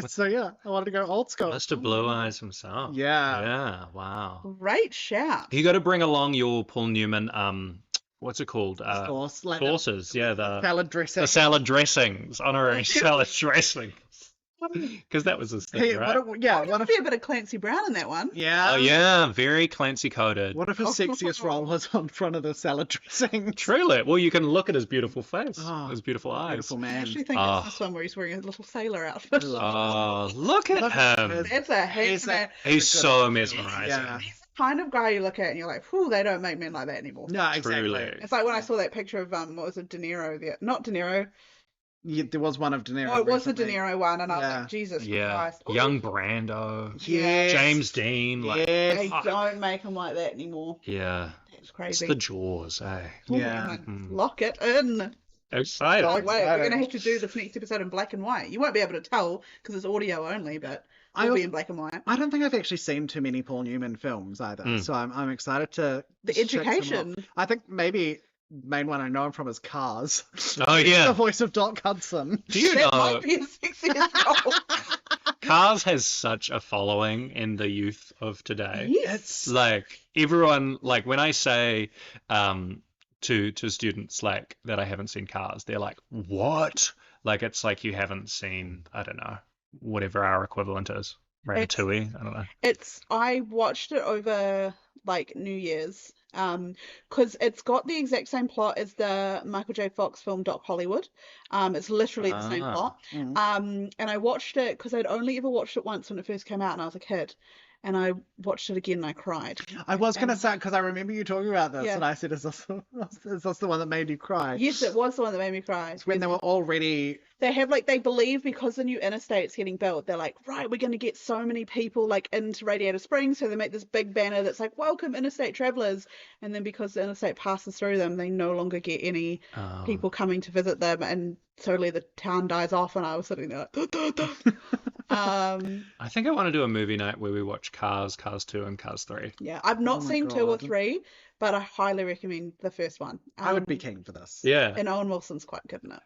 So yeah, I wanted to go old school. Mr. Blue Eyes himself. Yeah. Yeah. Wow. Great shout. You got to bring along your Paul Newman. What's it called? Sauce, like Sauces. Yeah. The salad dressing. the salad dressings. Honorary salad dressings. Because that was his thing, Hey, right? what There'd if be a bit of Clancy Brown in that one. yeah. Oh yeah, very Clancy coded. What if his sexiest role was on front of the salad dressing? Truly. Well, you can look at his beautiful face, Oh, his beautiful eyes. Beautiful I man. actually think Oh. it's this one where he's wearing a little sailor outfit. Oh, look at him. That's a heck, He's man. He's so mesmerizing. Yeah. He's the kind of guy you look at and you're like, whew, they don't make men like that anymore. No, exactly. Truly. It's like when I saw that picture of what was it, De Niro? Not De Niro. Yeah, there was one of De Niro. Oh, it was the De recently. Niro one, and I was Yeah. like, Jesus Yeah. Christ. Young Brando. Yes. James Dean. Like, Yes. They fuck. don't make them like that anymore. Yeah. That's It's crazy. the Jaws, eh? Yeah. Like, Mm. lock it in. Excited. Oh, wait, we're excited. going to have to do this next episode in black and white. You won't be able to tell because it's audio only, but I it'll be also- in black and white. I don't think I've actually seen too many Paul Newman films either, Mm. so I'm excited to. The check some more. Education. I think maybe main one I know him from is Cars. Oh, yeah. The voice of Doc Hudson. Do you That know might be his sexiest role. Cars has such a following in the youth of today? Yes. Like everyone, like when I say to students like that I haven't seen Cars, they're like, "What?" Like it's like you haven't seen, I don't know, whatever our equivalent is. Ratatouille, I don't know. I watched it over like New Year's, because it's got the exact same plot as the Michael J. Fox film Doc Hollywood. It's literally the same Ah. plot. Mm. And I watched it because I'd only ever watched it once when it first came out, and I was a kid. and I watched it again and I cried. I was going to say, because I remember you talking about this, Yeah. and I said, is this the one that made you cry? Yes, it was the one that made me cry. It's when they were already... They have, they believe because the new interstate's getting built, they're like, right, we're going to get so many people, into Radiator Springs, so they make this big banner that's like, welcome interstate travelers, and then because the interstate passes through them, they no longer get any people coming to visit them, and totally the town dies off, and I was sitting there like, duh, duh, duh. I think I want to do a movie night where we watch Cars, Cars 2, and Cars 3. Yeah, I've not seen 2 or 3, but I highly recommend the first one. I would be keen for this. Yeah. And Owen Wilson's quite good in it.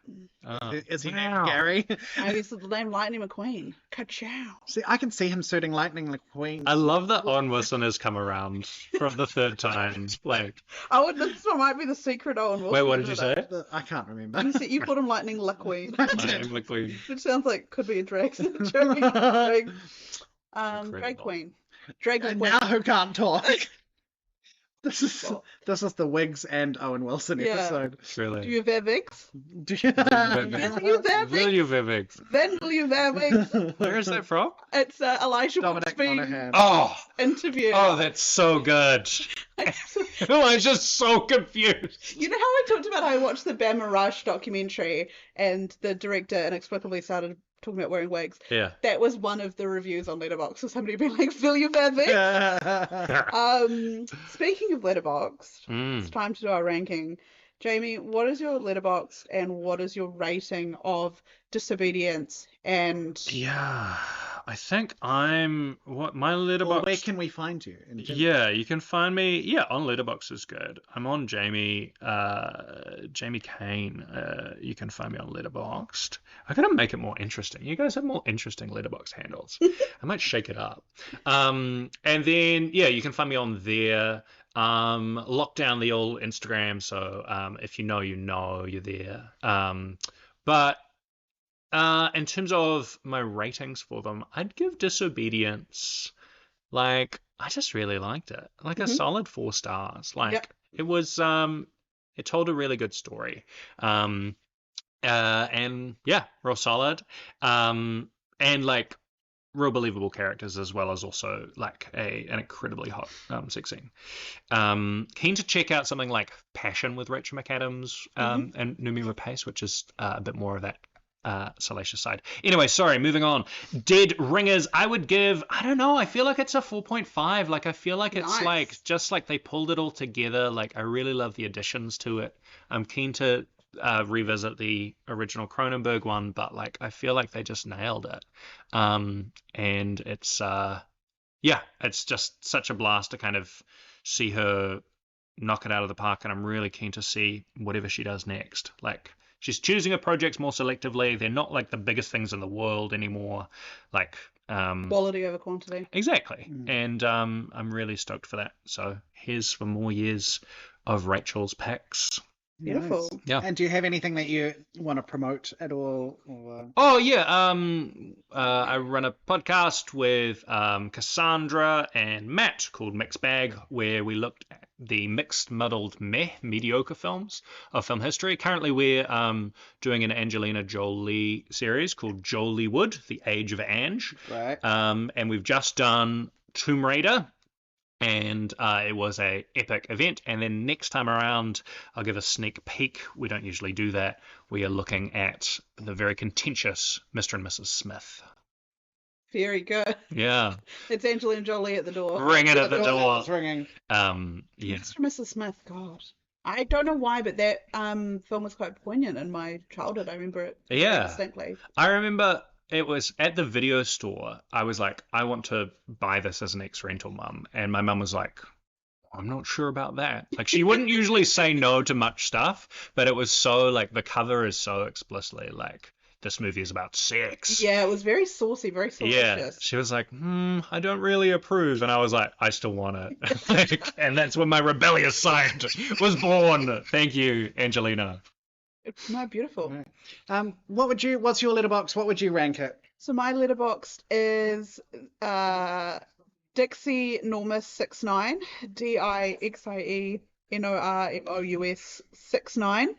Is he named Gary? He's the name Lightning McQueen. Ka-chow. See, I can see him suiting Lightning McQueen. I love that Owen Wilson has come around from the third time. This one might be the secret Owen Wilson. Wait, what did you say? I can't remember. You called him Lightning McQueen. Lightning McQueen. Which sounds like could be a drag queen. Drag And queen. now who can't talk? This is the Wigs and Owen Wilson episode. Really? Do you have wigs? Do you... Will you have wigs? Then will you have wigs? Where is that from? It's Elijah Dominic Wood's Monaghan. Oh, interview. oh, that's so good. I'm just so confused. You know how I talked about how I watched the Bama Rush documentary and the director inexplicably started talking about wearing wigs? Yeah. That was one of the reviews on Letterboxd. So somebody being like, "Will you have wigs?" Speaking of Letterboxd, it's time to do our ranking. Jamie, what is your Letterboxd and what is your rating of Disobedience? And yeah, I think my Letterboxd. Well, where can we find you? Yeah, you can find me. Yeah, on Letterboxd is good. I'm on Jamie Kane. You can find me on Letterboxd. I gotta make it more interesting. You guys have more interesting Letterboxd handles. I might shake it up. And then you can find me on there. Lock down the old Instagram, so if you know, you're there. But in terms of my ratings for them, I'd give Disobedience, I just really liked it. A solid 4 stars. It was, it told a really good story. And yeah, real solid. And real believable characters, as well as also an incredibly hot sex scene. Keen to check out something like Passion with Rachel McAdams and Noomi Rapace, which is a bit more of that salacious side. Anyway, sorry, moving on. Dead Ringers, I would give, I don't know, I feel like it's a 4.5. I feel like it's nice. just they pulled it all together. I really love the additions to it. I'm keen to revisit the original Cronenberg one, but I feel like they just nailed it. And it's it's just such a blast to kind of see her knock it out of the park, and I'm really keen to see whatever she does next. She's choosing her projects more selectively. They're not the biggest things in the world anymore. Quality over quantity. Exactly. And I'm really stoked for that. So here's for more years of Rachel's picks. Beautiful. Nice. Yeah. And do you have anything that you want to promote at all? Or... Oh yeah. I run a podcast with Cassandra and Matt called Mixed Bag, where we looked at the mixed, muddled, mediocre films of film history. Currently, we're doing an Angelina Jolie series called Joliewood: The Age of Ange. Right. And we've just done Tomb Raider. And it was a epic event. And then next time around, I'll give a sneak peek. We don't usually do that. We are looking at the very contentious Mr. and Mrs. Smith. Very good. Yeah. It's Angelina Jolie at the door. Ring it at the door. It's ringing. Yeah. Mr. and Mrs. Smith, God. I don't know why, but that film was quite poignant in my childhood. I remember it very distinctly. I remember... It was at the video store. I was like, I want to buy this as an ex-rental mum. And my mum was like, I'm not sure about that. She wouldn't usually say no to much stuff, but it was so, the cover is so explicitly, this movie is about sex. Yeah, it was very saucy, very salacious. Yeah, she was like, I don't really approve. And I was like, I still want it. And that's when my rebellious side was born. Thank you, Angelina. No, beautiful. Right. What's your letterbox? What would you rank it? So my letterbox is Dixie Normus 69, DIXIENORMOUS 69,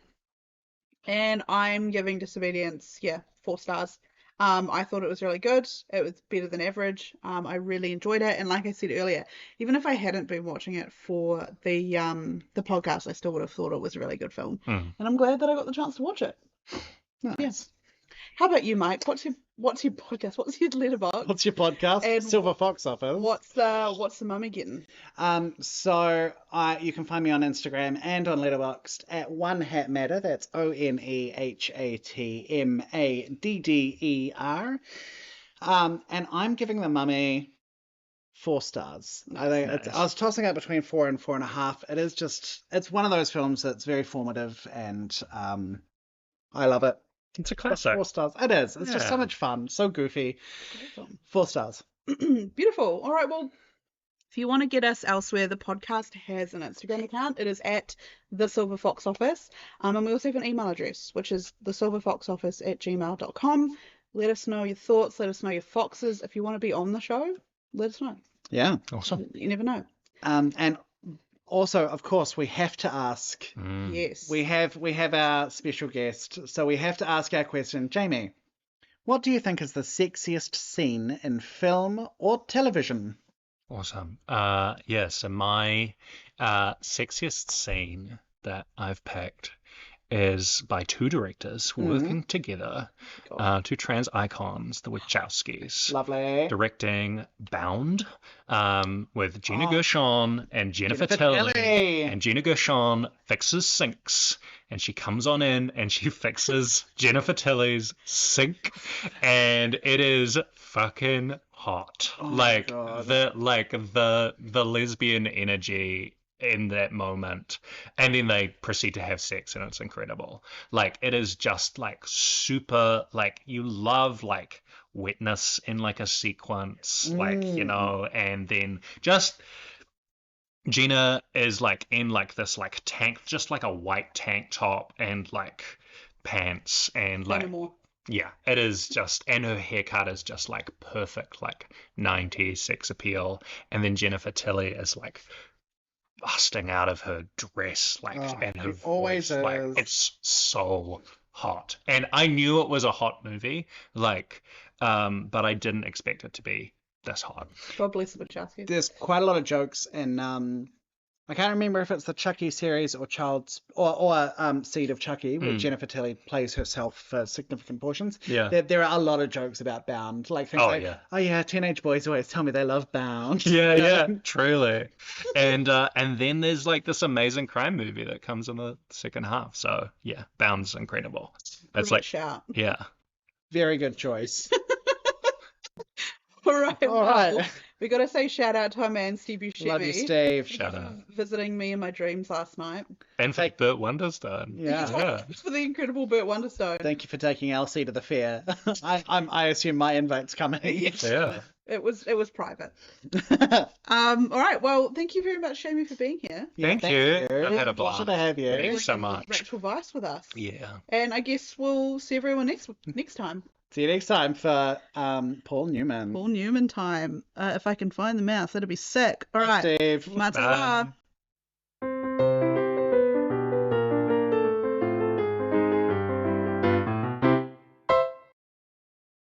and I'm giving Disobedience 4 stars. I thought it was really good. It was better than average. I really enjoyed it. And like I said earlier, even if I hadn't been watching it for the podcast, I still would have thought it was a really good film. And I'm glad that I got the chance to watch it. Nice. Yeah. How about you, Mike? What's your podcast? What's your letterbox? What's your podcast? And Silver Fox Office. What's the mummy getting? So you can find me on Instagram and on Letterboxd at One Hat Matter. That's OneHatMadder. And I'm giving The Mummy 4 stars. I think Nice. I was tossing up between 4 and 4.5. It is it's one of those films that's very formative, and I love it. It's a classic. 4 stars. It is. It's just so much fun. So goofy. 4 stars. Beautiful. All right. Well, if you want to get us elsewhere, the podcast has an Instagram account. It is at the Silver Fox Office. And we also have an email address, which is thesilverfoxoffice@gmail.com. Let us know your thoughts. Let us know your foxes. If you want to be on the show, let us know. Yeah. Awesome. You never know. And also, of course, we have to ask. Yes. We have our special guest, so we have to ask our question. Jamie, what do you think is the sexiest scene in film or television? Awesome. So my sexiest scene that I've picked is by 2 directors working together, 2 trans icons, the Wachowskis. Lovely. Directing Bound with Gina Gershon and Jennifer Tilly. And Gina Gershon fixes sinks. And she comes on in and she fixes Jennifer Tilly's sink. And it is fucking hot. The lesbian energy in that moment, and then they proceed to have sex, and it's incredible. Like, it is just like super, like, you love like wetness in like a sequence, like, you know, and then just Gina is like in like this like tank, just like a white tank top and like pants, and like yeah, it is just, and her haircut is just like perfect, like 90s sex appeal. And then Jennifer Tilly is like busting out of her dress, like, and her voice, like, it's so hot. And I knew it was a hot movie, like, but I didn't expect it to be this hot. God bless the Wachowskis. There's quite a lot of jokes in I can't remember if it's the Chucky series or Seed of Chucky, where Jennifer Tilly plays herself for significant portions. Yeah. There are a lot of jokes about Bound, like things teenage boys always tell me they love Bound. Yeah, truly. And then there's like this amazing crime movie that comes in the second half. So yeah, Bound's incredible. That's Great shout. Yeah. Very good choice. All right. We got to say shout out to our man Steve Buscemi. Love you, Steve. Shout out. Visiting me in my dreams last night. And for Burt Wonderstone. Yeah. For the incredible Burt Wonderstone. Thank you for taking Elsie to the fair. I assume my invite's coming. Yeah. It was private. All right. Well, thank you very much, Jamie, for being here. Thank you. I've had a blast. Pleasure to have you. Thank you so much. Rachel Weisz with us. Yeah. And I guess we'll see everyone next time. See you next time for Paul Newman. Paul Newman time. If I can find the mouse, that'd be sick. All right. Steve. Matawa.